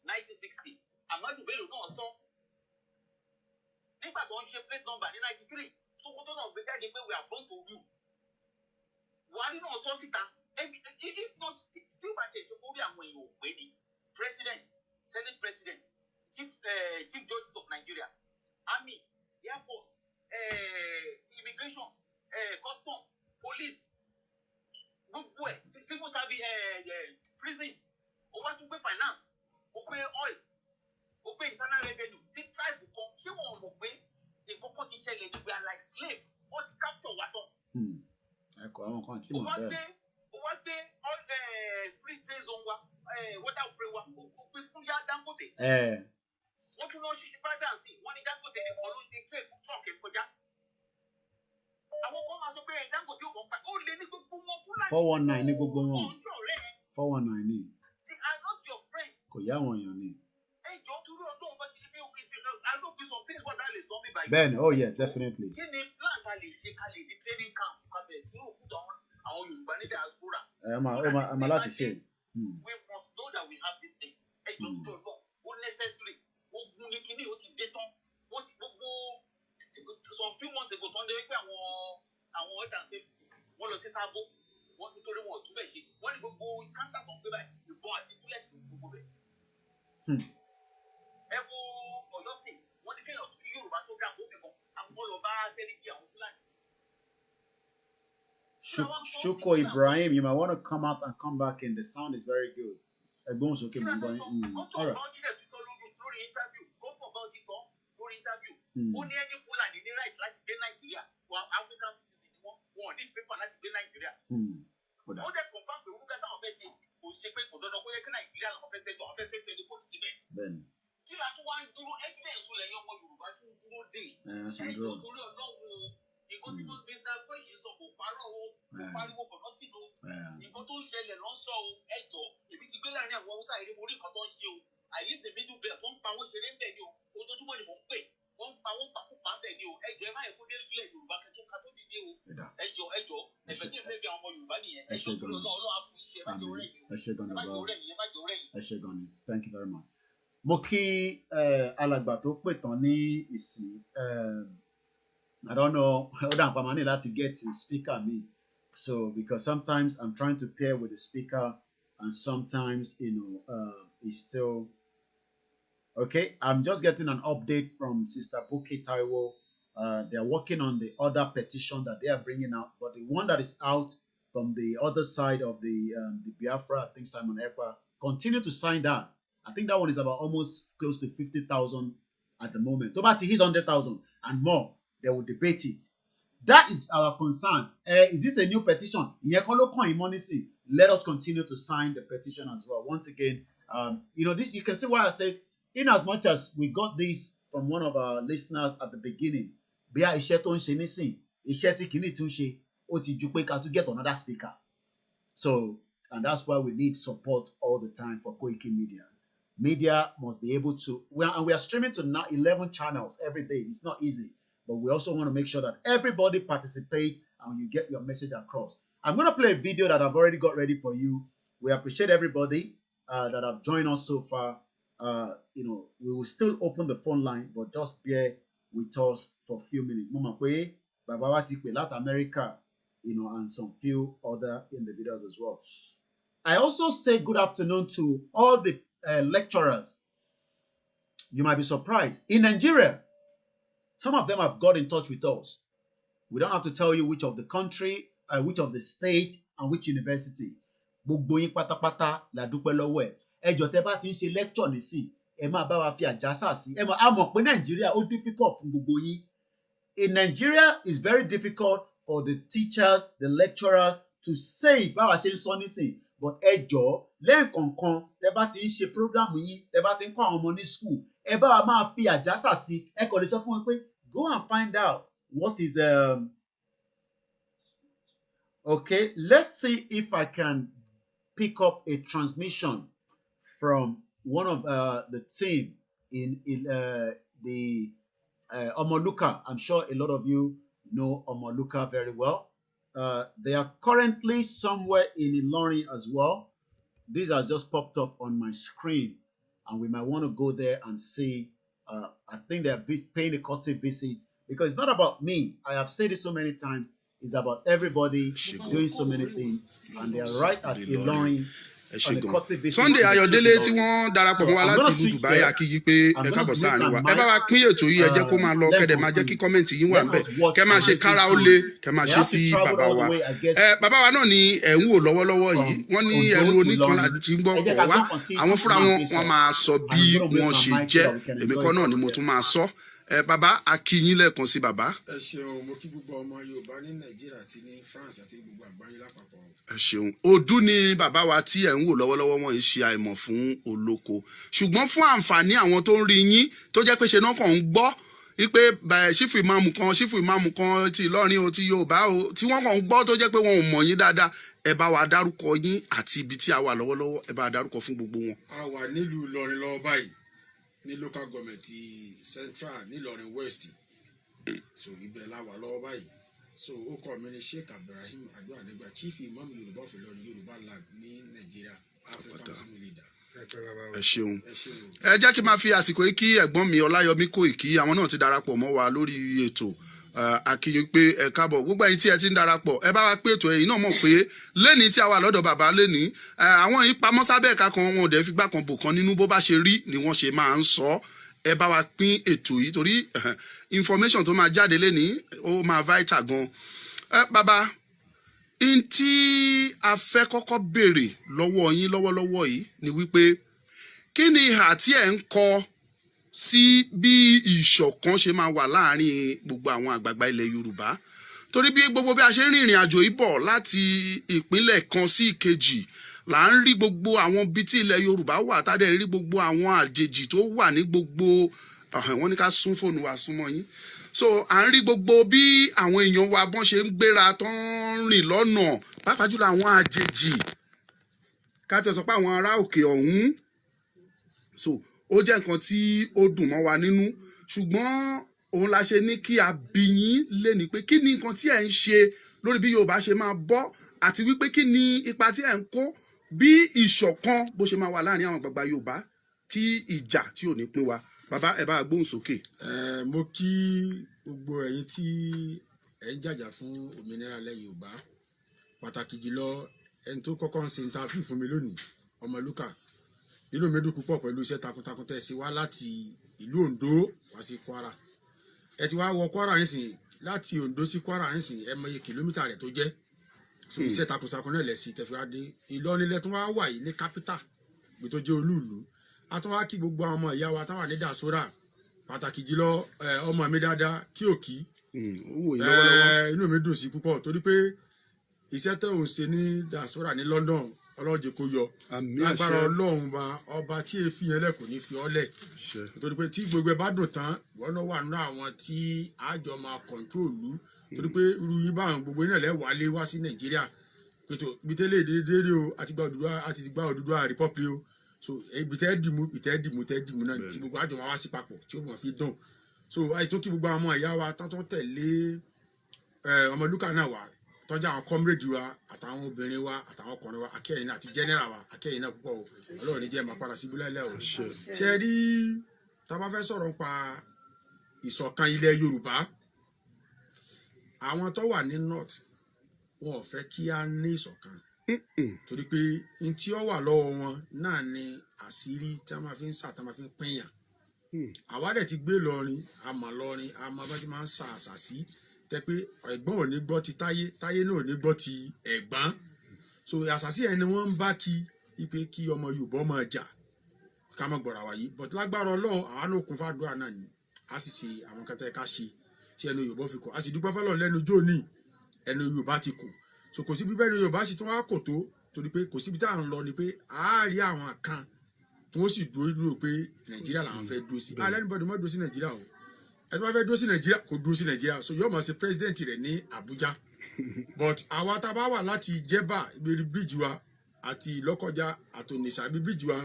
1960, Ahmadu Bello náà sọ. Nígbà tó ń ṣe plate number ní 93, Sokoto náà gbé jáde pé we are born to rule. Buhari náà sọ síta. If not, tí ó bá tẹ̀ tó kórí àwọn èèyàn òpè ni president, senate president, chief judges of Nigeria, army, air force, immigration, custom, police, gbogbo ẹ̀ civil service, prisons, ó wá tún gbé finance, ó gbé oil, ó gbé internal revenue, sí tribe kan, ṣé wọn mọ̀ pé ìkọ́kọ́ ti ṣẹlẹ̀ ní we are like slave, wọ́n ti capture wa tán. Ẹ̀kọ́ àwọn kan tí mo bẹ́ẹ̀. Ó wá gbé free trade zone wa, water free wa, ó gbé fún yá Dangote. Wọ́n tún lọ ṣiṣẹ́ padà sí, wọ́n ní Dangote nìkan ló ní trade fún truck ẹ̀ kọjá. Àwọn kan máa sọ pé Dangote ò kàn pa, ó lé ní gbogbo wọn Fúlàní. 419 ní gbogbo wọn. 419 ní. They are not your friends. Kò yá àwọn èèyàn ní. Ẹjọ́ dúró ọdún bá ti ṣe bí ó kì í ṣe I don't be some things what I lè sọ bí báyìí. Bẹ́ẹ̀ni, oh yes, definitely. Kí ni plan ká lè ṣe ká lè ní training camp ká bẹ̀rẹ̀ sí òkúta àwọn Yorùbá ní diaspora? Àmà láti ṣe. We must know that we have these things. Ẹjọ́ dúró ọdún ó necessary. Ogun ní kíní ó ti dé tán. Wọ́n ti gbogbo some few months ago tó ń dé wípé àwọn health and safety wọ́n lọ sí Sábó wọ́n nítorí wọn ò tún bẹ̀ ṣe wọ́n ní gbogbo káńtà tó ń gbé báyìí ìbọn àti búlẹ̀tì gbogbo bẹ̀. Ẹ wo Ọ̀yọ́ state wọ́n ní kéèyàn kí Yorùbá tó dà bófin kan àwọn ọlọ́ba sẹ́ríkì àwọn Fúlàní. Shuko Ibrahim, you might want to come out and come back in. The sound is very good. Ẹ̀gbọ́n sókè mọ̀ gbọ́. All right. Ó ní ẹni Fúlàní ní right láti gbé Nàìjíríà wọ African citizen ni wọ́n wọn ní pépà láti gbé Nàìjíríà. Ó dẹ̀ confam pé orúkọ táwọn fẹ́ ṣe kò ṣe pé kò dandan kó yẹ kí Nàìjíríà làwọn fẹ́ ṣẹ́jọ́ àwọn fẹ́ ṣẹ́jọ́ ẹni kò sí bẹ́ẹ̀. Kí la tún wá ń dúró evidence lẹ́yìn ọmọ Yorùbá tún dúró dé. Ẹjọ́ torí Ọlọ́run nǹkan tí wọ́n gbé sáà pé yìí sọ kò parọ́ o kò pariwo for nothing o nǹkan tó ń ṣẹlẹ̀ ló ń sọ o ẹjọ́ èmi ti gbé láàrin àwọn Haúsá ìrìn orí nǹkan tó ń ṣe o àyè tèmi dùn bẹ́ẹ̀ wọ́n ń pa wọ́n ṣeré ń bẹ̀ ni o ojoojúmọ́ ni mò ń pè wọ́n ń pa wọ́n pàkópa ń bẹ̀ ni o ẹjọ́ ẹ má yẹ kó dé ilẹ̀ Yorùbá kẹtó ká tó dìde o ẹjọ́ ẹ̀fẹ̀ tí ẹ fẹ́ bí àwọn ọmọ Yorùbá nìyẹn ẹjọ́ tó lọ Ọlọ́run á fún iṣẹ́ thank you very much. Mo kí alàgbà tó pè tán ní ìsìn I don't know how I'm need to get the speaker me. So because sometimes I'm trying to pair with the speaker and sometimes it's still okay. I'm just getting an update from Sister Buki Taiwo. They're working on the other petition that they are bringing out, but the one that is out from the other side of the Biafra, I think Simon Ekpa, continue to sign that. I think that one is about almost close to 50,000 at the moment. About to hit 100,000 and more. They will debate it. That is our concern. Is this a new petition? Let us continue to sign the petition as well. Once again, this you can see why I said, in as much as we got this from one of our listeners at the beginning, to get another speaker. So, and that's why we need support all the time for Koiki Media. Media must be able to, we are streaming to now 11 channels every day. It's not easy. But we also want to make sure that everybody participate and you get your message across. I'm going to play a video that I've already got ready for you. We appreciate everybody that have joined us so far. We will still open the phone line, but just bear with us for a few minutes. Mama Kwe, Babawati Kwe, Latin America, and some few other individuals as well. I also say good afternoon to all the lecturers. You might be surprised. In Nigeria, some of them have got in touch with us. We don't have to tell you which of the country, which of the state, and which university. Gbogbo yín pátápátá la dúpẹ́ lọ́wọ́ ẹ̀. Ẹ jọ̀ọ́ tẹ́ bá ti ń ṣe lecture nísìn, ẹ máa bá wa fi àjàsà sí. Ẹ mọ̀, a mọ̀ pé Nigeria ó difficult fún gbogbo yín. In Nigeria, it's very difficult for the teachers, the lecturers to say báwa ṣe ń sọ nísìn. But ẹ jọ̀ọ́ lẹ́ẹ̀kọ̀ọ̀kan tẹ́ bá ti ń ṣe program yín, tẹ́ bá ti ń kọ́ àwọn ọmọ ní school, ẹ bá wa máa fi àjàsà sí. Ẹ kò lè sọ fún wọn pé go and find out what is okay. Let's see if I can pick up a transmission from one of the team in the Omoluka. I'm sure a lot of you know Omoluka very well. They are currently somewhere in Ilorin as well. These are just popped up on my screen, and we might want to go there and see. I think they're paying a courtesy visit because it's not about me. I have said it so many times. It's about everybody doing so many things, and they are right at Ilorin. Sunday Ayọ̀délé tí wọ́n darapọ̀ mọ́ wa láti ìlú Dubai akíyí pé ẹ káàbọ̀ sáàrin wa ẹ bá wa pín ètò yìí ẹ jẹ́ kó máa lọ kẹ́dẹ̀ máa jẹ́ kí kọ́mẹ̀ntì yín wà ń bẹ̀ kẹ́ máa ṣe kára ó lé kẹ́ máa ṣe sí bàbá wa bàbá wa náà ni ẹ̀ ń wò lọ́wọ́lọ́wọ́ yìí wọ́n ní ẹnu oníkan àti ń gbọ́ ọ̀rọ̀ wa àwọn fúnra wọn máa sọ bí wọ́n ṣe jẹ́ èmi kọ́ náà ni mo tún máa sọ bàbá akíyín lẹ́ẹ̀kan sí bàbá. Ẹ ṣeun, mo kí gbogbo ọmọ Yorùbá ní Nàìjíríà àti ní France àti gbogbo àgbáyé lápapọ̀. Ẹ ṣeun, ọdún ni bàbá wa tí ẹ̀ ń wò lọ́wọ́lọ́wọ́ wọn yìí ṣe àìmọ̀ fún olóko ṣùgbọ́n fún àǹfààní àwọn tó ń rí yín tó jẹ́ pé ṣe náà kàn ń gbọ́ wípé ṣífù ìmáàmù kan ti Ìlọrin o ti Yorùbá o tí wọ́n kàn ń gbọ́ tó jẹ́ pé wọn ò mọ̀ yín dáadáa ẹ bá wa dárúkọ yín àti ibi tí a wà lọ́wọ́lọ́wọ́ ẹ bá wa dárúkọ fún gbogbo wọn. A wà nílùú Ìlọrin lọ́wọ́ báyìí ní local government central ní Ìlọrin West, so ibẹ̀ la wà lọ́wọ́ báyìí. So ó kọ́ mi ní Sheikh Ibrahim Adua nígbà chief imam Yorùbá of Ìlọrin Yorùbá land ní Nàìjíríà African Muslim leader. Ẹ ṣeun, ẹ jẹ́ kí n máa fi àsìkò yìí kí ẹ̀gbọ́n mi Ọláyọmí Kóìkí àwọn náà ti darapọ̀ mọ́ wa lórí ètò akíyìn pé ẹ káàbọ̀ gbogbo ẹ̀yin tí ẹ ti ń darapọ̀ ẹ bá wa pé ètò ẹ̀yin náà mọ̀ pé lẹ́ni tí a wà lọ́dọ̀ bàbá lẹ́ni àwọn yìí pamọ́ sábẹ́ ẹ̀ka kan wọn ò dẹ̀ fi gbà kan bò kan nínú bó bá ṣe rí ni wọ́n ṣe máa ń sọ ẹ bá wa pín ètò yìí torí information tó máa jáde lẹ́ni ó máa vital gan. Bàbá n tí a fẹ́ kọ́kọ́ béèrè lọ́wọ́ yín lọ́wọ́lọ́wọ́ yìí ni wípé kí ni ìhà tí ẹ̀ ń kọ sí bí ìṣọ̀kan ṣe máa wà láàárín gbogbo àwọn àgbààgbà ilẹ̀ Yorùbá torí bí gbogbo bí a ṣe ń rìnrìn àjò yìí bọ̀ láti ìpínlẹ̀ kan sí ìkejì là ń rí gbogbo àwọn ibi tí ilẹ̀ Yorùbá wà tá a dẹ̀ rí gbogbo àwọn àjèjì tó wà ní gbogbo wọ́n ní ká sún fóònù wa súnmọ́ yín so à ń rí gbogbo bí àwọn èèyàn wa bọ́n ṣe ń gbéra tó ń rìn lọ́nà pàápàá jùlọ àwọn àjèjì ká tẹ̀ sọ pé àwọn ará òkè ọ̀hún so ó jẹ́ nǹkan tí ó dùn mọ́ wa nínú ṣùgbọ́n òun la ṣe ní kí a bi yín léni pé kí ni nǹkan tí ẹ̀ ń ṣe lórí bí Yorùbá ṣe máa bọ́ àti wípé kí ni ipa tí ẹ̀ ń kó bí ìṣọ̀kan bó ṣe máa wà láàrin àwọn àgbààgbà Yorùbá tí ìjà tí ò ní pín wa bàbá ẹ bá gbóhùn sókè. Mo kí gbogbo ẹ̀yin tí ẹ ń jàjà fún òmìnira ilẹ̀ Yorùbá pàtàkì jùlọ ẹni tó kọ́kọ́ ń ṣe interview fún mi lónìí Ọmọlúkà inú mi dùn púpọ̀ pẹ̀lú iṣẹ́ takuntakun tẹ́ ẹ ṣe wá láti ìlú Ondo wá sí Kwara ẹ ti wá wọ Kwara yín sìn láti Ondo sí Kwara yín sìn ẹ mọ iye kìlómítà rẹ̀ tó jẹ́ so iṣẹ́ takuntakun náà lẹ̀ sí tẹ̀fíwá dé Ìlọrin lẹ́tún wá wà yìí ní capital bí tó jẹ́ olúùlú a tún wá kí gbogbo àwọn ọmọ ìyá wa táwọn wà ní diaspora pàtàkì jùlọ ọmọ mi dáadáa kí òkì inú mi dùn sí púpọ̀ torí pé iṣẹ́ tó ń ṣe ní diaspora ní London Ọlọ́run jẹ́ kó yọ lágbára Ọlọ́run ọba tí èéfì yẹn lẹ̀ kò ní fi ọ́ lẹ̀ torí pé tí gbogbo ẹ bá dùn tán ìwọ náà wà nínú àwọn tí àjọ máa kọ̀ǹtrólù torí pé irú yìí báwọn gbogbo iná lẹ́ wálé wá sí Nàìjíríà pẹ̀tọ́ ibi tẹ́lẹ̀ déédéé o àti gba Odùduwà Republic o so ibi tẹ́ dìmú náà tí gbogbo àjọ máa wá sí papọ̀ tí ó mọ̀ fi dùn so àìtó kí gbogbo àwọn ìyá wa tán tó tẹ̀lé Ọmọlúkà náà wà tọ́jà àwọn comrade wa àtàwọn obìnrin wa àtàwọn ọkùnrin wa akẹ́yìn náà àti general wa akẹ́yìn náà púpọ̀ o Ọlọ́run ní jẹ́ máa padà síbú lẹ́lẹ́ o ṣe rí tá a bá fẹ́ sọ̀rọ̀ nípa ìṣọ̀kan ilẹ̀ Yorùbá àwọn tó wà ní north wọn ò fẹ́ kí á ní ìṣọ̀kan torí pé n tí ó wà lọ́wọ́ wọn náà ni àṣírí tí a máa fi ń sà tí a máa fi ń pínyàn àwa dẹ̀ ti gbé lọrin àmọ́ bá ti máa ń sa àṣà sí tẹ pé ẹ̀gbọ́n ò ní gbọ́ ti táyé náà ò ní gbọ́ ti ẹ̀gbọ́n so àṣàsí ẹ̀ ni wọ́n ń bá kí ipe kí ọmọ Yorùbá máa jà ká má gbọ́ra wa yìí but lágbára Ọlọ́run àwọn náà kún fàdúrà náà ni a sì ṣe àwọn kẹtẹ ká ṣe tí ẹnu Yorùbá fi kọ a sì dúpẹ́ fọlọ́run lẹ́nu jóòní ẹnu Yorùbá ti kù so kò síbi bẹ́ẹ̀ ni Yorùbá sì tún wá kò tó torí pé kò síbi tá à ń lọ ni pé a rí àwọn kan tí wọ́n sì dúró pé Nàìjíríà làwọn fẹ́ dúró sí alẹ́ níbọ̀dọ̀ má dúró sí Nàìjíríà o ẹni wọ́n fẹ́ dúró sí Nàìjíríà kò dúró sí Nàìjíríà so yóò máa ṣe president rẹ̀ ní Abuja but àwa tá a bá wà láti Jẹ̀bà ibi bíríjì wa àti Ìlọ́kọjà àtònìṣà ibi bíríjì wa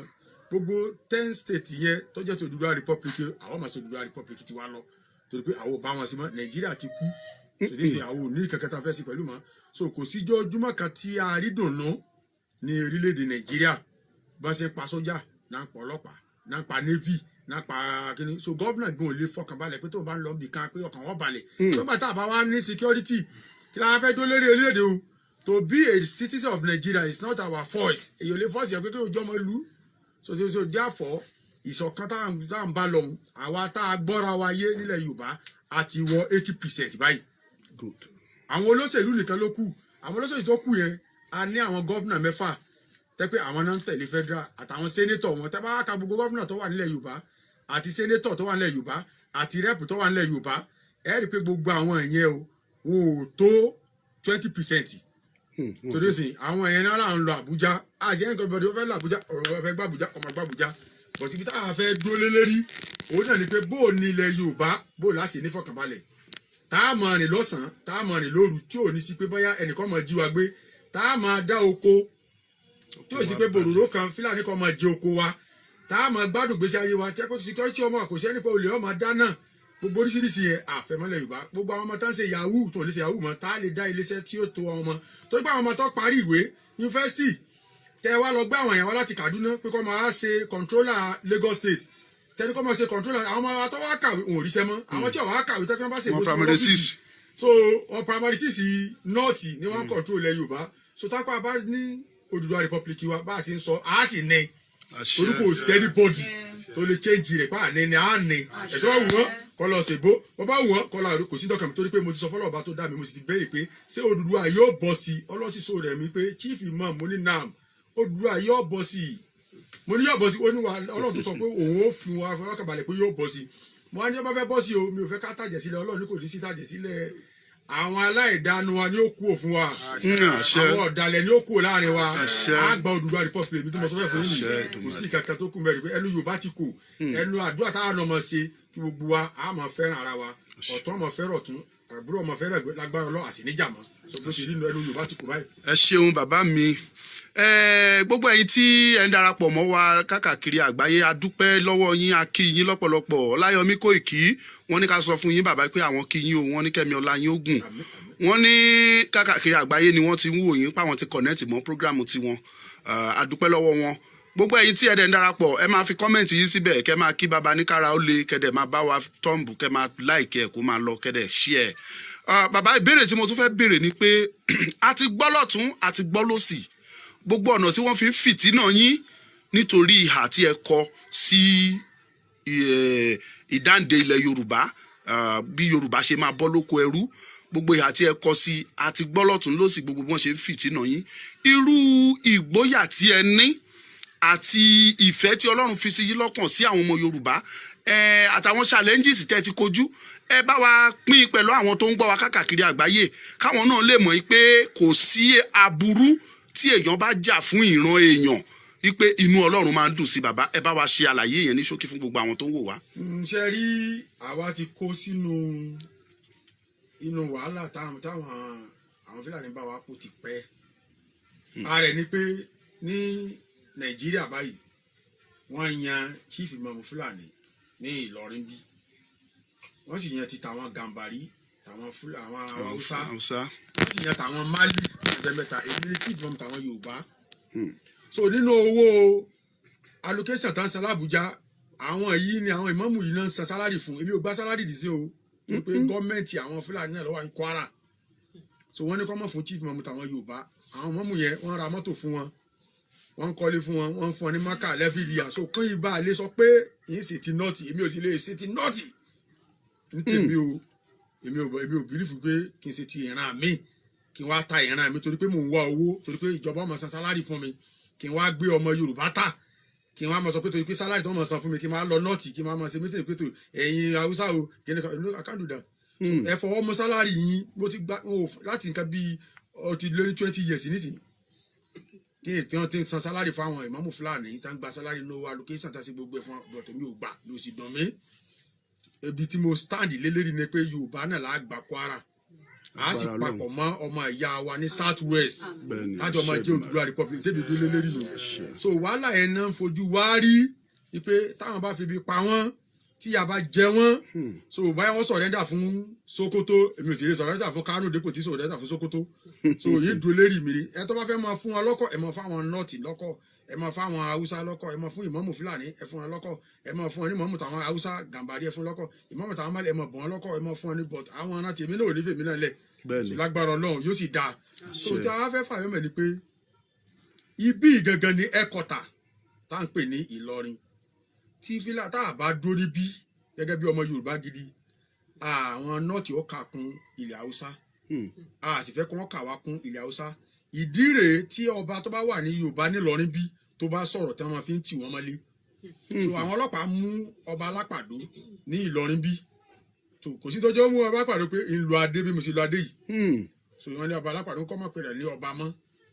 gbogbo 10 states yẹn tó jẹ́ ti Odùduwà Republic àwọn máa ṣe Odùduwà Republic ti wá lọ torí pé àwọn ò bá wọn sí mọ́ Nàìjíríà ti kú so tí ṣe àwọn ò ní kankan tá a fẹ́ sí pẹ̀lú mọ́ so kò síjọ́ ojúmọ́ kan tí a rí dùnnú ní orílẹ̀-èdè Nàìjíríà bá ṣe pa sójà náà pa ọlọ́pàá náà pa navy náà pa kíní so gọ́vnà gan ò lè fọkàn balẹ̀ pé tó bá ń lọ bì kan pé ọkàn wọn balẹ̀ tó bá tá a bá wá ní security kí la fẹ́ dó lérí orílẹ̀-èdè o to be a citizen of Nigeria is not our voice èyí ò lè force yẹn pé kí ojú ọmọ ìlú so therefore ìṣọ̀kan tá à ń bá lọ àwa tá a gbọ́ra wa yé nílẹ̀ Yorùbá àti wọ 80% báyìí àwọn olóṣèlú nìkan ló kù àwọn olóṣèlú tó kù yẹn a ní àwọn gọ́vnà mẹ́fà tẹ́ pé àwọn náà ń tẹ̀lé federal àtàwọn sénétọ̀ wọn tẹ́ bá wá ka gbogbo gọ́vnà tó wà nílẹ̀ Yorùbá àti sénétọ̀ tó wà nílẹ̀ Yorùbá àti rẹ́pù tó wà nílẹ̀ Yorùbá ẹ rí i pé gbogbo àwọn ìyẹn o wọn ò tó 20% torí sìn àwọn ìyẹn náà là ń lọ Àbújá àti ẹnì kan bọ̀dọ̀ ó fẹ́ lọ Àbújá ọ̀rọ̀ fẹ́ gbà Àbújá ọmọ gbà Àbújá bọ̀dọ̀ ibi táwọn fẹ́ dúró lé lérí òun náà ni pé bó o ní ilẹ̀ Yorùbá bó o láṣẹ ní fọkànbalẹ̀ tá a máa rìn lọ́sàn-án tá a máa rìn lóru tí ò ní sí pé bóyá ẹnìkan máa jí wa gbé tá a máa dá oko tí ò sí pé bòròró kan Fúlàní kan máa jẹ oko wa tá a máa gbádùn gbèsè ayé wa tí a kò security ọmọ kò sẹ́ni pé olè ọmọ dáná gbogbo oríṣiríṣi yẹn àfẹ́mọ́lẹ̀ Yorùbá gbogbo àwọn ọmọ tá ń ṣe yahoo tó ń lè ṣe yahoo mọ́ tá a lè dá iléeṣẹ́ tí ó tó àwọn ọmọ tó gbé àwọn ọmọ tó parí ìwé yunifásitì tẹ wá lọ gbé àwọn èèyàn wá láti Kaduna pé kọ́ máa ṣe controller Lagos State tẹni kọ́ máa ṣe controller àwọn ọmọ tó wá kàwé òun ò ríṣẹ́ mọ́ àwọn tí ò wá kàwé tẹ́kọ́ bá ṣe primary 6 so wọn primary 6 north ni wọ́n control ilẹ̀ Yorùbá so tápá bá ní Odùduwà Republic wa bá a ṣe ń sọ a sì ní orúkọ òṣèlú bọ́ọ̀dì tó lè change rẹ̀ pa àní ni a ní ẹ̀tọ́ wù wọ́n kọ́ lọ ṣègbó wọ́n bá wù wọ́n kọ́ lọ kò sí dọ́kàn mi torí pé mo ti sọ fọ́lọ́ ọba tó dá mi mo sì ti béèrè pé ṣé Odùduwà yóò bọ́ sí ọlọ́sísọ rẹ̀ mi pé chief imam mo ní nam Odùduwà yóò bọ́ sí mo ní yóò bọ́ sí ó ní wa Ọlọ́run tó sọ pé òun ó fi wọn afọlọ́kàn balẹ̀ pé yóò bọ́ sí mo wá ní ọba fẹ́ bọ́ sí o mi ò fẹ́ ká tàjẹ̀ sílẹ̀ Ọlọ́run ní kò ní sí tàjẹ̀ sílẹ̀ àwọn aláìdánu wa ni ó kú òfin wa àwọn ọ̀dàlẹ̀ ni ó kú láàrin wa àgbà Odùduwà republic mi tí mo sọ fẹ́ fún yìí kò sí kankan tó kù mẹ́rin pé ẹnu Yorùbá ti kù ẹnu àdúrà táwọn ọmọ ṣe kí gbogbo wa a máa fẹ́ràn ara wa ọ̀tún ọmọ fẹ́ràn ọ̀tún àbúrò ọmọ fẹ́ràn lágbára Ọlọ́run àsì níjàmọ́ sọ pé ṣe nínú ẹnu Yorùbá ti kù báyìí. ẹ ṣeun bàbá mi gbogbo ẹ̀yin tí ẹ ń darapọ̀ mọ́ wa káàkiri àgbáyé a dúpẹ́ lọ́wọ́ yín a kí yín lọ́pọ̀lọpọ̀ Ọláyọmí Kóìkí wọ́n ní ká sọ fún yín bàbá pé àwọn kí yín o wọ́n ní kẹ́mi ọlá yín ó gùn wọ́n ní káàkiri àgbáyé ni wọ́n ti ń wò yín páwọn ti connect mọ́ programu tiwọn a dúpẹ́ lọ́wọ́ wọn gbogbo ẹ̀yin tí ẹ dẹ̀ ń darapọ̀ ẹ máa fi kọ́mẹ̀ntì yín síbẹ̀ kẹ́ máa kí baba ní kára ó le kẹ́dẹ̀ máa bá wa tọ́ǹbù kẹ́ máa láìkí ẹ̀ kó máa lọ kẹ́dẹ̀ share bàbá ìbéèrè tí mo tún fẹ́ béèrè ni pé a ti gbọ́ lọ́tún a ti gbọ́ lósì gbogbo ọ̀nà tí wọ́n fi ń fìtínà yín nítorí ìhà tí ẹ kọ sí ìdáǹdè ilẹ̀ Yorùbá bí Yorùbá ṣe máa bọ́ lóko ẹrú gbogbo ìhà tí ẹ kọ sí àti gbọ́ lọ́tún lósì gbogbo bí wọ́n ṣe ń fìtínà yín irú ìgboyà tí ẹ ní àti ìfẹ́ tí Ọlọ́run fi sí yín lọ́kàn sí àwọn ọmọ Yorùbá àtàwọn challenges tẹ́ ti kojú ẹ bá wa pín pẹ̀lú àwọn tó ń gbọ́ wa káàkiri àgbáyé káwọn náà lè mọ̀ pé kò sí aburú tí èèyàn bá jà fún ìran èèyàn wípé inú Ọlọ́run máa ń dùn sí bàbá ẹ bá wa ṣe àlàyé yẹn ní ṣókí fún gbogbo àwọn tó ń wò wá. ṣe rí àwa ti kó sínú inú wàhálà táwọn Fúlàní bá wa kó ti pẹ́ ààrẹ ni pé ní Nàìjíríà báyìí wọ́n yan chief imam Fúlàní ní Ìlọrin bí wọ́n sì yan ti tàwọn Gàmbàrí tàwọn Haúsá wọ́n sì yan tàwọn Málì ẹgbẹ́ mẹ́ta èmi ní chief imam tàwọn Yorùbá so nínú owó allocation tán san l'Àbújá àwọn yìí ni àwọn ìmáàmù yìí náà san sálárì fún èmi ò gba sálárì dì sí o pé gọ́ọ̀mẹ̀ntì àwọn Fúlàní náà lọ́wọ́ ní Kwara so wọ́n ní kọ́ mọ̀ fún chief imam tàwọn Yorùbá àwọn ìmáàmù yẹn wọ́n ra mọ́tò fún wọn wọ́n kọ́lé fún wọn wọ́n fún wọn ní maka lẹ́fì ríà so kán yìí bá a lè sọ pé yìí ṣe ti nọ́ọ̀tì èmi ò sì lè ṣe ti nọ́ọ̀tì ní tèmi o èmi ò bìlífù pé kí n ṣe ti ìran mi kí n wá ta ìran mi torí pé mò ń wá owó torí pé ìjọba ọmọ san sálárì fún mi kí n wá gbé ọmọ Yorùbá ta kí n wá mọ sọ pé torí pé sálárì tó mọ san fún mi kí n wá lọ nọ́ọ̀tì kí n wá mọ ṣe mítìrì pé tó ẹ̀yin Haúsá o kí ni I can't do that ẹ fọwọ́ mọ sálárì yín mo ti gbá láti nǹkan bíi ọtí lé ní 20 years nísìnyí tí wọ́n ti ń san sálárì fáwọn ìmáàmù Fúlàní tá ń gba sálárì no allocation tá sí gbogbo ẹ̀ fún bọ̀tọ̀ mi ò gbà ló sì dùn mí ibi tí mo stand lélẹ́rìí ni pé Yorùbá náà là á gba Kwara a sì papọ̀ mọ́ ọmọ ìyá wa ní South West láti ọmọ jẹ́ Odùduwà republic tẹ́bi dé lélẹ́rìí nù so wàhálà ẹ̀ náà ń fojú wá rí pé táwọn bá fi ibi pa wọ́n tí a bá jẹ wọ́n so báyọ̀ wọ́n sọ̀rẹ́ndà fún Sokoto èmi ò sì lè sọ̀rẹ́ndà fún Kano dépò tí sọ̀rẹ́ndà fún Sokoto so yìí dúró lérí mi rí ẹ tó bá fẹ́ máa fún wọn lọ́kọ̀ ẹ máa fáwọn nọ́ọ̀tì lọ́kọ̀ ẹ máa fáwọn Haúsá lọ́kọ̀ ẹ máa fún ìmáàmù Fúlàní ẹ fún wọn lọ́kọ̀ ẹ máa fún wọn ní ìmáàmù tàwọn Haúsá Gàmbàrí ẹ fún lọ́kọ̀ ìmáàmù tàwọn Málì ẹ máa bọ̀ wọn lọ́kọ̀ ẹ máa fún wọn ní bọ̀t àwọn ọ̀nà tèmi náà ò ní fèmí náà lẹ̀ so lágbára Ọlọ́run yóò sì dáa so tí a fẹ́ fàyọ́ mẹ́ ni pé ibi gangan ni ẹ̀kọ́tà tá à ń pè ní Ìlọrin tí fílà tá a bá dúró níbí gẹ́gẹ́ bí ọmọ Yorùbá gidi àwọn nọ́ọ̀tì ó kà kún ilẹ̀ Haúsá a sì fẹ́ kí wọ́n kà wá kún ilẹ̀ Haúsá ìdí rèé tí ọba tó bá wà ní Yorùbá nílọrin bí tó bá sọ̀rọ̀ tí wọ́n máa fi ń tì wọ́n mọ́lé so àwọn ọlọ́pàá mú ọba Alápàdó ní Ìlọrin bí so kò sí tọ́jọ́ mú ọba Alápàdó pé ń lo adé bí mo ṣe lo adé yìí so wọ́n ní ọba Alápàdó kọ́ mọ̀ pé rẹ̀ ní ọba mọ́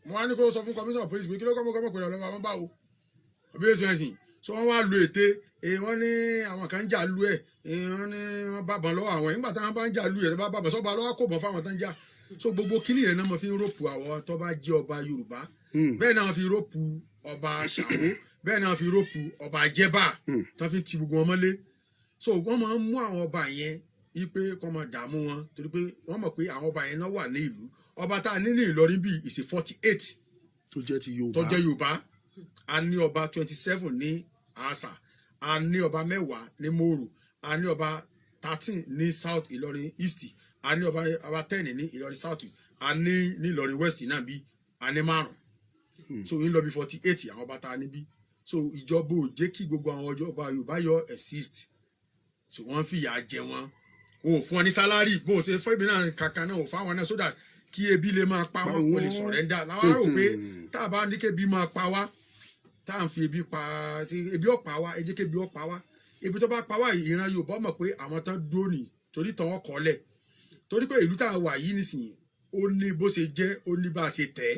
wọ́n á ní kó sọ fún commissioner police pé kí ló kọ́ mọ̀ pé rẹ̀ lọ́ba mọ́ báwo ọbẹ̀ yẹn sẹ́yìn so wọ́n wá lo ète wọ́n ní àwọn kan ń jà lu ẹ̀ wọ́n ní wọ́n bá bàn lọ́wọ́ àwọn nígbà táwọn bá ń jà lu ẹ̀ tó bá bàbà sọ́ba lọ́wọ́ kò bọ̀ fáwọn tó ń jà so gbogbo kíní yẹn náà mo fi ń rọ́pù àwọn tó bá jẹ́ ọba Yorùbá bẹ́ẹ̀ náà fi rọ́pù ọba Ṣàwó bẹ́ẹ̀ náà fi rọ́pù ọba Jẹ́bà tó fi ti gbogbo wọn mọ́lé so wọ́n máa ń mú àwọn ọba yẹn ipe kọ́ máa dààmú wọn torí pé wọ́n mọ̀ pé àwọn ọba yẹn náà wà ní ìlú ọba tá a ní ní Ìlọrin bíi ìṣe 48 tó jẹ́ ti Yorùbá tó jẹ́ Yorùbá a ní ọba 27 ní Asa a ní ọba 10 ní Moro a ní ọba 13 ní South Ìlọrin East a ní ọba 10 ní Ìlọrin South a ní Ìlọrin West náà bí a ní 5 so ń lọ bí 48 àwọn ọba tá a níbí so ìjọba ò jẹ́ kí gbogbo àwọn ọba Yorùbá yọ exist so wọ́n fìyà jẹ wọ́n o fún wọn ní sálárì bó o ṣe fẹ́ ibi náà kankan náà ò fáwọn náà so that kí ebi lè máa pa wọn kó lè sọ̀rẹ́ndà láwọn rò pé tá a bá ní kébi máa pa wá tá à ń fi ebi pa ebi ọ̀pá wá ẹ jẹ́ kébi ọ̀pá wá ebi tó bá pa wá ìran Yorùbá mọ̀ pé àwọn tán dúró nì torí tàn wọ́n kọ́lẹ̀ torí pé ìlú tá a wà yìí nísìnyí ó ní bó ṣe jẹ́ ó ní bá a ṣe tẹ̀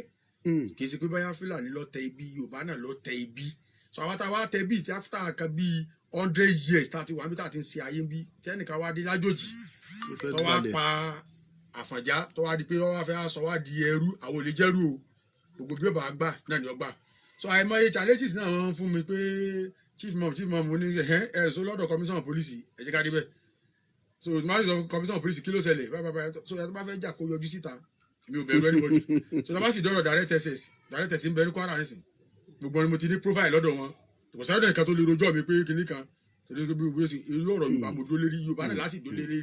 kì í ṣe pé báyà Fúlàní lọ tẹ ibi Yorùbá náà lọ tẹ ibi so àwọn táwa tẹ bíi tí after kan bíi 100 years tá a ti wà níbi tá a ti ń ṣe ayé ń bí tí ẹnìkan wá dé lájòjì tó wá pa Àfọ̀njá tó wá di pé wọ́n wá fẹ́ sọ wá di ẹrú àwọn ò lè jẹ́rú o gbogbo bí ó bá gbà náà ni ó gbà so àìmọye challenges náà wọ́n fún mi pé chief mom ní so lọ́dọ̀ commissioner police ẹ jẹ́ ká débẹ̀ so máa sọ commissioner police kí ló ṣẹlẹ̀ báyìí so yàtọ̀ bá fẹ́ jà kó yọjú síta mi ò bẹ̀rù anybody so lọ́ba sì dọ́rọ̀ direct access ń bẹ ní Kwara nísìn gbogbo ni mo ti ní profile lọ́dọ̀ wọn kò sáré nǹkan tó lè rojọ́ mi pé kinní kan torí pé bí irú ọ̀rọ̀ Yorùbá mo dó lérí Yorùbá náà láti dó lérí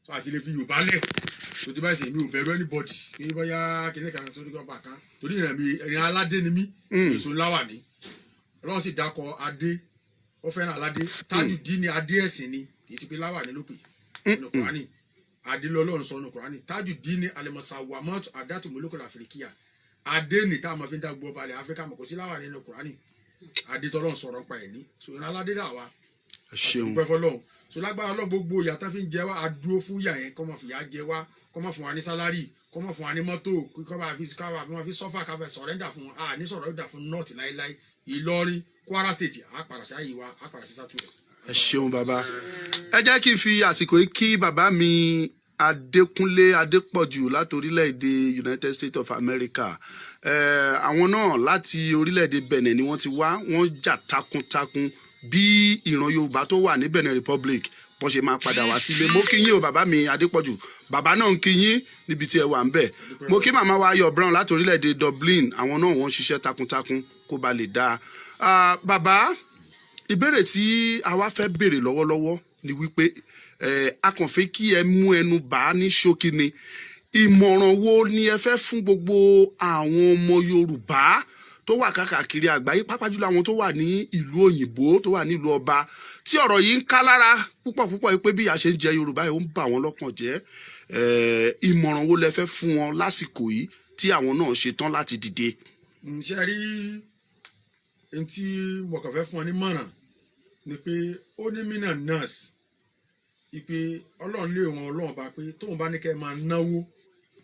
so àti lè fi Yorùbá lẹ̀ so tí báyìí sì mi ò bẹ̀rù anybody pé bóyá kinní kan tó ní kí wọ́n bá kan torí ìrìn aládé ni mí èso ńlá wà ní Ọlọ́run sì dákọ̀ adé ó fẹ́ràn aládé Tajudeen ni adé ẹ̀sìn ni kì í sì pé láwà ní lópè nínú Kùránì adé lọ́lọ́run sọ nínú Kùránì Tajudeen ni alimusawamatu adatu mulukul afirikiya adé ní tá a máa fi ń dá gbọ́ balẹ̀ Áfíríkà mọ̀ kò sí láwà nínú Kùránì adé tọ́lọ́run sọ̀rọ̀ pa ẹ̀ ní so ìran aládé dà wá ṣeun pẹ́ fọlọ́run so lágbára Ọlọ́run gbogbo ìyà tá fi ń jẹ wá adúró fún ìyà yẹn kọ́ mọ̀ fìyà jẹ wá kọ́ mọ̀ fún wa ní sálárì kọ́ mọ̀ fún wa ní mọ́tò kọ́ mọ̀ fi sọ́fà ká fẹ́ sọ̀rẹ́ndà fún wa ní sọ̀rẹ́ndà fún nọ́ọ̀tì láíláí Ìlọrin Kwara State á padà sí àyè wa á padà sí Southwest. ẹ ṣeun bàbá ẹ jẹ́ kí n fi àsìkò yìí kí bàbá mi Adékúnlé Adépọ̀jù láti orílẹ̀-èdè United States of America àwọn náà láti orílẹ̀-èdè Benin ni wọ́n ti wá wọ́n jà takuntakun bí ìran Yorùbá tó wà ní Benin Republic bó ṣe máa padà wá sílé mo kí yín o bàbá mi Adépọ̀jù bàbá náà ń kí yín níbi tí ẹ wà ń bẹ̀ mo kí màmá wa Ayọ̀ Brown láti orílẹ̀-èdè Dublin àwọn náà wọ́n ṣiṣẹ́ takuntakun kó ba lè dáa bàbá ìbéèrè tí a wá fẹ́ béèrè lọ́wọ́lọ́wọ́ ni wípé a kàn fẹ́ kí ẹ mú ẹnu bà á ní ṣókí ni ìmọ̀ràn wo ni ẹ fẹ́ fún gbogbo àwọn ọmọ Yorùbá tó wà káàkiri àgbáyé pàápàá jùlọ àwọn tó wà ní ìlú òyìnbó tó wà nílùú ọba tí ọ̀rọ̀ yìí ń ká lára púpọ̀ pé bí a ṣe ń jẹ Yorùbá yìí ó ń bà wọ́n lọ́kàn jẹ́ ìmọ̀ràn wo lẹ fẹ́ fún wọn lásìkò yìí tí àwọn náà ṣe tán láti dìde. ṣe rí ẹni tí mo kàn fẹ́ fún ọ ní mọ̀ràn ni pé ó ní mínà nurse ipe Ọlọ́run lé wọn Ọlọ́run bá pé tóun bá ní kẹ́ ẹ máa náwó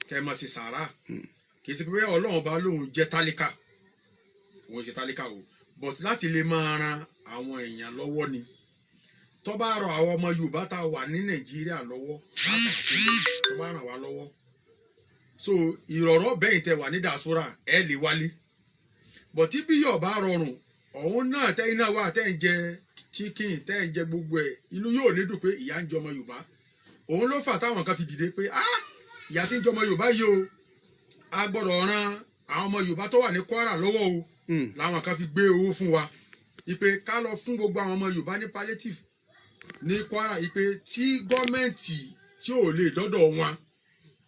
kẹ́ ẹ máa ṣe sàárà kì í ṣe pé Ọlọ́run bá lóun jẹ́ tálíkà òun ṣe tálíkà o but láti lè máa ran àwọn èèyàn lọ́wọ́ ni tó bá rọ àwọn ọmọ Yorùbá tá a wà ní Nàìjíríà lọ́wọ́ tó bá ràn wá lọ́wọ́ so ìrọ̀rọ̀ bẹ́yìn tẹ wà ní diaspora ẹ lè wálé but tí bí yóò bá rọrùn ọ̀hún náà tẹ́yìn náà wà tẹ́ ń jẹ chicken tẹ́ ń jẹ gbogbo ẹ̀ inú yóò ní dùn pé ìyà ń jẹ ọmọ Yorùbá òun ló fà táwọn kan fi dìde pé ìyà tí ń jẹ ọmọ Yorùbá yìí o a gbọ́dọ̀ ran àwọn ọmọ Yorùbá tó wà ní Kwara lọ́wọ́ o làwọn kan fi gbé owó fún wa ipe ká lọ fún gbogbo àwọn ọmọ Yorùbá ní palliative ní Kwara ipe tí gọ́ọ̀mẹ̀ntì tí ò lè dọ́dọ̀ wọn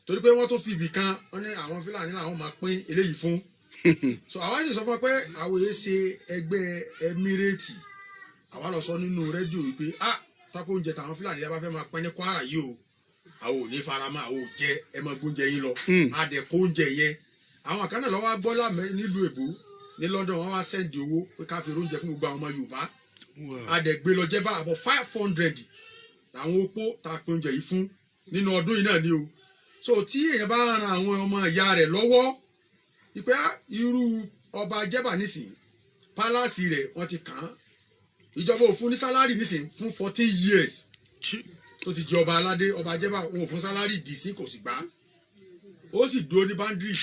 torí pé wọ́n tó fi ibì kan wọ́n ní àwọn Fúlàní làwọn máa pín eléyìí fún so àwa sì sọ fún wa pé àwọn èyí ṣe ẹgbẹ́ Emirate àwa lọ sọ nínú rédíò wípé tápó oúnjẹ tàwọn Fúlàní yẹn bá fẹ́ máa pín ní Kwara yìí o àwọn ò ní faramọ́ àwọn ò jẹ ẹ máa gbóúnjẹ yín lọ àdẹ̀kọ́ oúnjẹ yẹn àwọn kan náà lọ́wọ́ gbọ́lá nílùú èbó ní London wọ́n wá sẹ́ndì owó pé ká fi oúnjẹ fún gbogbo àwọn ọmọ Yorùbá àdẹ̀gbé lọ jẹ́ bá àbọ̀ 500 àwọn opó tá a pín oúnjẹ yìí fún nínú ọdún yìí náà ni o so tí èèyàn bá ran àwọn ọmọ ìyá rẹ̀ lọ́wọ́ ìpè irú ọba jẹ́bà nísìn pálásì rẹ̀ wọ́n ti kàn án ìjọba ò fún ní sálárì nísìn fún 40 years tó ti jẹ ọba aládé ọba jẹ́bà wọn ò fún sálárì dì sí kò sì gbà ó sì dúró ní báńdírì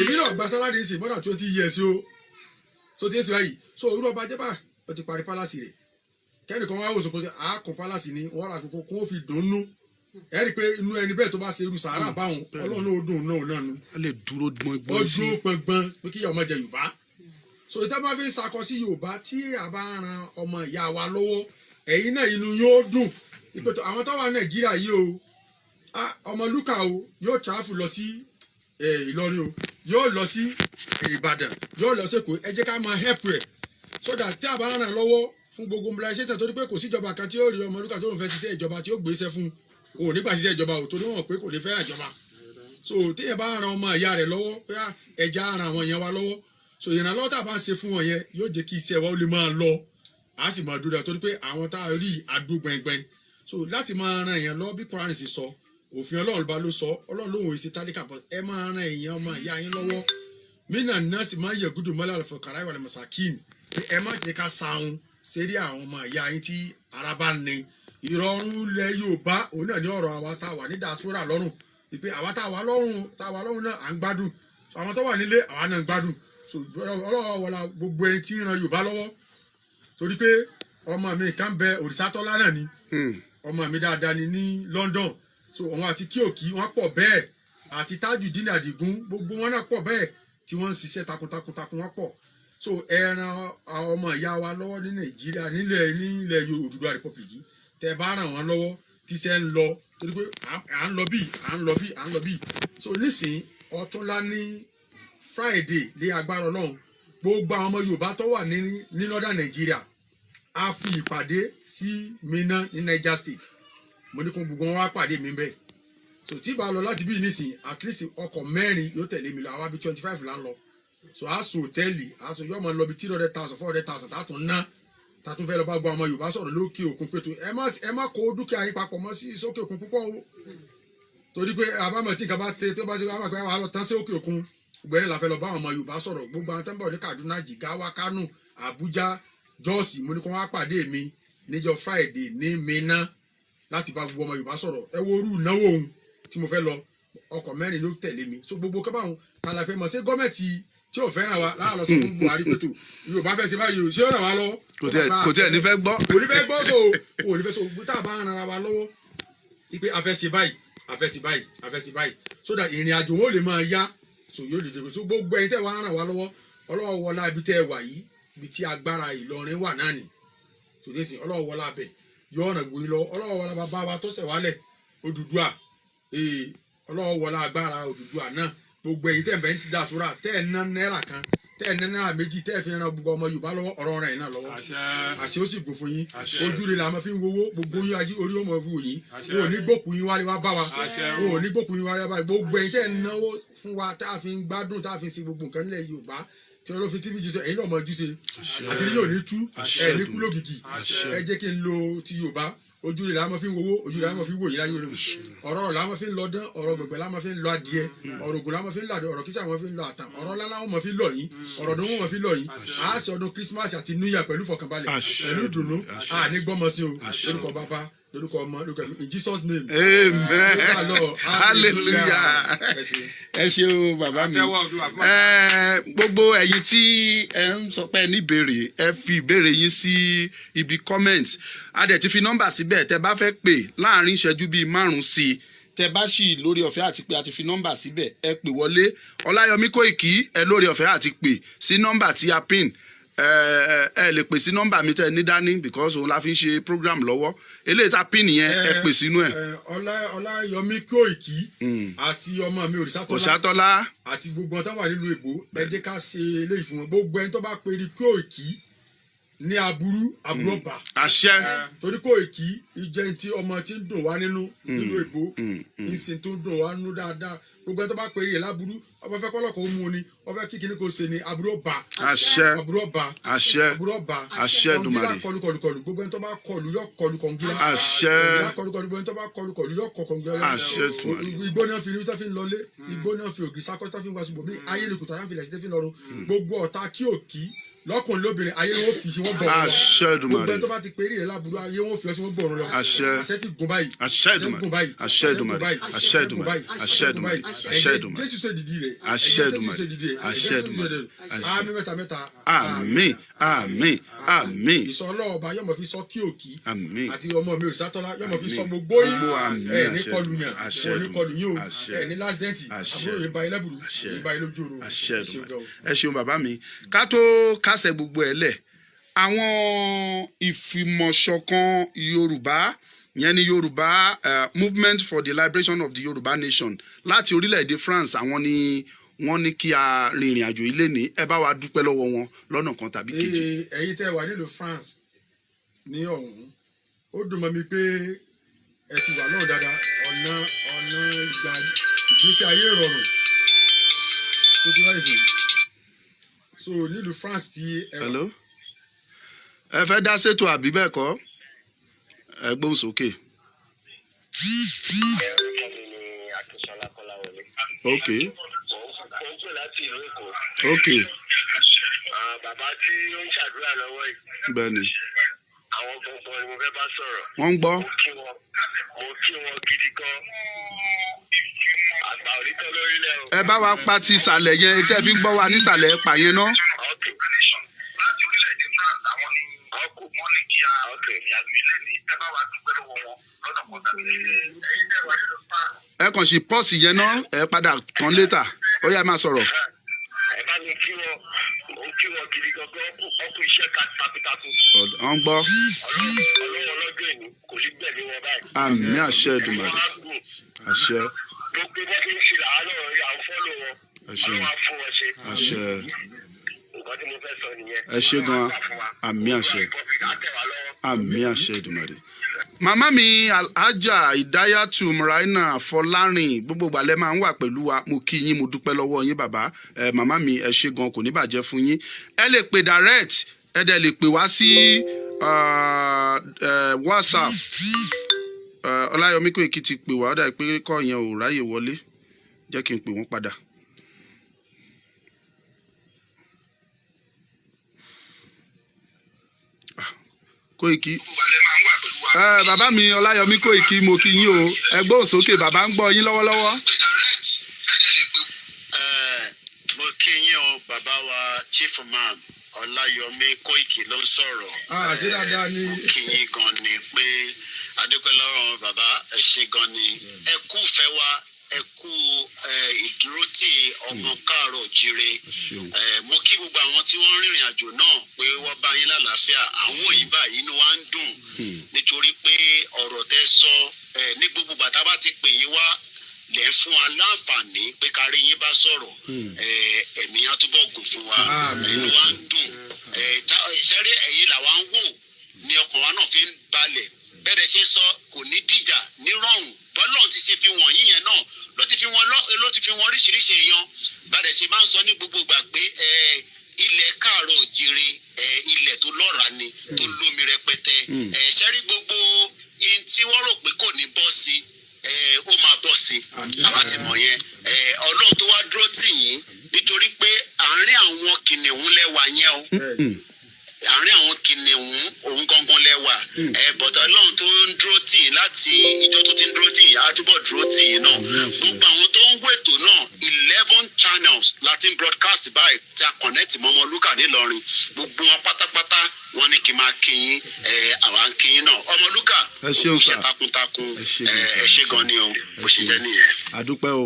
èmi náà gba sálárì nísìn more than 20 years o so tí ń sọ yìí so irú ọba jẹ́bà ó ti parí pálásì rẹ̀ kẹ́nìkan wá òsòkò àákùn pálásì ni wọ́n rà kókó kó fi dùnnú ẹ rí i pé inú ẹni bẹ́ẹ̀ tó bá ṣe irú sàárà báwọn Ọlọ́run ó dùn náà nu. a lè dúró gbọ́ngbọ́n sí i. ó dúró gbọ́ngbọ́n pé kí ọmọ jẹ Yorùbá. so ìtẹ́ bá fi ń sakọ sí Yorùbá tí a bá ran ọmọ ìyá wa lọ́wọ́ ẹ̀yin náà inú yóò dùn. ìpètò àwọn tó wà Nàìjíríà yìí o ọmọ Lúkà o yóò tráfù lọ sí Ìlọrin o yóò lọ sí Ìbàdàn yóò lọ sí Èkó ẹ jẹ́ ká máa help rẹ̀ so that tí a bá ràn lọ́wọ́ fún gbogbo mobilization torí pé kò síjọba kan tí ó rí ọmọ Lúkà tó ń fẹ́ ṣiṣẹ́ ìjọba tí ó gbéṣẹ́ fún o nígbà ṣiṣẹ́ ìjọba ò torí wọn pé kò ní fẹ́ ìjọba so téèyàn bá ran ọmọ ìyá rẹ̀ lọ́wọ́ pé ẹja ran àwọn èèyàn wa lọ́wọ́ so ìrànlọ́wọ́ tá a bá ń ṣe fún wọn yẹn yóò jẹ́ kí iṣẹ́ wa ó lè máa lọ a sì máa dúró torí pé àwọn tá a rí àdó gbẹngbẹng so láti máa ran èèyàn lọ bí Quran sì sọ òfin ọlọ́run bá ló sọ ọlọ́run lóhùn èsì tálíkà bọ́ ẹ máa ran èèyàn ọmọ ìyá yín lọ́wọ́ mínà nọ́ọ̀sì máa ń yẹ gúdù mọ́lá lọ́fọ̀ kàrá ìwà lẹ́mọ̀sákìn ẹ má jẹ́ ká sahun sérí àwọn ọmọ ìyá yín tí ara bá ní ìrọ̀rùn ilẹ̀ Yorùbá òun náà ní ọ̀rọ̀ àwa tá a wà ní diaspora lọ́rùn ìpè àwa tá a wà lọ́rùn náà à ń gbádùn so àwọn tó wà nílé àwa náà ń gbádùn so ọlọ́wọ́ wọlá gbogbo ẹni tí ń ran Yorùbá lọ́wọ́ torí pé ọmọ mi kan bẹ Òrìṣàtọ́lá náà ni ọmọ mi dáadáa ni ní London so àwọn àti kíòkì wọn pọ̀ bẹ́ẹ̀ àti Tajudeen Adigun gbogbo wọn náà pọ̀ bẹ́ẹ̀ tí wọ́n ń ṣiṣẹ́ takuntakun wọn pọ̀ so ẹran àwọn ọmọ ìyá wa lọ́wọ́ ní Nàìjíríà nílẹ̀ Yorùbá Republic tẹ bá ràn wọ́n lọ́wọ́ tíṣẹ́ ń lọ torí pé à ń lọ bí so nísìnyí ọ̀túnla ní Friday ní agbára Ọlọ́run gbogbo àwọn ọmọ Yorùbá tó wà ní Northern Nigeria a fi ìpàdé sí Minna ní Niger State mo ní kó gbogbo wọn wá pàdé mi bẹ́ẹ̀ so tí bá lọ láti bí nísìnyí at least ọkọ̀ 4 yóò tẹ̀lé mi lọ àwa bí 25 là ń lọ so a sùn hòtẹ́ẹ̀lì a sùn yóò máa lọ bí 300,000 400,000 tá a tún ná tá a tún fẹ́ lọ bá gbọ́ ọmọ Yorùbá sọ̀rọ̀ lókè òkun pé tó ẹ má kó dúkìá yín papọ̀ mọ́ sí sókè òkun púpọ̀ o torí pé àbámọ̀ tí nǹkan bá tẹ tó bá ṣe wá pé wàá lọ tán sí òkè òkun gbẹ̀rẹ̀ la fẹ́ lọ bá ọmọ Yorùbá sọ̀rọ̀ gbogbo àwọn tẹ́ńbọ̀ ní Kaduna Jigawa Kano Abuja Jos mo ní kó wá pàdé mi níjọ́ Friday ní Minna láti bá gbogbo ọmọ Yorùbá sọ̀rọ̀ ẹ wo orú ìnáwó ohun tí mo fẹ́ lọ ọkọ̀ 4 ló tẹ̀lé mi so gbogbo kábàáhùn ta la fẹ́ mọ̀ sí gọ́ọ̀mẹ̀ntì tí ò fẹ́ràn wa láàárọ̀ sọ fún Buhari pé tó Yorùbá fẹ́ ṣe báyìí o ṣé ó ràn wá lọ́wọ́ kò tí ẹ̀ ní fẹ́ gbọ́ kò ní fẹ́ so tá a bá ń ran wa lọ́wọ́ ipe a fẹ́ ṣe báyìí so that ìrìn àjò wọn ò lè máa yá so yóò lè dèbò so gbogbo ẹ̀yin tẹ́ wá ràn wá lọ́wọ́ Ọlọ́run wọlá ibi tẹ́ ẹ wà yìí ibi tí agbára Ìlọrin wà náà nì tó dé sí Ọlọ́run wọlá bẹ̀ yọ ọ̀nà gbòyìn lọ Ọlọ́run wọlá bàbá wa tó ṣẹ̀ wálẹ̀ Odùduwà Ọlọ́run wọlá agbára Odùduwà náà gbogbo ẹ̀yin tẹ́ ẹ̀ bẹ́ẹ̀ ń ti diaspora tẹ́ ẹ̀ ná náírà kan tẹ́ ẹ̀ ná náírà méjì tẹ́ ẹ̀ fi ran gbogbo ọmọ Yorùbá lọ́wọ́ ọ̀rọ̀ rẹ̀ náà lọ́wọ́ àṣẹ ó sì gùn fún yín ojú rẹ̀ la máa fi ń wowó gbogbo yín ají orí ọmọ fi wò yín wọn ò ní gbókùn yín wálé wá bá wa wọn ò ní gbókùn yín wálé wá bá wa gbogbo ẹ̀yin tẹ́ ẹ̀ náwó fún wa tá a fi ń gbádùn tá a fi ń ṣe gbogbo nǹkan nílẹ̀ Yorùbá tí wọn lọ fi tv jíṣẹ ẹ̀yin náà mọ ojúṣe àti yóò ní tú ẹ ní kú lógìkì ẹ jẹ́ kí n lo ti Yorùbá ojú rẹ̀ la máa fi ń wowó ojú rẹ̀ la máa fi ń wò yín láyé olómi ọ̀rọ̀ la máa fi ń lọ dán ọ̀rọ̀ gbẹ̀gbẹ̀ la máa fi ń lọ adìẹ ọ̀rọ̀ ògùn la máa fi ń lọ adìẹ ọ̀rọ̀ kíṣà la máa fi ń lọ àtàn ọ̀rọ̀ lálá wọn máa fi lọ yín ọ̀rọ̀ dùn wọn máa fi lọ yín a ṣe ọdún Christmas àti New Year pẹ̀lú fọkànbalẹ̀ pẹ̀lú dùnú a ní gbọ́mọ sí o lórúkọ bàbá lórúkọ ọmọ lórúkọ in Jesus name amen hallelujah ẹ ṣeun bàbá mi gbogbo ẹ̀yin tí ẹ ń sọ pé ní ìbéèrè ẹ fi ìbéèrè yín sí ibi comment a dẹ̀ ti fi nọ́mbà síbẹ̀ tẹ́ bá fẹ́ pè láàrin ìṣẹ́jú bíi 5 sí i tẹ́ bá ṣì lórí ọ̀fẹ́ àti pé a ti fi nọ́mbà síbẹ̀ ẹ pè wọlé Ọláyọmí Kóìkí ẹ lórí ọ̀fẹ́ àti pè sí nọ́mbà tí a pin ẹ lè pè sí nọ́mbà mi tẹ́ ní dání because òun la fi ń ṣe program lọ́wọ́ eléyìí tá pin yẹn ẹ pè sínú ẹ. Ọláyọmí Kóìkí àti ọmọ mi Òrìṣàtọ́lá àti gbogbo ọ̀tá wà nílùú Èbó ẹ jẹ́ ká ṣe eléyìí fún wọn gbogbo ẹni tó bá pè ní Kóìkí ní aburú ọba àṣẹ torí Kóìkí ìjẹun tí ọmọ tí ń dùn wá nínú Èbó ìsìn tó ń dùn wá nínú dáadáa gbogbo ẹni tó bá pè é láburú ọba fẹ́ kọ́lọ́kọ̀ ó mú ni ọba fẹ́ kíkiní kò ṣe ni aburú ọba àṣẹ àṣẹ Èdùmàrè kọlù gbogbo ẹni tó bá kọlù yọ kọlù kọngílá àṣẹ gbogbo ẹni tó bá kọlù yọ kọngílá àṣẹ Èdùmàrè igbó náà fi tó fi ń lọlé igbó náà fi ògì sákọ́ tó fi ń wá ṣùgbọ́n mi ayé ni kùtà yẹn fi lẹ̀ sí tó fi ń lọrun gbogbo ọ̀tá kí òkì lọ́kùnrin lóbìnrin ayé wọn fi wọn bọ̀ àṣẹ Èdùmàrè gbogbo ẹni tó bá ti péré rẹ̀ láburú ayé wọn fi wọn bọ̀ lọ àṣẹ ti gùn báyìí àṣẹ Èdùmàrè àṣẹ Èdùmàrè àṣẹ Èdùmàrè àṣẹ Èdùmàrè àṣẹ Èdùmàrè Jésù ṣe dìdí rẹ̀ àṣẹ Èdùmàrè àṣẹ Èdùmàrè àmín mẹ́ta àmín àmín àmín ìsọ ọlọ́ọ̀ba yọmọ fi sọ kí òkì àmín àti ọmọ mi Òrìṣàtọ́lá yọmọ fi sọ gbogbo yìí ẹ ní kọlù yàn ẹ ní kọlù yín o ẹ ní lásìdẹ́ǹtì àbúrò yìí ba ilé burú yìí ba ilé ojú oorun àṣẹ Èdùmàrè ẹ ṣeun bàbá mi ká tó kásẹ̀ gbogbo ẹ̀ lẹ̀ àwọn ìfìmọ̀ṣọ̀kan Yorùbá yẹn ni Yorùbá movement for the liberation of the Yorùbá nation láti orílẹ̀-èdè France àwọn ni wọ́n ní kí a rìnrìn àjò ilé ní ẹ bá wa dúpẹ́ lọ́wọ́ wọn lọ́nà kan tàbí kejì. ẹ̀yin tẹ́ wà nílùú France ní ọ̀hún ó dùn mọ́ mi pé ẹ ti wà lọ́hùn dáadáa ọ̀nà ìgbà ìgbésí ayé rọrùn tó ti wáyé fún so nílùú France ti ẹ wà. Hello? ẹ fẹ́ dá ṣètò àbí bẹ́ẹ̀ kọ́ ẹ gbóhùn sókè. ok Mo ń pè láti ìlú Èkó. ok Bàbá tí ó ń ṣàdúrà lọ́wọ́ yìí. bẹ́ẹ̀ ni Àwọn gbọ̀ngàn ni mo fẹ́ bá sọ̀rọ̀. wọ́n ń gbọ́. Mo kí wọn gidi gan. Àgbà onítọ́ lórílẹ̀ o. ẹ bá wa pa ti ìsàlẹ̀ yẹn tẹ́ fi ń gbọ́ wa nísàlẹ̀ ẹ pa yẹn ná. Okay. Láti orílẹ̀-èdè France àwọn ni wọ́n ní kí a ìyàgbélẹ̀ ní ẹ bá wa dúpẹ́ lọ́wọ́ wọn lọ́nà pọ̀tàkì. Ẹ̀yin tẹ́ wá nínú France. ẹ kàn sí pọ́ọ̀sì yẹn ná ẹ padà tán létà ó yá máa sọ̀rọ̀. Ẹ bá mi kí wọn, mo kí wọn gidi gangan ọkùn iṣẹ́ takuntakun. ọ̀ ń gbọ́. Ọlọ́run ọlọ́jọ́ ìní kò ní gbẹ̀mí wọn báyìí. àmì àṣẹ Èdùmàrè àṣẹ Gbogbo bọ́ kí n ṣe làánú rí àwọn fọ́lọ̀ wọn. àṣẹ Ọlọ́run á fún wọn ṣe. àṣẹ Nǹkan tí mo fẹ́ sọ nìyẹn. ẹ ṣé gan àmì àṣẹ àmì àṣẹ Èdùmàrè. màmá mi Alhaja Idayatu Muraina Fọlárìn gbogbo ìgbàlẹ̀ máa ń wà pẹ̀lú wa mo kí yín mo dúpẹ́ lọ́wọ́ yín bàbá màmá mi ẹ ṣé gan kò ní bàjẹ́ fún yín ẹ lè pè direct ẹ dẹ̀ lè pè wá sí WhatsApp Ọláyọmí Kóìkí ti pè wá ó dà pé kọ́ yẹn ò ráyè wọlé jẹ́ kí n pè wọ́n padà. Kóìkí bàbá mi Ọláyọmí Kóìkí mo kí yín o ẹgbẹ́ òsókè bàbá ń gbọ́ yín lọ́wọ́lọ́wọ́. mo kí yín o bàbá wa chief imam Ọláyọmí Kóìkí ló sọ̀rọ̀. ṣé dáadáa ni. mo kí yín gan ni pé adúpẹ́ lọ́rọ̀ bàbá ẹ ṣé gan ni ẹ kú fẹ́ wa ẹ kú ìdúrótì ọmọ káàárọ̀ jíire mo kí gbogbo àwọn tí wọ́n rìnrìn àjò náà pé wọ́n bá yín lálàáfíà àwọn òyìnbá yìí inú wa ń dùn nítorí pé ọ̀rọ̀ tẹ́ sọ ní gbogbo bàtà bá ti pè yín wá lẹ́ ń fún wa láǹfààní pé ká rí yín bá sọ̀rọ̀ ẹ̀mí á túbọ̀ gùn fún wa inú wa ń dùn ṣẹ́rí ẹ̀yin làwa ń wò ní ọkàn wa náà fi ń balẹ̀ bẹ́ẹ̀ ṣe sọ kò ní dìjà ní rọrùn bọ́lọ́run ti ṣe fi wọ̀nyí yẹn náà ló ti fi wọn oríṣiríṣi èèyàn bàdẹ̀ ṣe máa ń sọ ní gbogbo ìgbà pé ilẹ̀ káàárọ̀ òjìire ilẹ̀ tó lọ́ràá ni tó lómi rẹpẹtẹ ṣẹ́rí gbogbo ihun tí wọ́n rò pé kò ní bọ́ sí ó máa bọ́ sí àwa ti mọ̀ yẹn ọlọ́run tó wá dúró tì yín nítorí pé àárín àwọn kìnìún lẹ́wà yẹn o àárín àwọn kìnìún òun gangan lẹ́wà bọ̀dọ̀ ọlọ́run tó ń dúró tì yín láti ìjọ tó ti ń dúró tì yín á túbọ̀ dúró tì yín náà gbogbo àwọn tó ń wètò náà 11 channels latin broadcast báyìí tí a connect mọ́ Ọmọlúkà nílọrin gbogbo wọn pátápátá wọn ní kí n máa kí yín àwa ń kí yín náà Ọmọlúkà iṣẹ́ takuntakun ẹ ṣé gan ni o bó ṣe jẹ́ nìyẹn. àdúpẹ́ o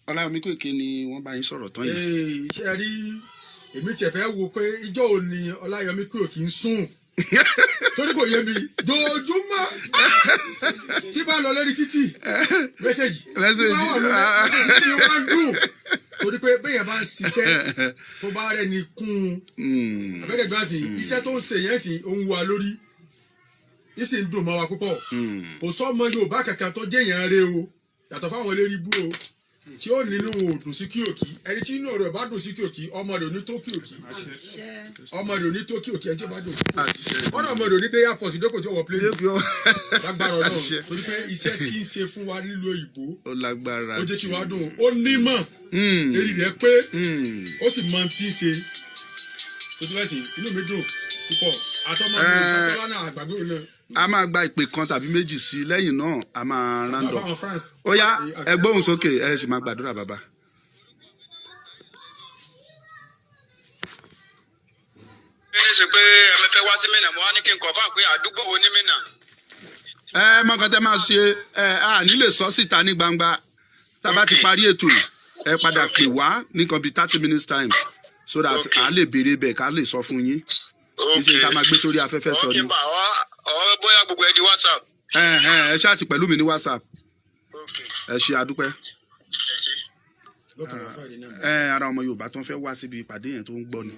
Ọláyọmí Kóìkí ni wọ́n bá yín sọ̀rọ̀ tán yìí. ṣe rí èmi tiẹ̀ fẹ́ wo pé ìjọ òní Ọláyọmí Kóìkí ń sùn torí kò yé mi dojúmọ́ tí bá lọ lórí títì mẹ́sẹ̀gì tí bá wà lórí títì wá ń dùn torí pé bẹ́ẹ̀ bá ń ṣiṣẹ́ tó bá rẹ̀ ní kún un abẹ́rẹ́ gbà sí iṣẹ́ tó ń ṣe yẹn sì ń wà lórí ìsì ń dùn mọ́ wa púpọ̀ kò sọ ọmọ Yorùbá kankan tó jẹ́ yẹn rẹ o yàtọ̀ fáwọn eléré bú o tí ó nínú òdùn sí kíòkì ẹni tí inú rẹ̀ bá dùn sí kíòkì ọmọ rẹ̀ ò ní tó kíòkì ọmọ rẹ̀ ò ní tó kíòkì ẹni tí ó bá dùn ọ̀dọ̀ ọmọ rẹ̀ ò ní dé airport ìdókòó tí ó wọ plane lágbára Ọlọ́run torí pé iṣẹ́ tí ń ṣe fún wa nílùú òyìnbó ó jẹ́ kí wá dùn ó nímọ̀ èrì rẹ̀ pé ó sì mọ tí ń ṣe tó ti fẹ́ sí inú mi dùn púpọ̀ àtọmọ mi ìṣàkóso náà àgbàgbé òun náà. A máa gba ìpè kan tàbí méjì sí lẹ́yìn náà a máa rándọ̀. Ó yá ẹ gbóhùn sókè ẹ sì máa gbàdúrà bàbá. Ilé ṣe pé ẹ̀mí fẹ́ wá sí Mínà mo wá ní kí n kọ̀ fáwọn pé àdúgbò wo ní Mínà. Mọ̀kàn tẹ́ máa ṣe a nílè sọ síta ní gbangba tá a bá ti parí ètò ẹ padà pè wá nìkan bíi 30 minutes time so that a lè béèrè bẹ́ẹ̀ ká lè sọ fún yín. Kì í ṣe ká máa gbé sórí afẹ́fẹ́ sọ ni. Ọ̀rọ̀ bóyá gbogbo ẹ di WhatsApp. Ẹ ṣáà ti pẹ̀lú mi ní WhatsApp. Ẹ ṣe àdúpẹ́. Ara ọmọ Yorùbá tó ń fẹ́ wá síbi ìpàdé yẹn tó ń gbọ́ ni.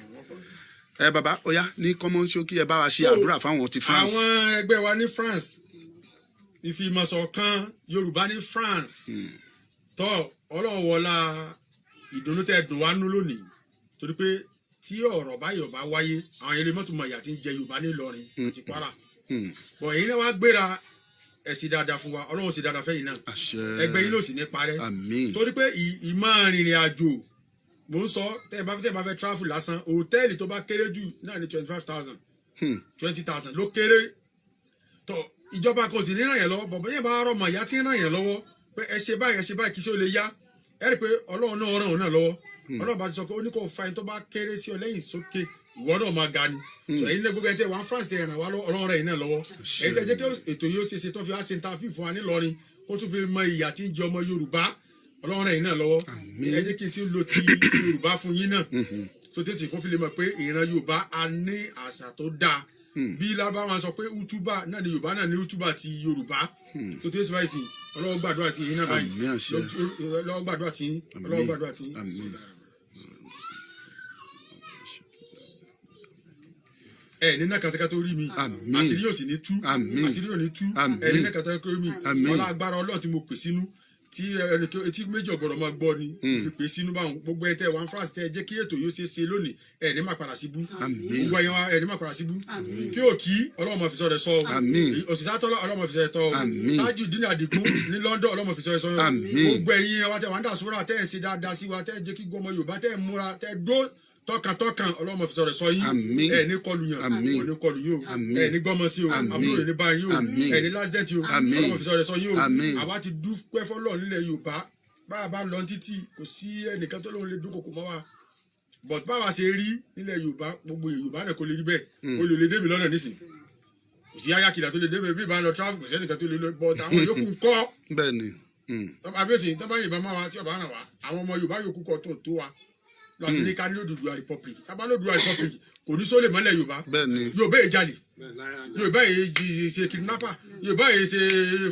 Bàbá ó yá ní common show kí ẹ bá wa ṣe àdúrà fáwọn ti France. Àwọn ẹgbẹ́ wa ní France ìfìmọ̀ṣọ̀kan Yorùbá ní France tọ́ Ọlọ́run wọlá ìdùnnú tẹ́ dùn wá nú lónìí torí pé tí ọ̀rọ̀ báyọ̀ bá wáyé àwọn ilé mọ́tò mọ̀ ìyà tí ń jẹ Yorùbá ní Ìlọrin àti Kwara bọ̀ èyí náà wá gbéra ẹ ṣe dáadáa fún wa ọlọ́run ṣe dáadáa fẹ́yìn náà àṣẹ ẹgbẹ́ yín ló sì ní parẹ́ àmín torí pé ìmọ̀ rìnrìn àjò mò ń sọ tẹ́ ẹ bá fẹ́ travel lásán hòtẹ́ẹ̀lì tó bá kéré jù náà ní 25,000 20,000 ló kéré tó ìjọba kò sì ní ràn yẹn lọ́wọ́ bọ̀bọ̀ yẹn bá rọ̀ mọ̀ ìyá tí ń ràn yẹn lọ́wọ́ pé ẹ ṣe báyìí kí ṣé ó lè yá ẹ rí i pé ọlọ́run náà ràn òun náà lọ́wọ́ ọlọ́run bá ti sọ pé ó ní kó fa ẹni tó bá kéré sí ọ lẹ́yìn sókè ìwọ náà máa ga ni so ẹ̀yin náà gbogbo ẹ̀ tẹ́ wà France tẹ̀ ràn wá ọlọ́run rẹ̀ yìí náà lọ́wọ́ ẹ̀yin tẹ́ jẹ́ kí ètò yìí ó ṣe ṣe tó fi wá ṣe ń ta fífún wa nílọrin kó tún fi mọ ìyà tí ń jẹ ọmọ Yorùbá ọlọ́run rẹ̀ yìí náà lọ́wọ́ ẹ jẹ́ kí n ti lo ti Yorùbá fún yín náà so tẹ́sí kún fi lè mọ̀ pé ìran Yorùbá a ní àṣà tó dáa bí lábáwọn sọ pé utuba náà ni Yorùbá náà ní utuba ti Yorùbá so tẹ́sí báyìí sí ọlọ́wọ́ gbàdúrà tí yín náà báyìí ọlọ́wọ́ gbàdúrà tí yín ọlọ́wọ́ gbàdúrà tí yín. ẹ ní náà kàtàkà tó rí mi àṣírí yóò sì ní tú àṣírí yóò ní tú ẹ ní náà kàtàkà tó rí mi ọlá agbára Ọlọ́run tí mo pè sínú tí etí méjì ọ̀gọ̀rọ̀ máa gbọ́ ni fi pè sínú báwọn gbogbo ẹ tẹ wà ń France tẹ jẹ́ kí ètò yóò ṣe lónìí ẹ ní má padà síbú gbogbo ẹyẹ wa ẹ ní má padà síbú kí òkì Ọlọ́run máa fi sọ̀rọ̀ sọ òṣìṣẹ́ àtọ́lọ́ Ọlọ́run máa fi sọ̀rọ̀ tọ́ tájù dín àdìgún ní London Ọlọ́run máa fi sọ̀rọ̀ sọ gbogbo ẹ̀yin wa tẹ wà ń dà sóra tẹ ẹ ṣe dáadáa sí wa tẹ jẹ́ kí gbọmọ Yorùbá tẹ múra tẹ dó tọkàntọkàn Ọlọ́run fi sọ̀rọ̀ sọ yín ẹ ní kọlù yàn ò ní kọlù yín o ẹ ní gbọmọ sí o àbúrò ní báyìí o ẹ ní lásìdẹ̀ntì o Ọlọ́run fi sọ̀rọ̀ sọ yín o àwa ti dúpẹ́ fọ́lọ́run nílẹ̀ Yorùbá bá a bá lọ títí kò sí ẹnìkan tó lóun lè dúnkòkò mọ́ wa but báwa ṣe rí nílẹ̀ Yorùbá gbogbo Yorùbá náà kò lè rí bẹ́ẹ̀ o lè débi lọ́nà nísìn kò sí ayákìlá tó lè débi bí ìbá lọ travel kò sí ẹnìkan tó lè lọ but àwọn yòókù ń kọ́ bẹ́ẹ̀ ni àbíyèsí tọ́ba yìnbọn máa wa tí ọba ràn wá àwọn ọmọ Yorùbá yòókù kọ́ tó wa láti ní ká ní Odùduwà republic tábà lódùduwà republic kò ní sólè mọ́lẹ̀ Yorùbá Yorùbá yìí jalè Yorùbá yìí ṣe kidnapper Yorùbá yìí ṣe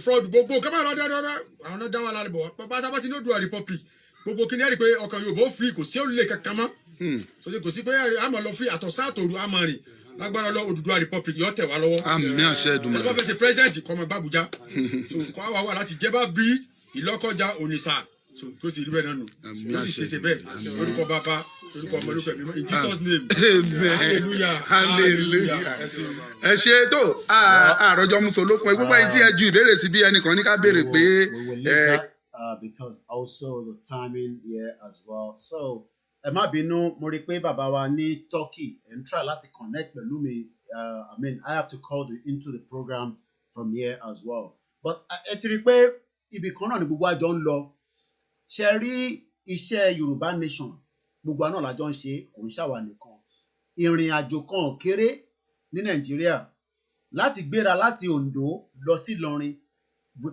fraud gbogbo kẹ́mọ́ ọ̀rọ̀ dáadáa àwọn náà dá wà lálẹ́ bọ̀ wá tábà ti ní Odùduwà republic gbogbo kí ni ẹ rí i pé ọkàn Yorùbá ó free kò sí olè kankan mọ́ sọdí kò sí pé àmọ́ lọ free àtọ̀ sáàtòrò àmọ́ rìn lágbára lọ Odùduwà republic yọ tẹ̀ wá lọ́wọ́ àmín àṣẹ Èdùmàrè ẹ bá fẹ́ ṣe president kọ́ ọmọ gbàbújá so kọ́ àwa wà láti jẹ́bá bridge Ìlọ́kọjà Onitsha so kó sì rí bẹ́ẹ̀ náà nù kó sì ṣe bẹ́ẹ̀ orúkọ bàbá orúkọ ọmọ orúkọ mímọ́ in Jesus name hallelujah ẹ ṣe tó àròjọ musolókun ẹ gbogbo ẹni tí ẹ ju ìbéèrè sí bí ẹnìkan ní ká béèrè pé. Because also the timing here as well so ẹ má bínú mo rí i pé bàbá wa ní Turkey and try láti connect pẹ̀lú mi I mean I have to call into the program from here as well but ẹ ti rí i pé ibì kan náà ni gbogbo àjọ ń lọ ṣe rí iṣẹ́ Yorùbá nation gbogbo àná làjọ ń ṣe kò ń ṣàwà nìkan ìrìn àjò kan ò kéré ní Nàìjíríà láti gbéra láti Ondo lọ sí Ìlọrin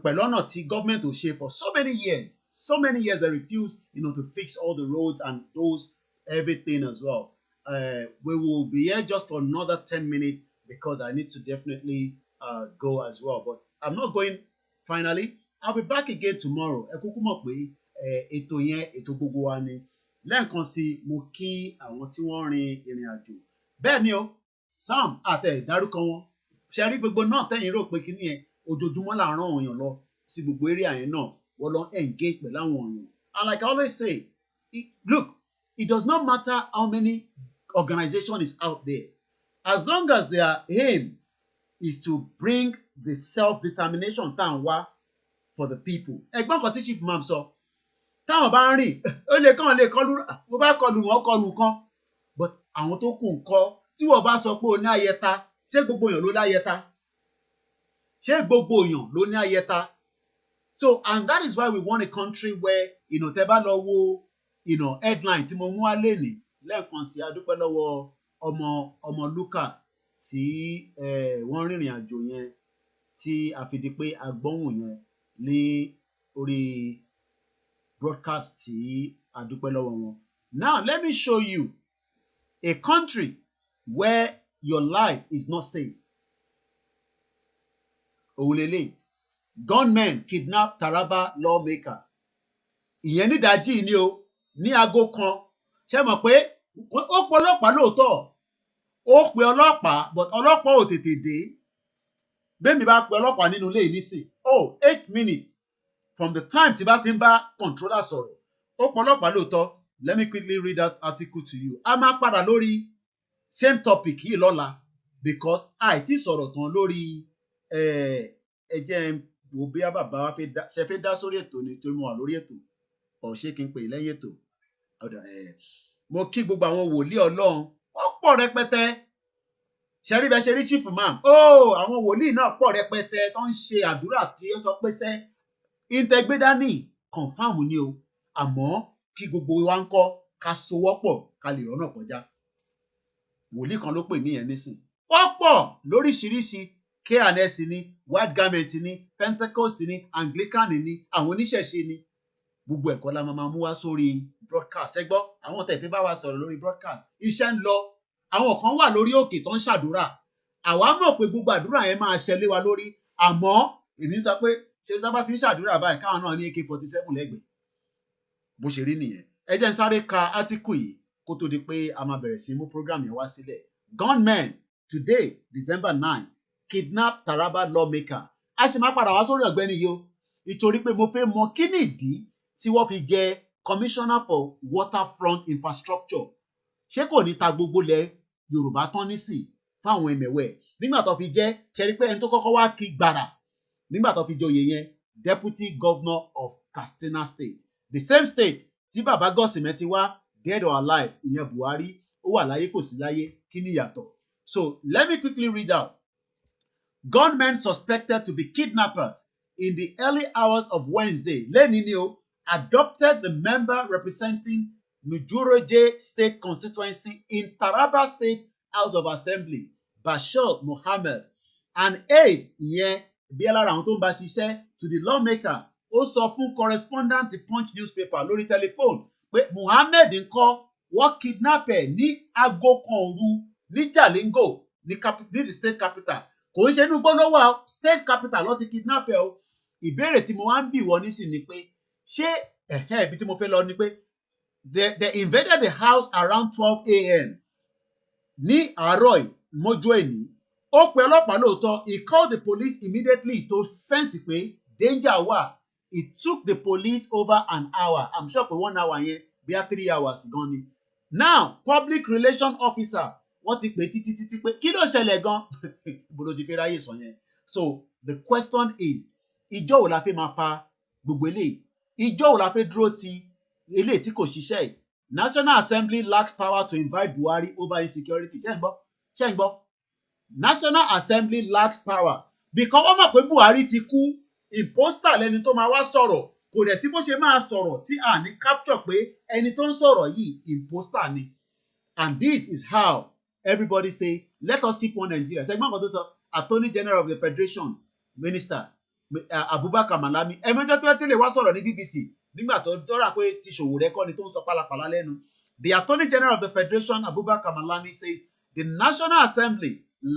pẹ̀lú ọ̀nà tí gọ́ọ̀mẹ̀ntì ò ṣe for so many years they refuse to fix all the roads and those everything as well we will be here just for another 10 minutes because I need to definitely go as well but I'm not going finally I'll be back again tomorrow ẹ kúkú mọ̀ pé ètò yẹn ètò gbogbo wa ni lẹ́ẹ̀kan sí mo kí àwọn tí wọ́n rin ìrìn àjò bẹ́ẹ̀ ni o Sam àtẹ ìdárúkọ wọn ṣe rí gbogbo náà tẹ́yìn rò pé kíní yẹn ojoojúmọ́ là ń rán èèyàn lọ sí gbogbo area yẹn náà wọ́n lọ engage pẹ̀lú àwọn èèyàn and like I always say look it does not matter how many organization is out there as long as their aim is to bring the self-determination tá à ń wá for the people ẹ̀gbọ́n kan tí chief imam sọ táwọn bá ń rìn ó lè kàn lè kọlu bó bá kọlu wọn kọlu kan but àwọn tó kù ń kọ tí wọ́n bá sọ pé o ní ayẹta ṣé gbogbo èèyàn ló ní ayẹta ṣé gbogbo èèyàn ló ní ayẹta so and that is why we want a country where tẹ́ bá lọ wo headline tí mo mú wá lẹ́nìí lẹ́ẹ̀kan sí adúpẹ́ lọ́wọ́ ọmọ Luka tí wọ́n rìnrìn àjò yẹn tí a fi di pé agbóhùn yẹn ní orí broadcast tí a dúpẹ́ lọ́wọ́ wọn. Now let me show you a country where your life is not safe. Òun lélẹ̀ gunmen kidnap Taraba lawmaker. Ìyẹn ní ìdájí ni o ní aago kan ṣe mọ̀ pé ó pe ọlọ́pàá lóòótọ́ ó pe ọlọ́pàá but ọlọ́pàá ò tètè dé. Bẹ́ẹ̀ni bá pe ọlọ́pàá nínú ilé yìí nísìn 8 minutes from the time tí bá ti ń bá controller sọ̀rọ̀ ó pe ọlọ́pàá lóòótọ́. Let me quickly read that article to you. A máa padà lórí same topic yìí lọ́la because àìtí sọ̀rọ̀ tán lórí ẹ jẹ́ wo bí bàbá wa ṣe fẹ́ dá sórí ètò ni torí mo wà lórí ètò ọ̀ ṣé kí n pè é lẹ́yìn ètò mo kí gbogbo àwọn wòlíì ọlọ́run ó pọ̀ rẹpẹtẹ ṣẹ́rí bẹ́ẹ̀ ṣe rí chief imam àwọn wòlíì náà pọ̀ rẹpẹtẹ tó ń ṣe àdúrà tí ó sọ pé sẹ́ ìtẹ́gbẹ́dání confam ni o àmọ́ kí gbogbo wa ń kọ́ ká sowọ́pọ̀ ká lè rọ́nà kọjá wòlíì kan ló pè mí yẹn nísìn ó pọ̀ lóríṣiríṣi KNS ni white garment ni Pentecost ni Anglican ni àwọn oníṣẹ̀ṣe ni gbogbo ẹ̀kọ́ la máa mú wá sórí broadcast ẹ gbọ́ àwọn tẹ̀fẹ́ bá wa sọ̀rọ̀ lórí broadcast iṣẹ́ ń lọ àwọn kan wà lórí òkè tó ń ṣàdúrà àwa mọ̀ pé gbogbo àdúrà yẹn máa ṣẹlẹ̀ wa lórí àmọ́ èmi sọ pé ṣe tó bá ti ń ṣàdúrà báyìí káwọn náà ní AK-47 lẹ́gbẹ̀ẹ́ bó ṣe rí nìyẹn ẹ jẹ́ n sáré ka átíkù yìí kó tó di pé a máa bẹ̀rẹ̀ sí mú program yẹn wá sílẹ̀ gunmen today December 9 kidnap Taraba lawmaker a ṣe máa padà wá sórí ọ̀gbẹ́ni yìí o nítorí pé mo fẹ́ mọ kí nìdí tí wọ́n fi jẹ commissioner for waterfront infrastructure ṣé kò ní ta gbogbo lẹ̀ Yorùbá tán nísìn fáwọn ẹmẹ̀wẹ̀ nígbà tó fi jẹ́ ṣẹ́rí pé ẹni tó kọ́kọ́ wá kí gbàrà nígbà tó fi joyè yẹn deputy governor of Katsina state the same state tí bàbá Gọ́sìmẹ́ ti wá dead or alive ìyẹn Buhari ó wà láyé kò sí láyé kí ni ìyàtọ̀ so let me quickly read out gunmen suspected to be kidnappers in the early hours of Wednesday lẹ́ni ni o adopted the member representing Nujuroje State constituency in Taraba State House of Assembly Bashir Mohammed an aide ìyẹn bí lára àwọn tó ń bá ṣiṣẹ́ to the lawmaker ó sọ fún correspondent the Punch newspaper lórí telephone pé Mohammed ńkọ́ wọ́n kidnap ẹ̀ ní aago kan òru ní Jalingo ní the state capital kò ń ṣe inú gbọ́dọ̀wà state capital ló ti kidnap ẹ̀ o ìbéèrè tí mo wá ń bì wọ́n nísìn ni pé ṣé ibi tí mo fẹ́ lọ ni pé they invaded the house around 12 a.m. ní àárọ̀ mọ́jú ẹ̀ní ó pe ọlọ́pàá lóòótọ́ he called the police immediately to sense pé danger wà it took the police over an hour I'm sure pé 1 hour yẹn bí i 3 hours gan ni now public relation officer wọ́n ti pè títí pé kí ló ṣẹlẹ̀ gan bó ló ti fi ráyè sọ yẹn so the question is ìjọ́ wo la fẹ́ máa fa gbogbo eléyìí ìjọ́ wo la fẹ́ dúró ti eléyìí tí kò ṣiṣẹ́ yìí National Assembly lacks power to invite Buhari over insecurity ṣé ń gbọ́ National Assembly lacks power because wọ́n mọ̀ pé Buhari ti kú imposter lẹni tó máa wá sọ̀rọ̀ kò dẹ̀ sí bó ṣe máa sọ̀rọ̀ tí a ní capture pé ẹni tó ń sọ̀rọ̀ yìí imposter ni and this is how everybody say let us keep one Nigeria ṣẹ́gbọ́n kan tó sọ Attorney General of the Federation Minister Abubakar Malami ẹ̀mẹ́jọ́ tó tẹ́lẹ̀ wá sọ̀rọ̀ ní BBC nígbà tó dọ́ra pé ti Ṣòwòrẹ́ kọ́ ni tó ń sọ pálapàla lẹ́nu the Attorney General of the Federation Abubakar Malami says the National Assembly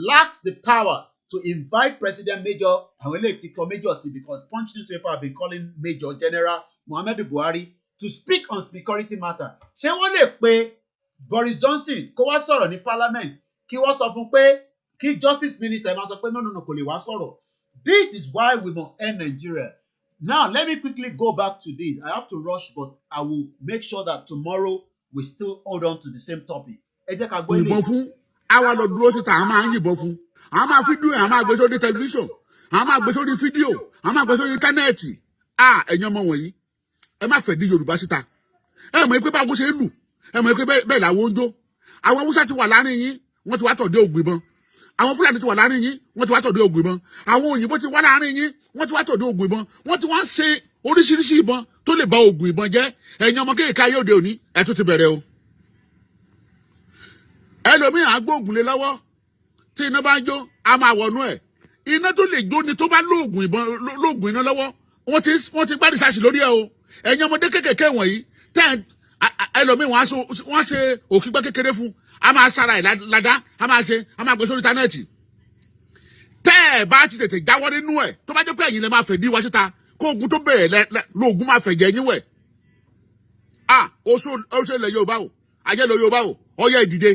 lacks the power to invite President Major àwọn eléyìí ti kọ Major sí because Punch newspaper have been calling Major General Muhammadu Buhari to speak on security matter ṣé wọ́n lè pe Boris Johnson kó wá sọ̀rọ̀ ní Parliament kí wọ́n sọ fún pé kí Justice Minister máa sọ pé no kò lè wá sọ̀rọ̀ this is why we must end Nigeria. Now, let me quickly go back to this. I have to rush, but I will make sure that tomorrow we still hold on to the same topic. Ẹ jẹ́ ká gbọ́ ilé. Ìbọn fún àwa lọ dúró síta, a máa ń yìnbọn fún. A máa fídíò ẹ̀, a máa gbé sórí tẹlifíṣàn, a máa gbé sórí fídíò, a máa gbé sórí íńtánẹ́ẹ̀tì. Ẹ̀yin ọmọ wọ̀nyí, ẹ má fẹ́ di Yorùbá síta. Ẹ mọ̀ pé báwo ṣe ń lù, ẹ mọ̀ pé bẹ́ẹ̀ làwọn ń jó. Àwọn Haúsá ti wà láàrin yín, wọ́n ti wá tọ̀dé ògùn ìbọn. Àwọn Fúlàní ti wà láàrin yín, wọ́n ti wá tọ̀dé ògùn ìbọn. Àwọn òyìnbó ti wá láàrin yín, wọ́n ti wá tọ̀dé ògùn ìbọn. Wọ́n ti wá ń ṣe oríṣiríṣi ìbọn tó lè ba ògùn ìbọn jẹ́. Ẹ̀yin ọmọ kéèké ayé òde òní, ẹ tún ti bẹ̀rẹ̀ o. Ẹlòmíràn á gbóògùn lé lọ́wọ́ tí iná bá ń jó a máa wọnú ẹ̀. Iná tó lè jó ni tó bá lóògùn ìbọn lóògùn iná lọ́wọ́ wọ́n ti gbá rìsáàsì lórí ẹ̀ o. Ẹ̀yin ọmọdé kéékèèké wọ̀nyí ẹlòmíràn wọ́n ṣe òkígbá kékeré fún a máa sára ẹ̀ ládá a máa gbé sórí íńtánẹ́ẹ̀tì. Tẹ́ ẹ̀ bá ti tètè jáwọ́ nínú ẹ̀ tó bá jẹ́ pé ẹ̀yin lè máa fẹ̀ dí wá síta kó ogun tó bẹ̀rẹ̀ lóògùn máa fẹ̀ jẹ́ yín wẹ̀. Ó ṣe ilẹ̀ Yorùbá o ajẹ́ lọ Yorùbá o ọyẹ́ ìdìde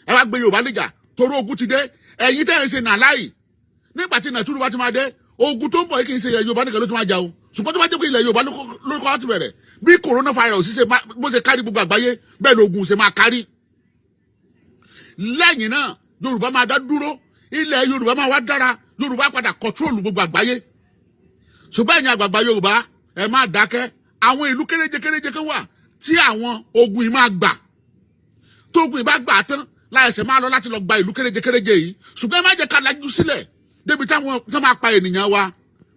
ẹ wá gbé Yorùbá níjà torí ogun ti dé ẹ̀yin tẹ́ ẹ̀ ń ṣe nàláì nígbà tí nàìjíríà bá ti máa dé ogun tó ń bọ̀ yìí kì í ṣe ilẹ̀ Yorùbá nìkan ló ti máa jà o ṣùgbọ́n tó bá jẹ́ pé ilẹ̀ Yorùbá ló kọ́ láti bẹ̀rẹ̀ bí coronavirus ṣe bó ṣe kárí gbogbo àgbáyé bẹ́ẹ̀ lógun ṣe máa kárí. Lẹ́yìn náà Yorùbá máa dá dúró ilẹ̀ Yorùbá máa wá dára Yorùbá padà kọ̀trólù gbogbo àgbáyé ṣùgbọ́n ẹ̀yin àgbààgbà Yorùbá ẹ má dákẹ́ àwọn ìlú kéréje kan wà tí àwọn ogun yìí máa gbà tó ogun yìí bá gbà tán láìsẹ̀ máa lọ láti lọ gba ìlú kéréje yìí ṣùgbọ́n ẹ má jẹ́ ká lajú sílẹ̀ débi táwọn tó máa pa ènìyàn wa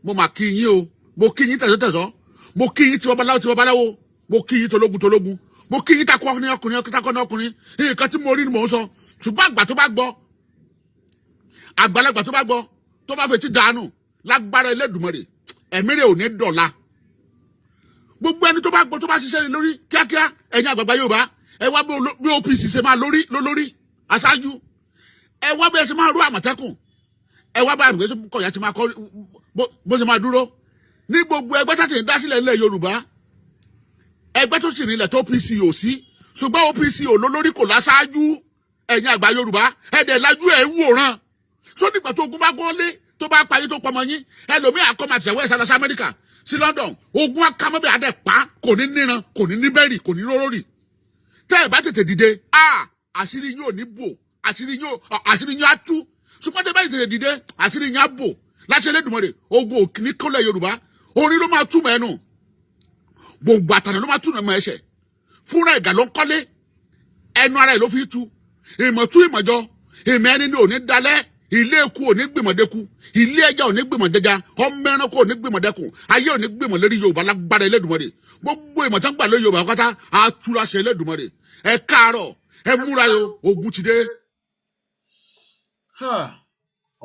mo mà kí yín o mo kí yín tẹ̀sọ́ mo kí yín tí babaláwo mo kí yín tológun mo kí yín takọ ọkùnrin nǹkan tí mo rí ni mò ń sọ ṣùgbọ́n àgbàlagbà tó bá gbọ́ tó bá fetí dànù lágbára Elédùmarè ẹ̀mí rẹ̀ ò ní dọ̀la gbogbo ẹni tó bá gbọ́ tó bá ṣiṣẹ́ lórí kíákíá ẹ̀yin àgbààgbà Yorùbá ẹ wá bí OPC ṣe máa lórí aṣáájú ẹ wá bí ẹ ṣe máa rú Àmọ̀tẹ́kùn ẹ wá bá àgbẹ̀ kọ̀yà ṣe máa kọ́ bó ṣe máa dúró ní gbogbo ẹgbẹ́ tó ti ń dá sílẹ̀ ilẹ̀ Yorùbá ẹgbẹ́ tó sì nílẹ̀ tó OPC ò sí ṣùgbọ́n OPC ò lólórí kò láṣáájú ẹ̀yin àgbà Yorùbá ẹ̀dẹ̀ lájú ẹ̀ wòran sódìgbà tó ogun bá gọ́lé tó bá payé tó pọmọ yín ẹlòmíì àkọ́mọ àtìyàwó ẹ̀sán lọ sí Amẹ́ríkà sí London ogun akámọ́bẹ̀ adẹ̀ pa kò ní níran kò ní níbẹ̀rì kò ní rórórì tẹ́ ẹ̀ bá tètè dìde àṣírí yín ò ní bò àṣírí yín á tú ṣùgbọ́n tẹ́ ẹ̀ bá tètè dìde àṣírí yín á bò láti Elédùmarè ogun òkìní kọ́lẹ̀ Yorùbá orin ló máa túmọ̀ ẹnu gbòǹgbò àtànà ló máa túmọ̀ ẹmọ ẹ̀ṣẹ̀ fúnra ẹ̀gà ló ń kọ́lé ẹnu ara ẹ̀ ló fi tú ìmọ̀ tú ìmọ̀jọ ìmọ̀ ẹni ní òní dalẹ̀ ilé eku ò ní gbìmọ̀dẹ́ku ilé ẹja ò ní gbìmọ̀dẹ́ja ọmọ ẹranko ò ní gbìmọ̀dẹ́kun ayé ò ní gbìmọ̀ lérí Yorùbá lágbára Elédùmarè gbogbo ìmọ̀ tó ń gbà lórí Yorùbá pátá àtúrà ṣe Elédùmarè ẹ káàárọ̀ ẹ múra yo ogun ti dé.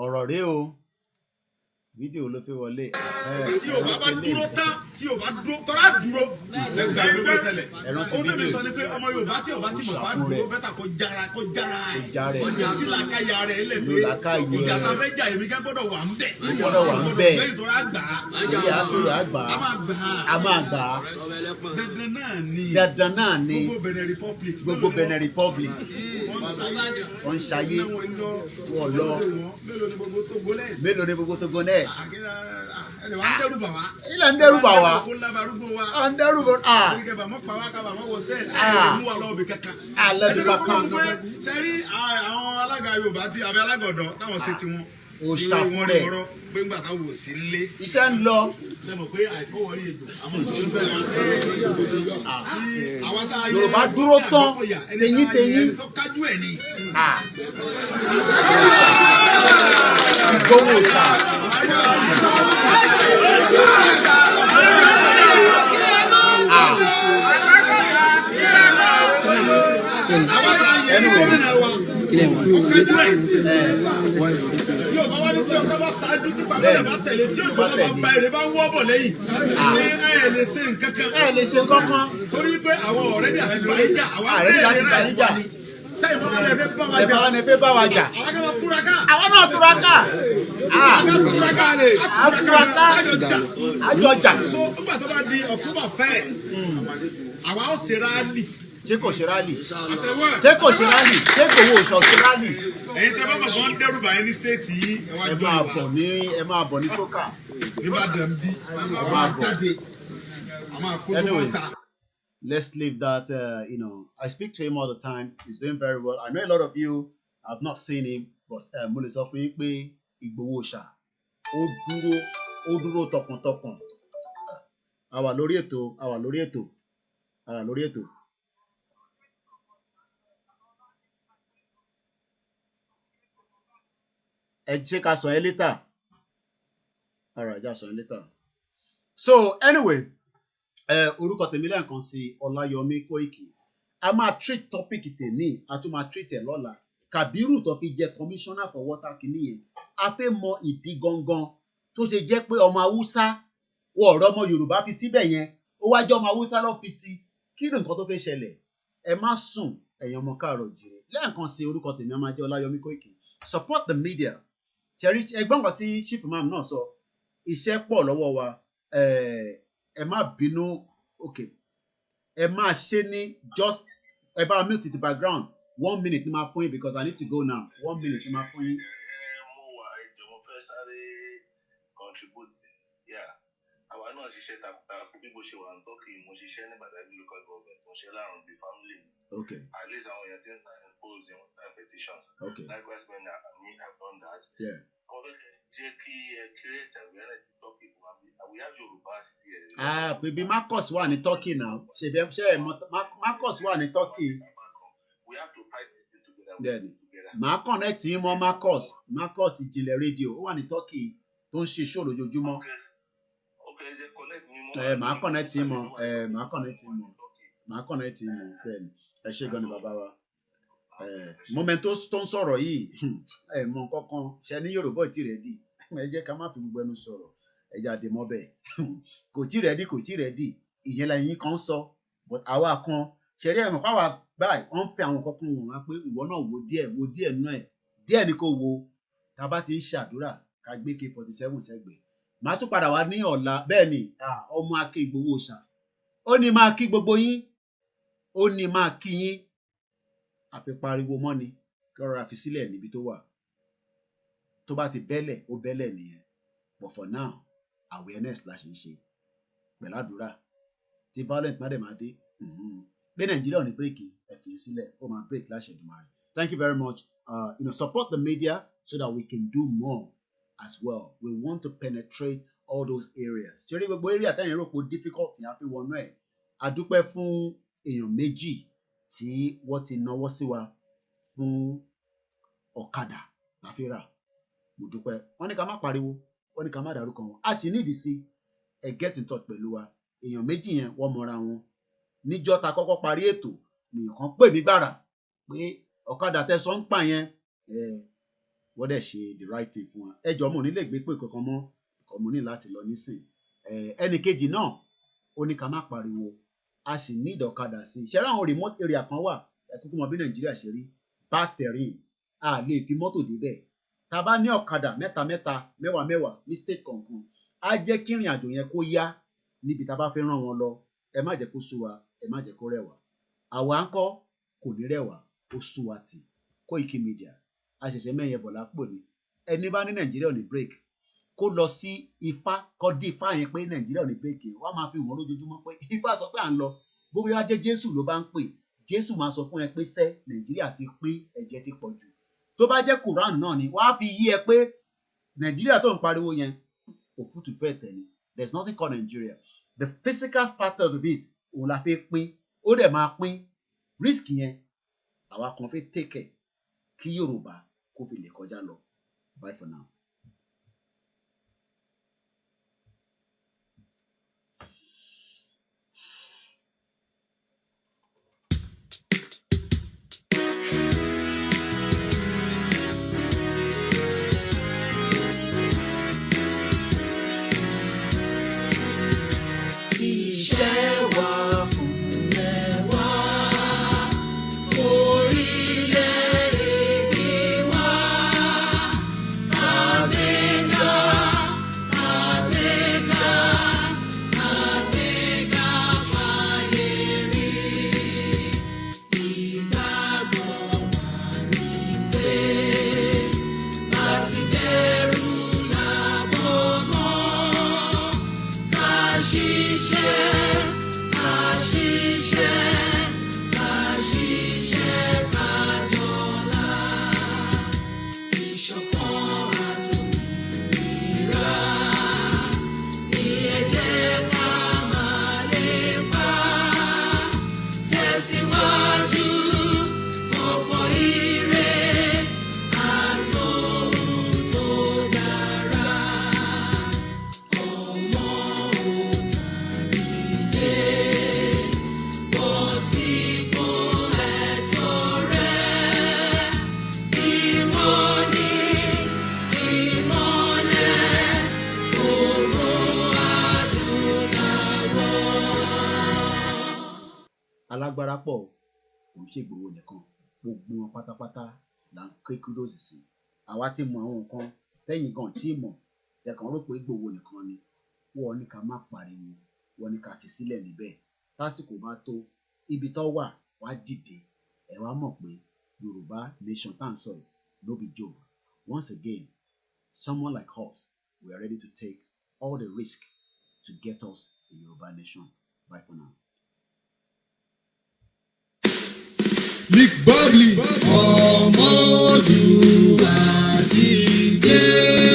ọ̀rọ̀ rẹ o fídíò ló fi wọlé. tí o bá dúró tán tí o bá dúró tọ́ra dúró ẹgbẹ́ ló fẹ́ ṣẹlẹ̀. ó ní mi sọ ni pé ọmọ Yorùbá tí o bá ti mọ̀ bá dúró bẹ́tà kó jára ẹ̀ ọjà sí làkàyà rẹ̀ lẹ̀ pé ìjà ta fẹ́ jà èmi kẹ́ gbọ́dọ̀ wà ń bẹ̀. gbọ́dọ̀ wà ń bẹ̀. lẹ́yìn tó rà gbà á. a máa gbà á. dandan náà ni gbogbo Benin Republic wọ́n ń ṣayé wọ́n lọ mélòó ni gbogbo Togonese. ilẹ̀ ń dẹ́rù bà wá. à ń dẹ́rù bà wá. alẹ́ bí kankan. sẹ́rí àwọn alága Yorùbá tí abẹ́ alágọ̀dọ̀ táwọn ṣe tiwọn. o ṣàfùrẹ̀ pé ńgbà táwọn ò sí lé. iṣẹ́ ń lọ. ṣe mọ̀ pé àìkú wọlé èjò àmọ́ Yorùbá dúró tán tẹ̀yìn. kájú ẹ̀ ni. ìgbówó ta. Yóò bá wá ní tí ọkọ bá ṣáájú tí bàbá yẹn bá tẹ̀lé tí ọkọ bá èrè bá ń wọ́ bọ̀ lẹ́yìn ẹ lè ṣe nǹkan kan. ẹ lè ṣe kankan. torí pé àwọn ọ̀rẹ́ ní àti bàyíjà àwọn àrẹ́dí láti bàyíjà. táyì bá wà ní ẹ̀fẹ́ bá wa jà. ẹ̀fẹ́ wà ní ẹ̀fẹ́ bá wa jà. àwọn kan máa túraká. àwọn náà túraká. àjọjà. so nígbà tó bá di October 1st àwa ó ṣe rálì. ṣé kò ṣe rálì? ṣé kò ṣe rálì? ṣé kò wo òṣò ṣe rálì? ẹ̀yin tẹ́ bá bọ̀ bọ́ ń dẹ́rù bàyẹn ní stéètì yìí ẹ máa bọ̀ ní sókà. Ìbàdàn bí àwọn àjáde àwọn àkójọ ọ̀tá. Let's leave that. I speak to him all the time. He's doing very well. I know a lot of you have not seen him, but mo lè sọ fún yín pé Ìgbòho ṣá ó dúró tọkàntọkàn. A wà lórí ètò. Ẹ ṣe ká sọ ẹ́ later. All right, just sọ ẹ́ later. So anyway, orúkọ tèmi lẹ́ẹ̀kan sí Ọláyọmí Kóìkì. A máa treat topic tèmi, a tún máa treat ẹ̀ lọ́la. Kàbírù tó fi jẹ commissioner for water kìíní yẹn. A fẹ́ mọ ìdí gangan tó ṣe jẹ́ pé ọmọ Haúsá wọ ọ̀rọ̀ ọmọ Yorùbá fi síbẹ̀ yẹn. Ó wá jẹ́ ọmọ Haúsá lọ́ fi sí. Kí ni nǹkan tó fẹ́ ṣẹlẹ̀? Ẹ má sùn ẹ̀yin ọmọ káàárọ̀ oòjíire. Lẹ́ẹ̀kan sí orúkọ tèmi a máa jẹ́ Ọláyọmí Kóìkì. Support the media. Ṣẹ̀rí ẹgbọ́n kan tí chief imam náà sọ. Iṣẹ́ pọ̀ lọ́wọ́ wa. Ẹ má bínú. Okay. Ẹ máa ṣe ní just ẹ bá mute the background 1 minute ni máa fún yín because I need to go now 1 minute ni máa fún yín. mo wà ìjọba fẹ́ sáré contribute àwa náà ṣiṣẹ́ takuntakun bí mo ṣe wà ní Turkey mo ṣiṣẹ́ ní Badagry local government mo ṣe láàrùn bíi family mi. Okay. At least àwọn èèyàn ti ń sign polls and petitions. Okay. Likewise when me have done that. Yeah. We have YORUBA'S here. Baby Marcus wà ní Turkey now. Marcus wà ní Turkey. We have to fight this thing together. Then màá connect yín mọ́ Marcus ìjìnlẹ̀ rédíò ó wà ní Turkey tó ń ṣe show lójoojúmọ́. Okay, they connect me more. Màá connect yín mọ́ bẹ́ẹ̀ni ẹ ṣé gan ni bàbá wa. Moment tó ń sọ̀rọ̀ yìí mọ nǹkan kan ṣe ní Yorùbá ò tí rẹ́dì ẹ jẹ́ ká má fi gbogbo ẹnu sọ̀rọ̀ ẹ jáde mọ́ bẹ́ẹ̀ kò tí rẹ́dì ìyẹn la yín kan sọ but àwa kan ṣẹ̀rí ẹ̀mọ̀ pàwọ́ báyìí wọ́n ń fẹ́ àwọn kankan wọ̀n wá pé ìwọ náà wo díẹ̀ nú ẹ̀ díẹ̀ ni kò wo tá a bá ti ń ṣàdúrà ká gbé K47 sẹ́gbẹ̀ẹ́ màá tún padà wá ní ọ̀la bẹ́ẹ̀ ni ọmọ Aké Ìgbòho ṣá ó ní máa kí gbogbo yín ó ní máa kí yín àfi pariwo mọ́ ni kí ọ̀rọ̀ àfi sílẹ̀ níbi tó wà tó bá ti bẹ́lẹ̀ ó bẹ́lẹ̀ nìyẹn but for now awareness la ṣe ń ṣe pẹ̀lú àdúrà tí violent má dẹ̀ máa dé pé Nàìjíríà ò ní bírèkì ẹ̀fìn sílẹ̀ ó máa bírèkì láṣẹ Èdùmàrè. Thank you very much. Support the media so that we can do more as well. We want to penetrate all those areas. Ṣé rí gbogbo area tẹ́yìn rò pé difficult ní àfi wọnú ẹ̀ a dúpẹ́ fún èèyàn méjì tí wọ́n ti náwó sí wa fún ọ̀kadà láfíra mo dúpẹ́ wọ́n ní ká má pariwo wọ́n ní ká má dárúkọ wọn a sì nídìí sí ẹ get in touch pẹ̀lú wa èèyàn méjì yẹn wọ́n mọra wọn níjọ́ ta kọ́kọ́ parí ètò nìyẹn kan pè mí gbàrà pé ọ̀kadà tẹ̀sán ń pà yẹn wọ́n dẹ̀ ṣe the right thing fún wa ẹjọ́ mo ní lè gbé pé kankan mọ́ ọkọ̀ mo ní láti lọ nísìn ẹnì kejì náà ó ní ká má pariwo a sì ní ìdọ̀kadà sí i ṣẹ́rẹ́ àwọn remote area kan wà ẹ̀kúkú mọ bí Nàìjíríà ṣe rí bad terrain a lè fi mọ́tò débẹ̀ tá a bá ní ọ̀kadà mẹ́ta mẹ́wàá ní state kọ̀ọ̀kan á jẹ́ kí ìrìn àjò yẹn kó yá níbi tá a bá fẹ́ rán wọn lọ ẹ má jẹ́ kó sú wa ẹ má jẹ́ kó rẹ̀ wá àwa ń kọ́ kò ní rẹ̀ wá ó sú wa tì Koiki Media a ṣẹ̀ṣẹ̀ mẹ́yẹ bọ̀ lápò ni ẹni bá ní Nàìjíríà ò ní break kó lọ sí Ifá kọ́ dí Ifá yẹn pé Nàìjíríà ò ní break yẹn wọ́n máa fi wọ́n lójoojúmọ́ pé Ifá sọ pé à ń lọ bóbi wá jẹ́ Jésù ló bá ń pè Jésù máa sọ fún ẹ pé sẹ́ Nàìjíríà ti pín ẹ̀jẹ̀ ti pọ̀ jù tó bá jẹ́ Quran náà ni wọ́n á fi yí ẹ pé Nàìjíríà tó ń pariwo yẹn òfútù fẹ́ tẹ̀ ni there is nothing called Nigeria the physical part of it òun la fẹ́ pín ó dẹ̀ máa pín risk yẹn àwa kan fẹ́ take it kí Yorùbá kó fi lè kọjá lọ bye for now. alágbára pọ̀ kò ń ṣègbòho nìkan gbogbo wọn pátápátá là ń ké kúdòsì sí àwa ti mọ àwọn nǹkan lẹ́yìn gan tí mọ̀ ẹ̀kan rò pé Ìgbòho nìkan ni wọ́n ní ká má pariwo wọ́n ní ká fi sílẹ̀ níbẹ̀ tásìkò bá tó ibi tó wà wá dìde ẹ wá mọ̀ pé Yorùbá nation tá à ń sọ yìí no be joke once again someone like us we are ready to take all the risk to get us a Yorùbá nation. Bye for now. Nick Bubbly ọmọ Oòduà ti dé.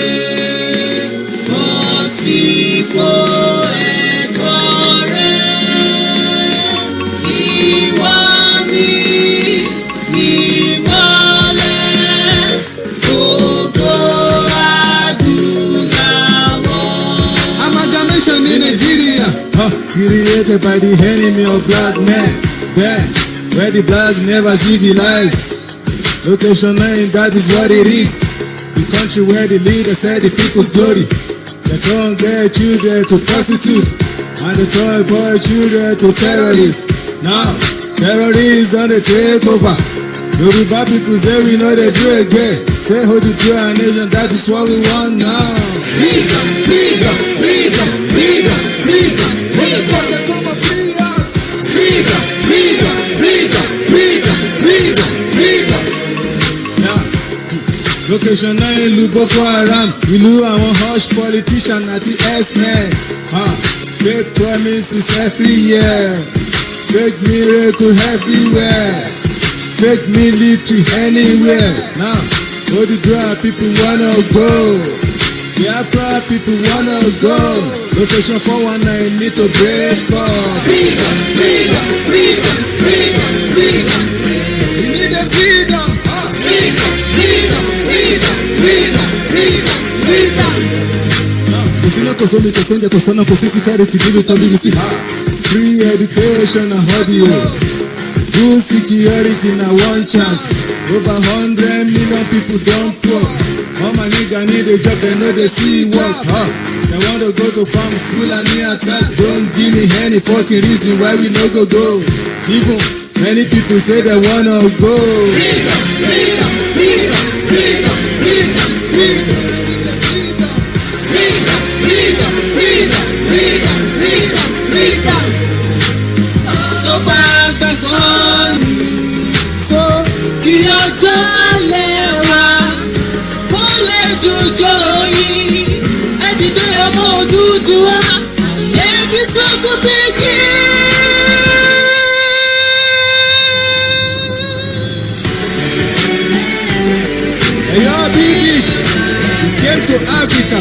created by the enemy of black men. Then, where the black never civilize. Location 9, that is what it is. The country where the leader said the people's glory. They turn gay children to prostitute, and they turn boy children to terrorists. Now, terrorists don't take over. Yoruba people say we know they do again. Say how to do our nation, that is what we want now. Freedom, freedom, freedom, freedom, freedom. Who the fuck they come and free us? Freedom, freedom, freedom, freedom, freedom, freedom. Now, location 9 ìlú Boko Haram. Ìlú àwọn hush politician àti AHMED. Fake promises every year. Fake miracle everywhere. Fake military anywhere. Now, all the dry people wanna go. The Afro people wanna go. Location 419 need to break for freedom, freedom, freedom, freedom, freedom. We need the freedom. Freedom, freedom, freedom, freedom, freedom, freedom. Kò sí náà kò sómi kò sóúnjẹ kò sọ́nà kò sí security nínú tọ́ bíbí sí. Free education and audio. Good security na one chance. Over 100 million people don't poor. All my nigga need a job, they know they see work. They want to go to farm full and near attack. Don't give me any fucking reason why we no go. Even many people say they wanna go. Freedom, freedom, freedom, freedom, freedom, freedom. Freedom, freedom, freedom, freedom, freedom, freedom. Tó bá gbẹ̀gbọ́n ni, so kí ọjọ́ alẹ́ wa kó lè dùjọ́ yìí. Ẹ dìde ọmọ Odùduwà, let the struggle begin. Hey, yo, British, you came to Africa